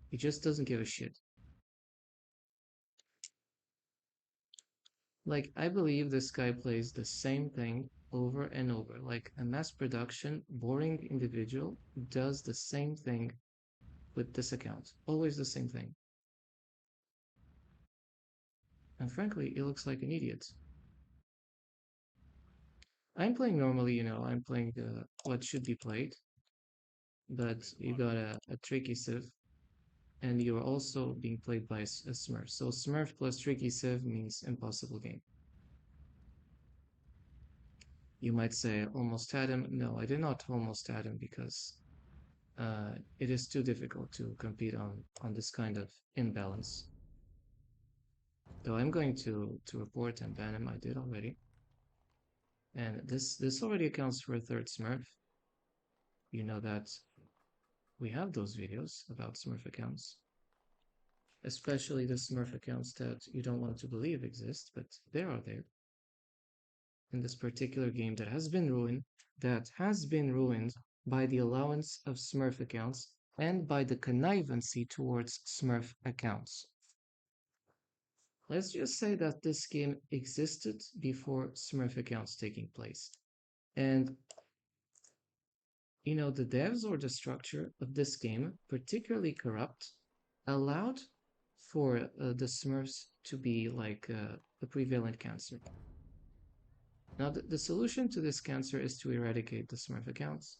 He just doesn't give a shit. Like, I believe this guy plays the same thing over and over. Like, a mass production, boring individual does the same thing with this account. Always the same thing. And frankly, he looks like an idiot. I'm playing normally, I'm playing what should be played, but you got a tricky sieve, and you're also being played by a smurf. So smurf plus tricky sieve means impossible game. You might say almost had him. No, I did not almost had him because it is too difficult to compete on this kind of imbalance. So I'm going to report and ban him. I did already, and this already accounts for a third smurf. You know that we have those videos about smurf accounts, especially the smurf accounts that you don't want to believe exist, but they are there in this particular game that has been ruined by the allowance of smurf accounts and by the connivancy towards smurf accounts. Let's just say that this game existed before smurf accounts taking place. And the devs or the structure of this game, particularly corrupt, allowed for the Smurfs to be like a prevalent cancer. Now, the solution to this cancer is to eradicate the Smurf accounts.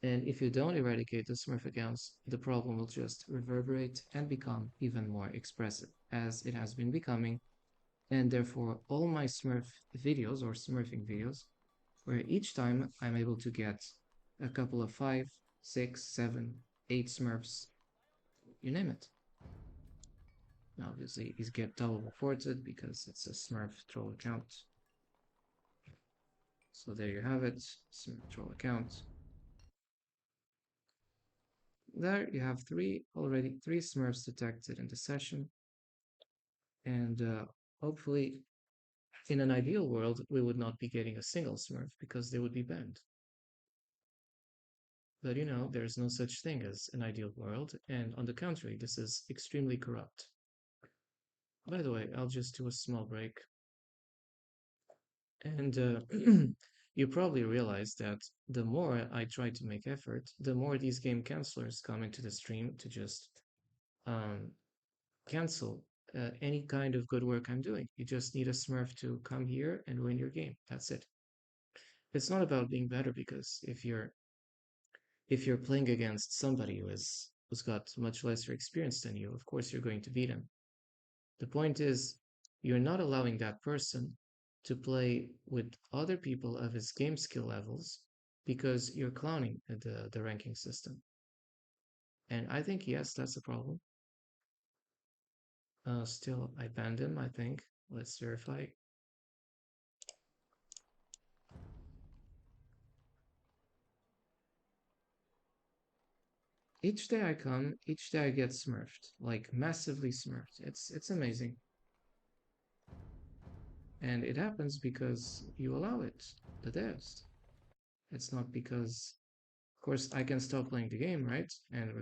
And if you don't eradicate the Smurf accounts, the problem will just reverberate and become even more expressive, as it has been becoming. And therefore, all my Smurf videos or Smurfing videos, where each time I'm able to get a couple of 5, 6, 7, 8 Smurfs, you name it. Now, obviously, these get double reported because it's a Smurf troll account. So there you have it, Smurf troll account. There you have already three Smurfs detected in the session. And hopefully, in an ideal world, we would not be getting a single Smurf because they would be banned. But there's no such thing as an ideal world, and on the contrary, this is extremely corrupt. By the way, I'll just do a small break. And you probably realize that the more I try to make effort, the more these game cancelers come into the stream to just um, cancel any kind of good work I'm doing. You just need a Smurf to come here and win your game. That's it. It's not about being better because if you're If you're playing against somebody who's got much lesser experience than you, of course you're going to beat him. The point is, you're not allowing that person to play with other people of his game skill levels because you're clowning the ranking system. And I think, yes, that's a problem. Still, I banned him, I think. Let's verify. Each day I come, each day I get smurfed, like massively smurfed. It's amazing. And it happens because you allow it, the devs. It's not because, of course, I can stop playing the game, right? And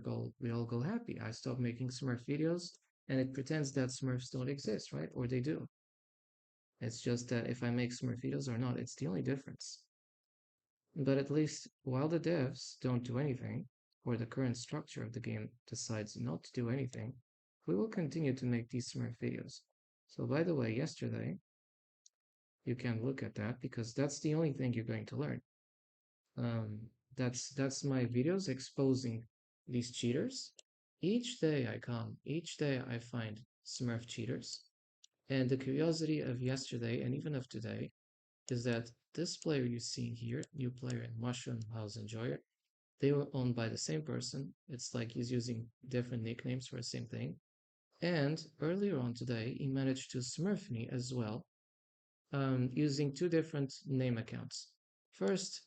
we all go happy. I stop making Smurf videos, and it pretends that Smurfs don't exist, right? Or they do. It's just that if I make Smurf videos or not, it's the only difference. But at least while the devs don't do anything, or the current structure of the game decides not to do anything, we will continue to make these Smurf videos. So by the way, yesterday, you can look at that because that's the only thing you're going to learn. Um, that's my videos exposing these cheaters. Each day I come, each day I find Smurf cheaters. And the curiosity of yesterday and even of today is that this player you see here, new player in Mushroom House Enjoyer, they were owned by the same person. It's like he's using different nicknames for the same thing. And earlier on today, he managed to smurf me as well, using two different name accounts. First,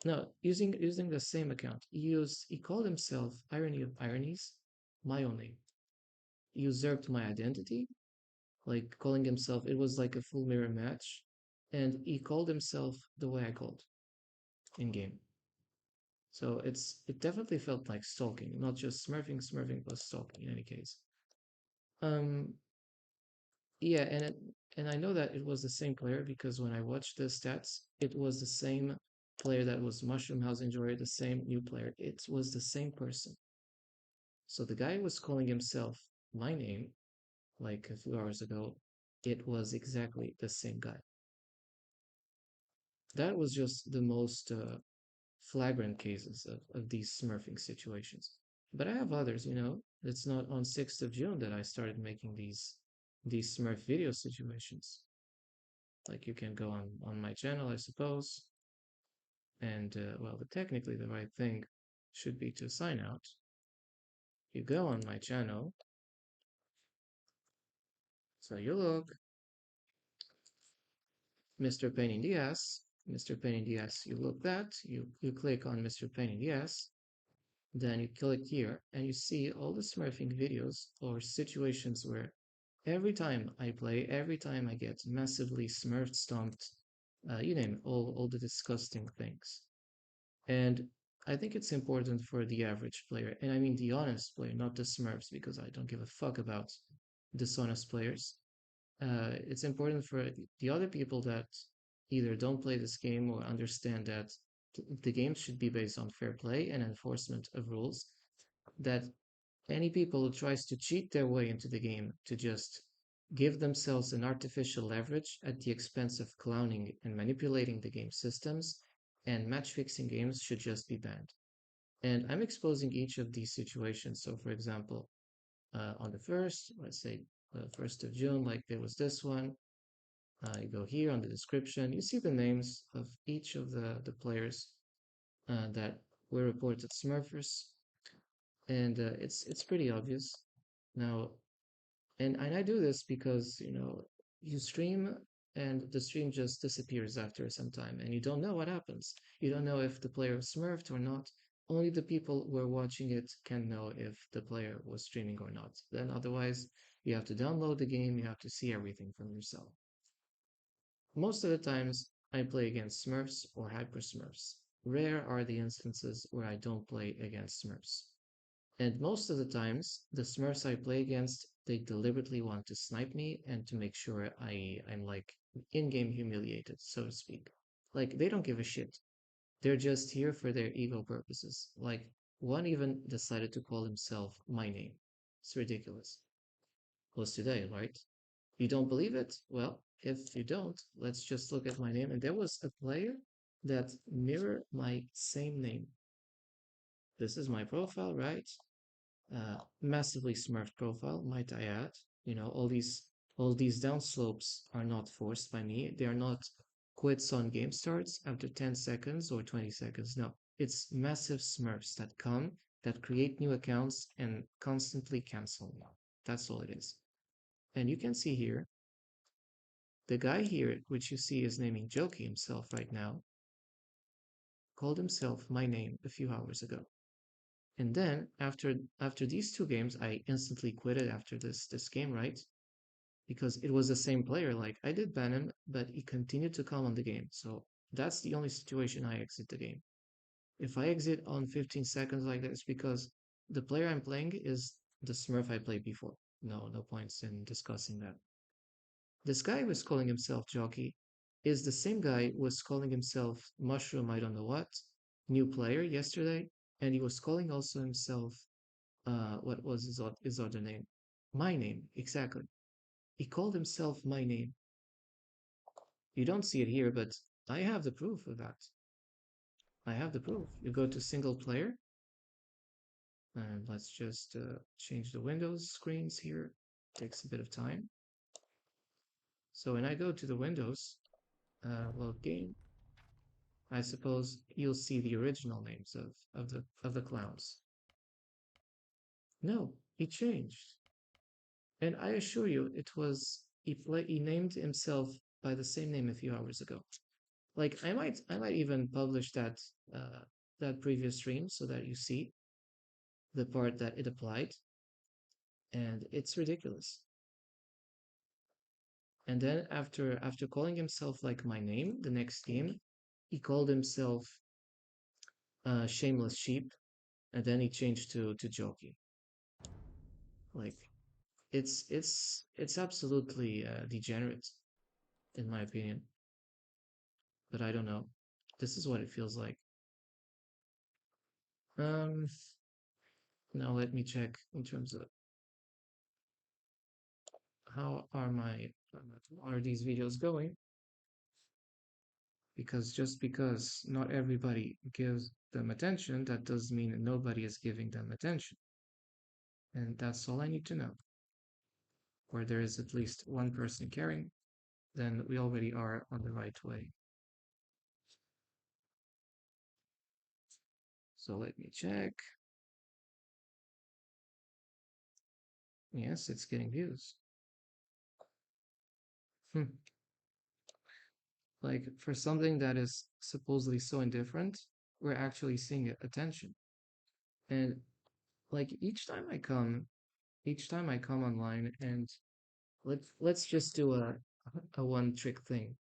no, using the same account. He called himself Irony of Ironies, my own name. He usurped my identity, like calling himself. It was like a full mirror match, and he called himself the way I called in game. So it definitely felt like stalking, not just smurfing. Smurfing but stalking in any case. Um, yeah, and I know that it was the same player because when I watched the stats, it was the same player that was Mushroom House Enjoyer, the same new player. It was the same person. So the guy was calling himself my name like a few hours ago. It was exactly the same guy. That was just the most flagrant cases of these smurfing situations. But I have others, you know. It's not on 6th of June that I started making these smurf video situations. Like you can go on my channel, I suppose, and well, technically the right thing should be to sign out. You go on my channel, so you look, Mr. Pain in the Ass, Mr. Pain in the Ass, you look that, you click on Mr. Pain in the Ass, then you click here and you see all the smurfing videos or situations where every time I play, every time I get massively smurfed, stomped, you name it, all the disgusting things. And I think it's important for the average player, and I mean the honest player, not the smurfs, because I don't give a fuck about dishonest players. It's important for the other people that either don't play this game or understand that the game should be based on fair play and enforcement of rules, that any people who tries to cheat their way into the game to just give themselves an artificial leverage at the expense of clowning and manipulating the game systems and match fixing games should just be banned. And I'm exposing each of these situations. So, for example, on the first, let's say 1st of June, like there was this one. You go here on the description, you see the names of each of the players that were reported Smurfers, and it's pretty obvious. Now, and I do this because you stream and the stream just disappears after some time and you don't know what happens. You don't know if the player smurfed or not. Only the people who are watching it can know if the player was streaming or not. Then otherwise you have to download the game, you have to see everything from yourself. Most of the times I play against smurfs or hyper smurfs. Rare are the instances where I don't play against smurfs. And most of the times, the Smurfs I play against, they deliberately want to snipe me and to make sure I'm like in-game humiliated, so to speak. Like they don't give a shit. They're just here for their ego purposes. Like one even decided to call himself my name. It's ridiculous. Was today, right? You don't believe it? Well, if you don't, let's just look at my name. And there was a player that mirrored my same name. This is my profile, right? Massively smurfed profile, might I add. You know, all these downslopes are not forced by me. They are not quits on game starts after 10 seconds or 20 seconds. No, it's massive smurfs that come, that create new accounts and constantly cancel me. That's all it is. And you can see here, the guy here, which you see is naming Jokey himself right now, called himself my name a few hours ago. And then after these two games, I instantly quitted after this game, right? Because it was the same player. Like I did ban him, but he continued to come on the game. So that's the only situation I exit the game. If I exit on 15 seconds like this, because the player I'm playing is the Smurf I played before. No, no points in discussing that. This guy who was calling himself Jockey is the same guy who was calling himself Mushroom, I don't know what, new player yesterday, and he was calling also himself what was his other name? My name, exactly. He called himself my name. You don't see it here, but I have the proof of that. I have the proof. You go to single player, and let's just change the Windows screens here. Takes a bit of time. So when I go to the Windows load game, I suppose you'll see the original names of the clowns. No, he changed, and I assure you, it was he named himself by the same name a few hours ago. Like I might even publish that previous stream so that you see the part that it applied, and it's ridiculous. And then after calling himself like my name, the next game, he called himself Shameless Sheep, and then he changed to Jockey. Like it's absolutely degenerate in my opinion, but I don't know. This is what it feels like. Um, Now let me check in terms of how are these videos going? Because just because not everybody gives them attention, that does mean that nobody is giving them attention. And that's all I need to know. Where there is at least one person caring, then we already are on the right way. So let me check. Yes, it's getting views. Hmm. Like for something that is supposedly so indifferent, we're actually seeing attention. And like each time I come online and let's just do a one trick thing.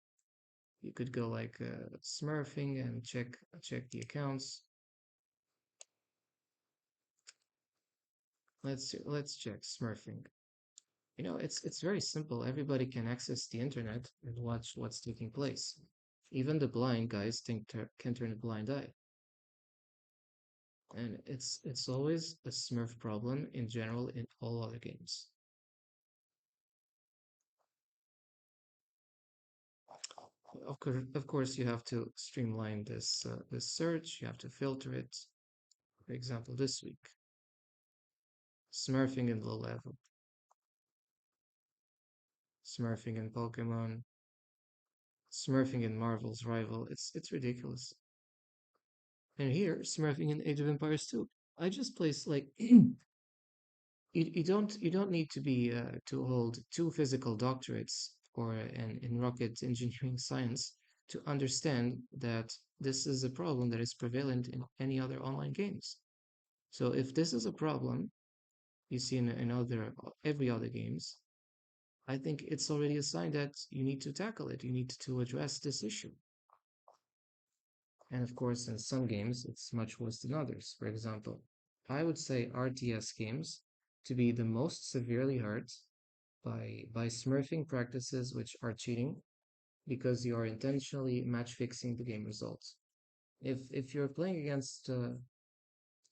You could go like smurfing and check the accounts. Let's check smurfing. You know, it's very simple. Everybody can access the internet and watch what's taking place. Even the blind guys can turn a blind eye. And it's always a smurf problem in general in all other games. Of course, you have to streamline this search. You have to filter it. For example, this week, smurfing in low level, smurfing in Pokemon, smurfing in Marvel's rival. It's ridiculous. And here, smurfing in Age of Empires 2. I just placed like you don't need to be to hold two physical doctorates or in rocket engineering science to understand that this is a problem that is prevalent in any other online games. So if this is a problem you see in every other games, I think it's already a sign that you need to tackle it. You need to address this issue. And of course, in some games, it's much worse than others. For example, I would say RTS games to be the most severely hurt by smurfing practices which are cheating because you are intentionally match fixing the game results. If you're playing against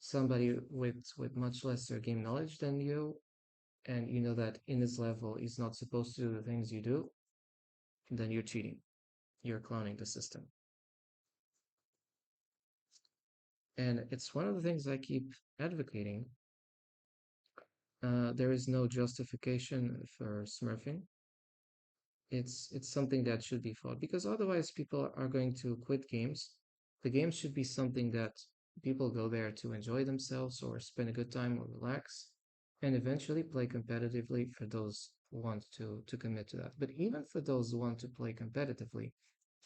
somebody with much lesser game knowledge than you, and you know that in this level he's not supposed to do the things you do, then you're cheating. You're cloning the system. And it's one of the things I keep advocating. There is no justification for smurfing. It's something that should be fought because otherwise people are going to quit games. The game should be something that people go there to enjoy themselves or spend a good time or relax, and eventually play competitively for those who want to commit to that. But even for those who want to play competitively,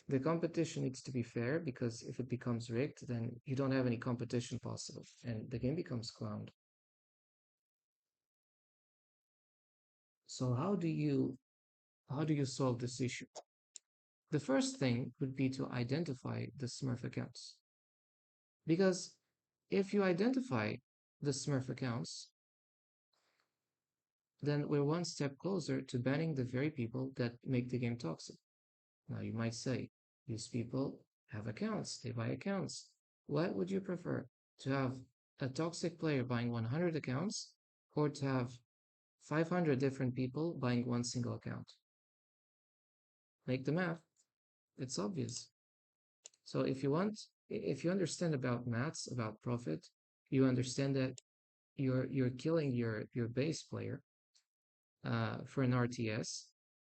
the competition needs to be fair because if it becomes rigged, then you don't have any competition possible, and the game becomes clowned. So how do you solve this issue? The first thing would be to identify the Smurf accounts. Because if you identify the Smurf accounts, then we're one step closer to banning the very people that make the game toxic. Now, you might say, these people have accounts, they buy accounts. What would you prefer? To have a toxic player buying 100 accounts or to have 500 different people buying one single account? Make the math. It's obvious. So if you understand about maths, about profit, you understand that you're killing your base player for an RTS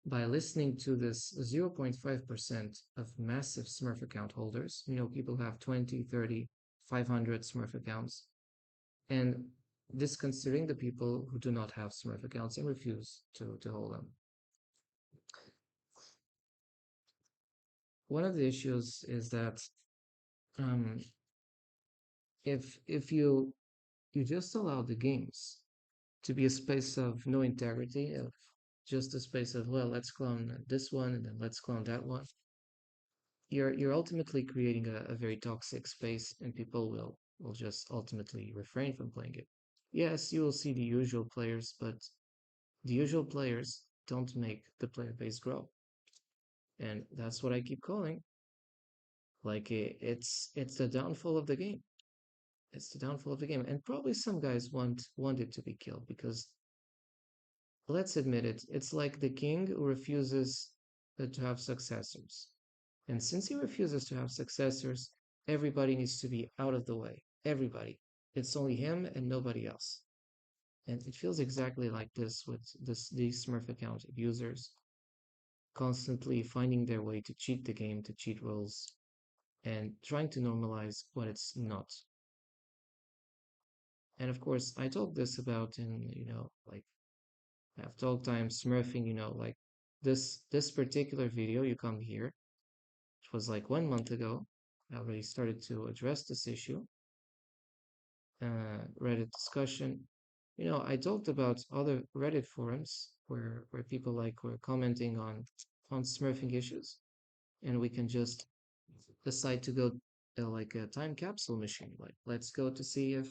by listening to this 0.5% of massive Smurf account holders. People have 20, 30, 500 Smurf accounts, and disconsidering the people who do not have Smurf accounts and refuse to hold them. One of the issues is that um, if you just allow the games to be a space of no integrity, of just a space of, well, let's clone this one and then let's clone that one, you're ultimately creating a very toxic space, and people will just ultimately refrain from playing it. Yes, you will see the usual players, but the usual players don't make the player base grow, and that's what I keep calling like it's the downfall of the game. It's the downfall of the game, and probably some guys want it to be killed because let's admit it, it's like the king who refuses to have successors. And since he refuses to have successors, everybody needs to be out of the way. Everybody. It's only him and nobody else. And it feels exactly like this with these Smurf account abusers constantly finding their way to cheat the game, to cheat rules, and trying to normalize what it's not. And of course, I talked this about in, like I've talked times smurfing, like this particular video you come here, it was like 1 month ago. I already started to address this issue. Reddit discussion. I talked about other Reddit forums where people like were commenting on smurfing issues, and we can just decide to go like a time capsule machine. Like, let's go to see if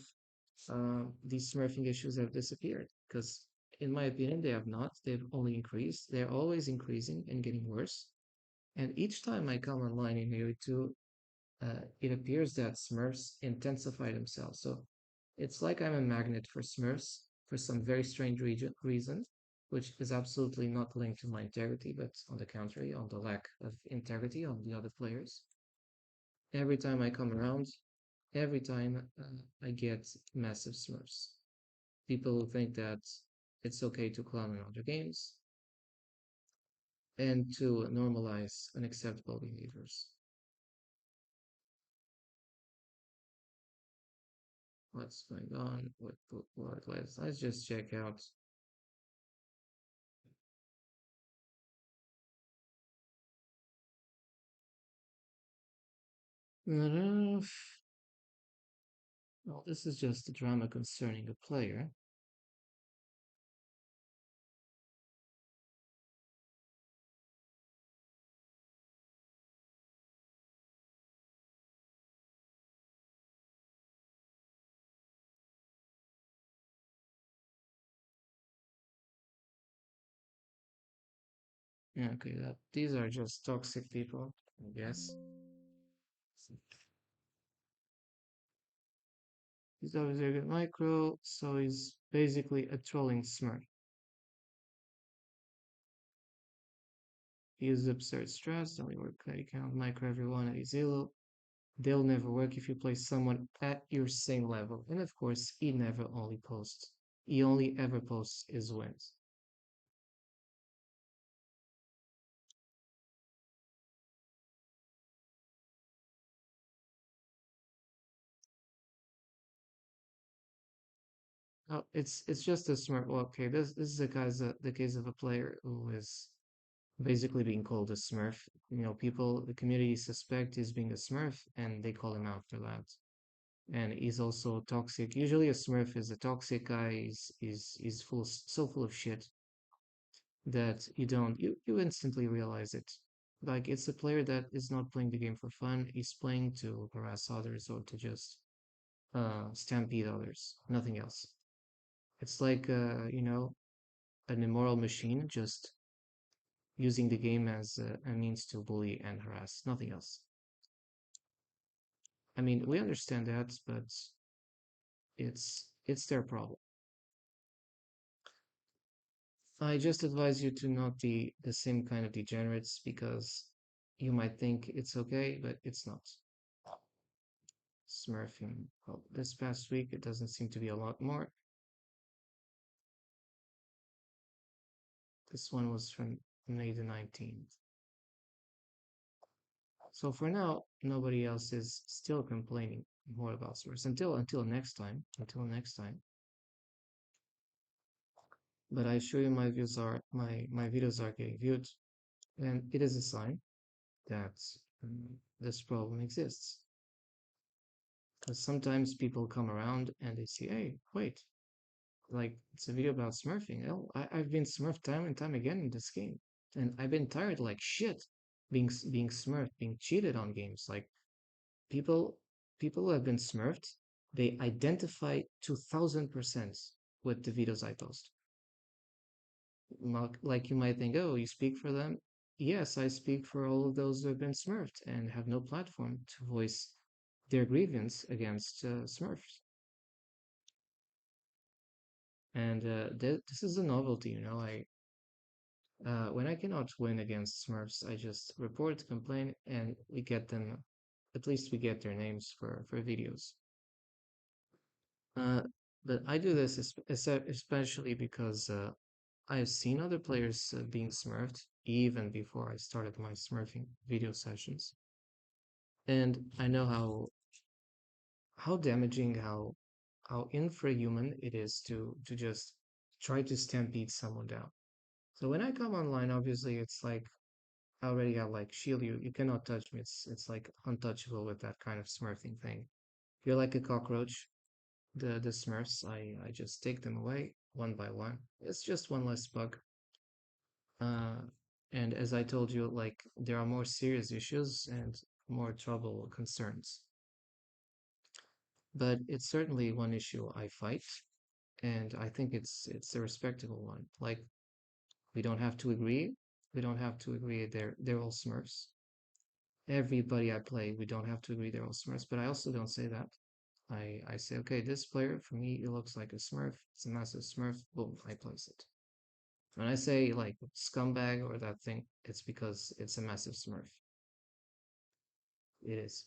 these smurfing issues have disappeared. Because, in my opinion, they have not. They've only increased. They're always increasing and getting worse. And each time I come online in Halo 2, it appears that Smurfs intensify themselves. So it's like I'm a magnet for Smurfs for some very strange reason, which is absolutely not linked to my integrity, but on the contrary, on the lack of integrity of the other players. Every time I come around, every time I get massive Smurfs. People who think that it's okay to clown in other games and to normalize unacceptable behaviors. What's going on? Let's just check out. Well, this is just a drama concerning a player. Yeah, okay, these are just toxic people, I guess. He's always very good micro, so he's basically a trolling smurf. He uses absurd stress, only work carry count micro everyone at zero. They'll never work if you play someone at your same level. And of course, he never only posts. He only ever posts his wins. Oh, it's just a smart. Well, okay, this is the case of a player who is basically being called a Smurf. You know, people, the community suspect he's being a Smurf, and they call him out for that. And he's also toxic. Usually, a Smurf is a toxic guy. He's so full of shit that you instantly realize it. Like it's a player that is not playing the game for fun. He's playing to harass others or to just stampede others. Nothing else. It's like an immoral machine just using the game as a means to bully and harass. Nothing else. I mean, we understand that, but it's their problem. I just advise you to not be the same kind of degenerates because you might think it's okay, but it's not. Smurfing. Well, this past week it doesn't seem to be a lot more. This one was from May the 19th. So for now, nobody else is still complaining more about Smurfs until next time. Until next time. But I assure you, my videos are getting viewed, and it is a sign that this problem exists. Because sometimes people come around and they say, "Hey, wait, like it's a video about smurfing. Oh, I've been smurfed time and time again in this game, and I've been tired like shit being smurfed, being cheated on games. Like people people who have been smurfed, they identify 2000% with the videos I post. Like you might think, oh, you speak for them. Yes, I speak for all of those who have been smurfed and have no platform to voice their grievance against smurfs. And this is a novelty, you know. I When I cannot win against Smurfs, I just report, complain, and we get them. At least we get their names for videos. Uh, but I do this especially because I've seen other players being smurfed even before I started my smurfing video sessions, and I know how damaging, how infrahuman it is to just try to stampede someone down. So when I come online, obviously it's like I already have like shield you. You cannot touch me. It's like untouchable with that kind of smurfing thing. You're like a cockroach. The smurfs, I just take them away one by one. It's just one less bug. Uh, and as I told you, like there are more serious issues and more trouble concerns. But it's certainly one issue I fight, and I think it's a respectable one. Like we don't have to agree. We don't have to agree. They're all smurfs. Everybody I play, we don't have to agree they're all Smurfs, but I also don't say that. I say, okay, this player, for me, it looks like a Smurf. It's a massive Smurf. Boom, I place it. When I say like scumbag or that thing, it's because it's a massive Smurf. It is.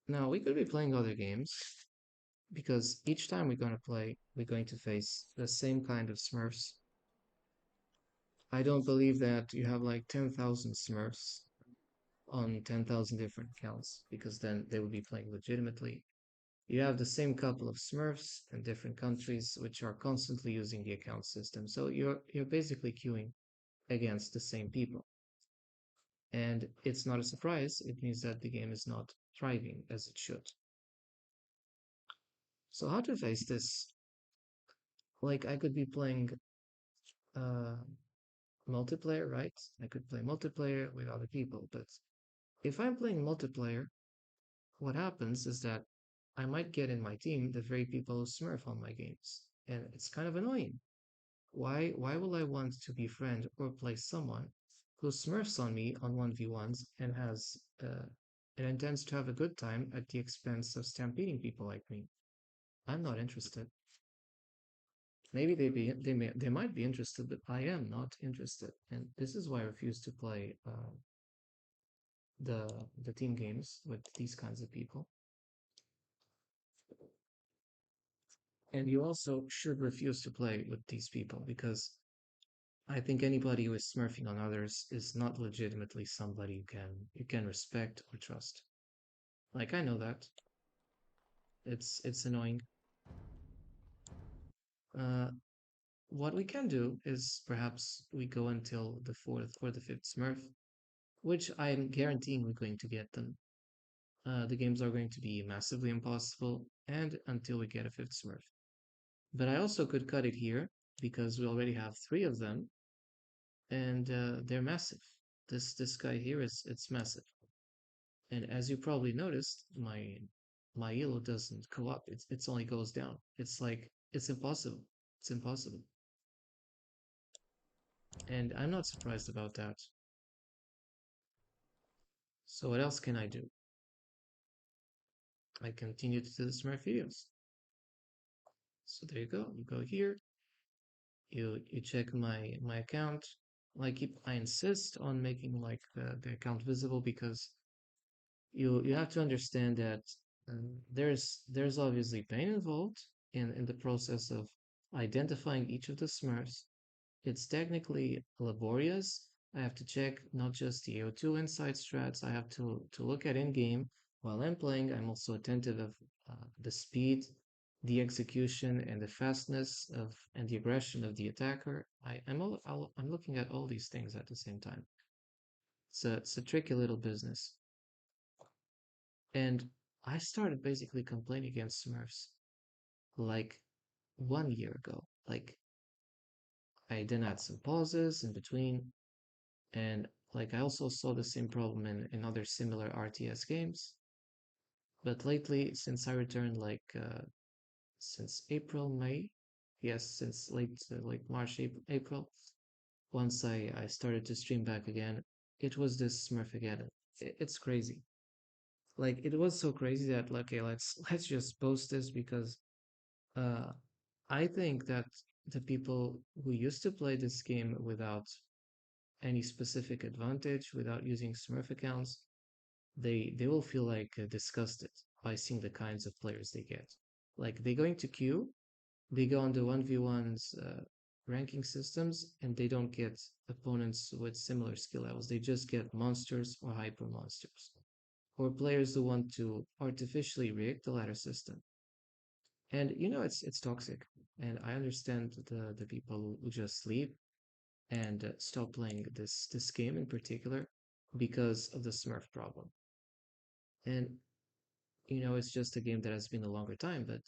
Now, we could be playing other games because each time we're going to play, we're going to face the same kind of Smurfs. I don't believe that you have like 10,000 Smurfs on 10,000 different accounts because then they would be playing legitimately. You have the same couple of Smurfs in different countries which are constantly using the account system. So you're basically queuing against the same people. And it's not a surprise. It means that the game is not thriving as it should. So how to face this? Like I could be playing uh multiplayer, right? I could play multiplayer with other people, but if I'm playing multiplayer, what happens is that I might get in my team the very people who smurf on my games. And it's kind of annoying. Why will I want to befriend or play someone who smurfs on me on 1v1s and has and intends to have a good time at the expense of stampeding people like me? I'm not interested. Maybe they might be interested, but I am not interested. And this is why I refuse to play the the team games with these kinds of people. And you also should refuse to play with these people because I think anybody who is smurfing on others is not legitimately somebody you can respect or trust. Like I know that it's annoying. Uh, what we can do is perhaps we go until the fourth or the fifth Smurf, which I'm guaranteeing we're going to get them. The games are going to be massively impossible, and until we get a fifth Smurf. But I also could cut it here because we already have three of them, and they're massive. This guy here is it's massive, and as you probably noticed, my yellow doesn't go up. It's only goes down. It's like it's impossible. It's impossible, and I'm not surprised about that. So what else can I do? I continue to do the Smurf videos. So there you go. You go here. You check my account. I insist on making like the account visible because you have to understand that there's obviously pain involved in the process of identifying each of the Smurfs. It's technically laborious. I have to check not just the AO2 inside strats. I have to look at in-game while I'm playing. I'm also attentive of the speed, the execution, and the fastness of and the aggression of the attacker. I'm looking at all these things at the same time. It's a tricky little business. And I started basically complaining against Smurfs like 1 year ago. Like I then had some pauses in between, and like I also saw the same problem in other similar RTS games. But lately, since I returned since April, May, yes, since late March, April, once I started to stream back again, it was this Smurf again. It's crazy. Like it was so crazy that like, okay, let's just post this because uh I think that the people who used to play this game without any specific advantage, without using Smurf accounts, they will feel like disgusted by seeing the kinds of players they get. Like they go into queue, they go on the 1v1s ranking systems, and they don't get opponents with similar skill levels. They just get monsters or hyper monsters, or players who want to artificially rig the ladder system. And it's toxic. And I understand the people who just sleep and stop playing this game in particular because of the Smurf problem. And it's just a game that has been a longer time, but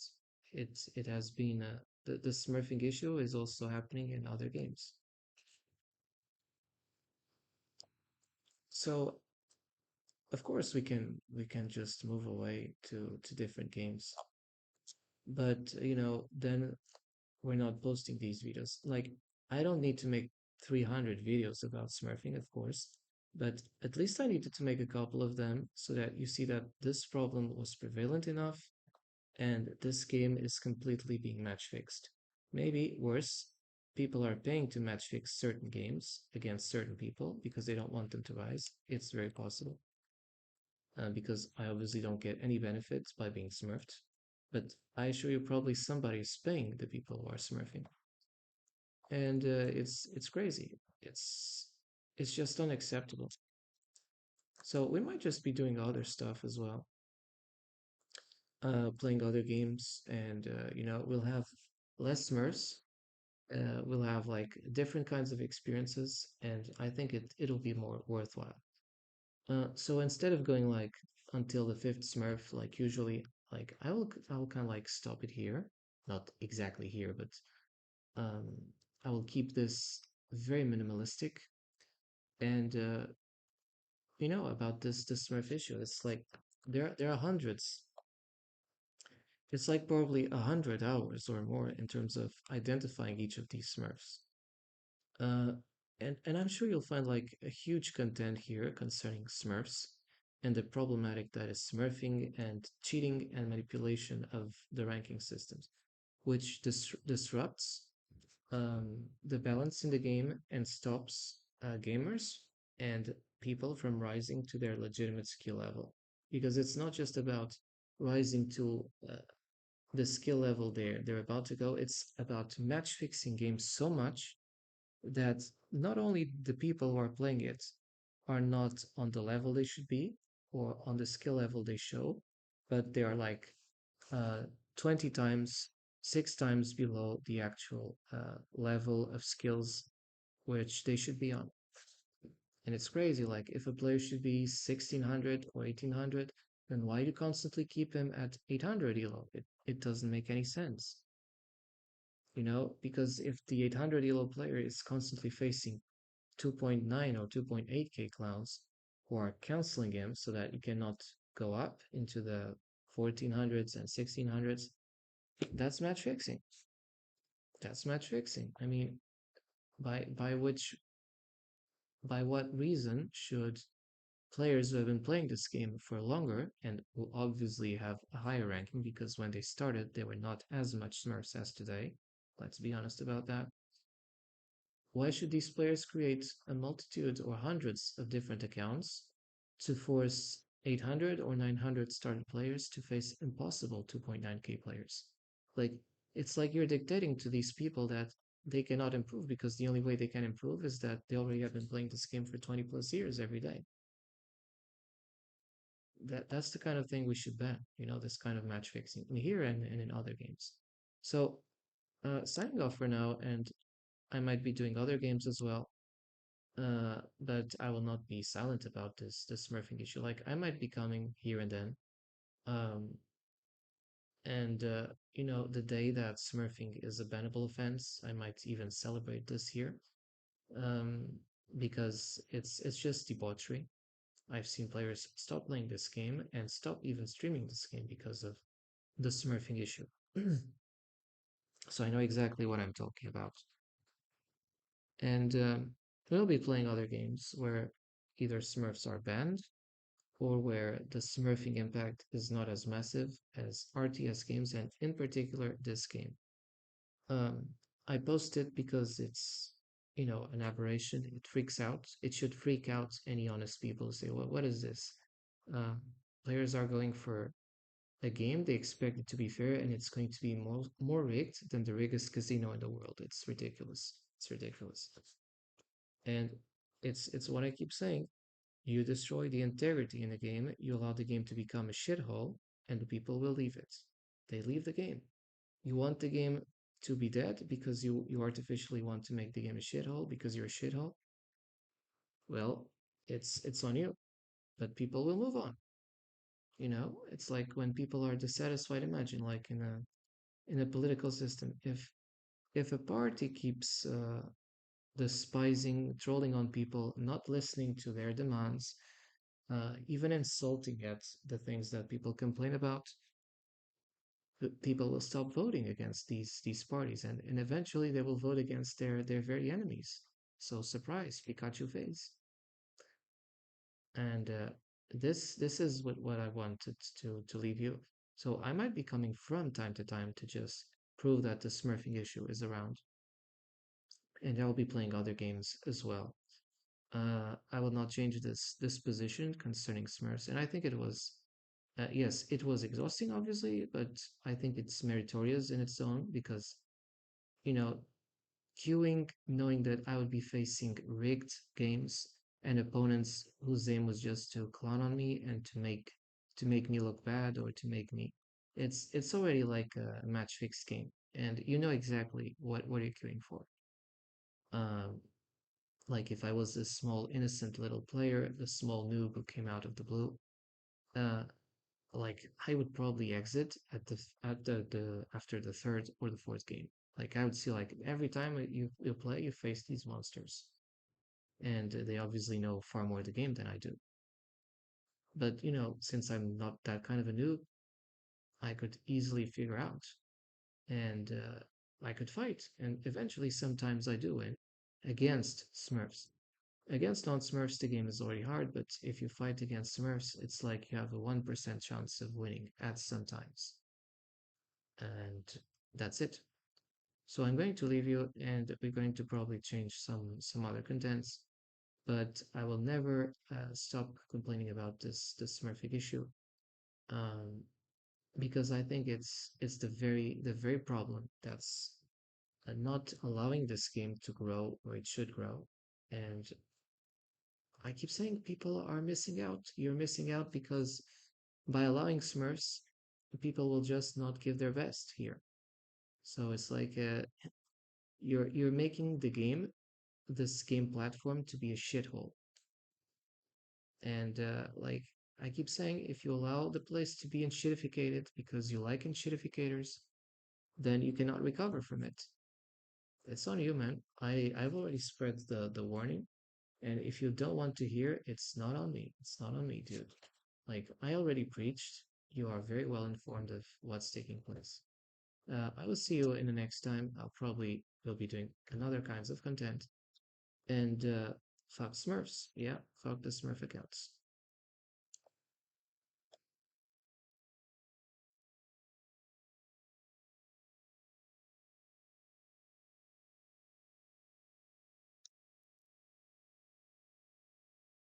it has been the Smurfing issue is also happening in other games. So of course we can just move away to different games, but then we're not posting these videos. Like I don't need to make 300 videos about Smurfing, of course, but at least I needed to make a couple of them so that you see that this problem was prevalent enough and this game is completely being match fixed. Maybe worse, people are paying to match fix certain games against certain people because they don't want them to rise. It's very possible. Because I obviously don't get any benefits by being smurfed. But I assure you, probably somebody is paying the people who are smurfing, and it's crazy. It's just unacceptable. So we might just be doing other stuff as well, playing other games, and we'll have less smurfs. We'll have like different kinds of experiences, and I think it'll be more worthwhile. So instead of going like until the fifth Smurf, like usually, like I will kind of like stop it here, not exactly here, but um, I will keep this very minimalistic. And about this Smurf issue, it's like there are hundreds. It's like probably 100 hours or more in terms of identifying each of these Smurfs. Uh, and I'm sure you'll find like a huge content here concerning Smurfs and the problematic that is smurfing and cheating and manipulation of the ranking systems, which disrupts the balance in the game and stops gamers and people from rising to their legitimate skill level. Because it's not just about rising to the skill level they're about to go. It's about match fixing games so much that not only the people who are playing it are not on the level they should be or on the skill level they show, but they are like uh, 20 times, 6 times below the actual level of skills which they should be on. And it's crazy. Like, if a player should be 1600 or 1800, then why do you constantly keep him at 800 elo? It doesn't make any sense, because if the 800 elo player is constantly facing 2.9 or 2.8k clowns who are canceling him so that you cannot go up into the 1400s and 1600s, that's match fixing. That's match fixing. I mean, by what reason should players who have been playing this game for longer and who obviously have a higher ranking because when they started they were not as much smurfs as today, let's be honest about that, why should these players create a multitude or hundreds of different accounts to force 800 or 900 started players to face impossible 2.9k players? Like, it's like you're dictating to these people that they cannot improve because the only way they can improve is that they already have been playing this game for 20 plus years every day. That's the kind of thing we should ban, this kind of match fixing in here and in other games. So, signing off for now, and I might be doing other games as well. But I will not be silent about this smurfing issue. Like, I might be coming here and then. Um, and the day that smurfing is a bannable offense, I might even celebrate this year. Um, because it's just debauchery. I've seen players stop playing this game and stop even streaming this game because of the smurfing issue. So I know exactly what I'm talking about. And we'll be playing other games where either smurfs are banned or where the smurfing impact is not as massive as RTS games, and in particular this game. Um, I post it because it's an aberration. It freaks out. It should freak out any honest people who say, "Well, what is this?" Uh, Players are going for a game they expect it to be fair, and it's going to be more rigged than the riggest casino in the world. It's ridiculous. It's ridiculous, and it's what I keep saying. You destroy the integrity in the game, you allow the game to become a shithole, and the people will leave it. They leave the game. You want the game to be dead because you artificially want to make the game a shithole because you're a shithole. Well, it's on you, but people will move on. It's like when people are dissatisfied. Imagine, like in a political system, if a party keeps despising, trolling on people, not listening to their demands, even insulting at the things that people complain about, people will stop voting against these parties, and eventually they will vote against their very enemies. So surprise, Pikachu face. And this is what I wanted to leave you. So I might be coming from time to time to just prove that the smurfing issue is around, and I'll be playing other games as well. I will not change this position concerning Smurfs, and I think it was, yes, it was exhausting, obviously, but I think it's meritorious in its own because you know queuing, knowing that I would be facing rigged games and opponents whose aim was just to clown on me and to make me look bad or to make me, it's already like a match fixed game, and you know exactly what you're queuing for. Um, like if I was a small innocent little player, the small noob who came out of the blue, uh, like I would probably exit at the after the third or the fourth game. Like I would see like every time you play, you face these monsters, and they obviously know far more of the game than I do. But since I'm not that kind of a noob, I could easily figure out, and I could fight, and eventually sometimes I do win against Smurfs. Against non-Smurfs, the game is already hard, but if you fight against Smurfs, it's like you have a 1% chance of winning at sometimes. And that's it. So I'm going to leave you, and we're going to probably change some other contents. but I will never stop complaining about this Smurfing issue. Um, because I think it's the very problem that's not allowing this game to grow where it should grow. And I keep saying people are missing out. You're missing out because by allowing Smurfs, people will just not give their best here. So it's like you're making this game platform to be a shithole. And like I keep saying, if you allow the place to be enshittificated because you like enshittificators, then you cannot recover from it. It's on you, man. I've already spread the warning, and if you don't want to hear, it's not on me. It's not on me, dude. Like I already preached. You are very well informed of what's taking place. I will see you in the next time. I'll probably will be doing another kinds of content. And fuck Smurfs. Yeah, fuck the Smurf accounts.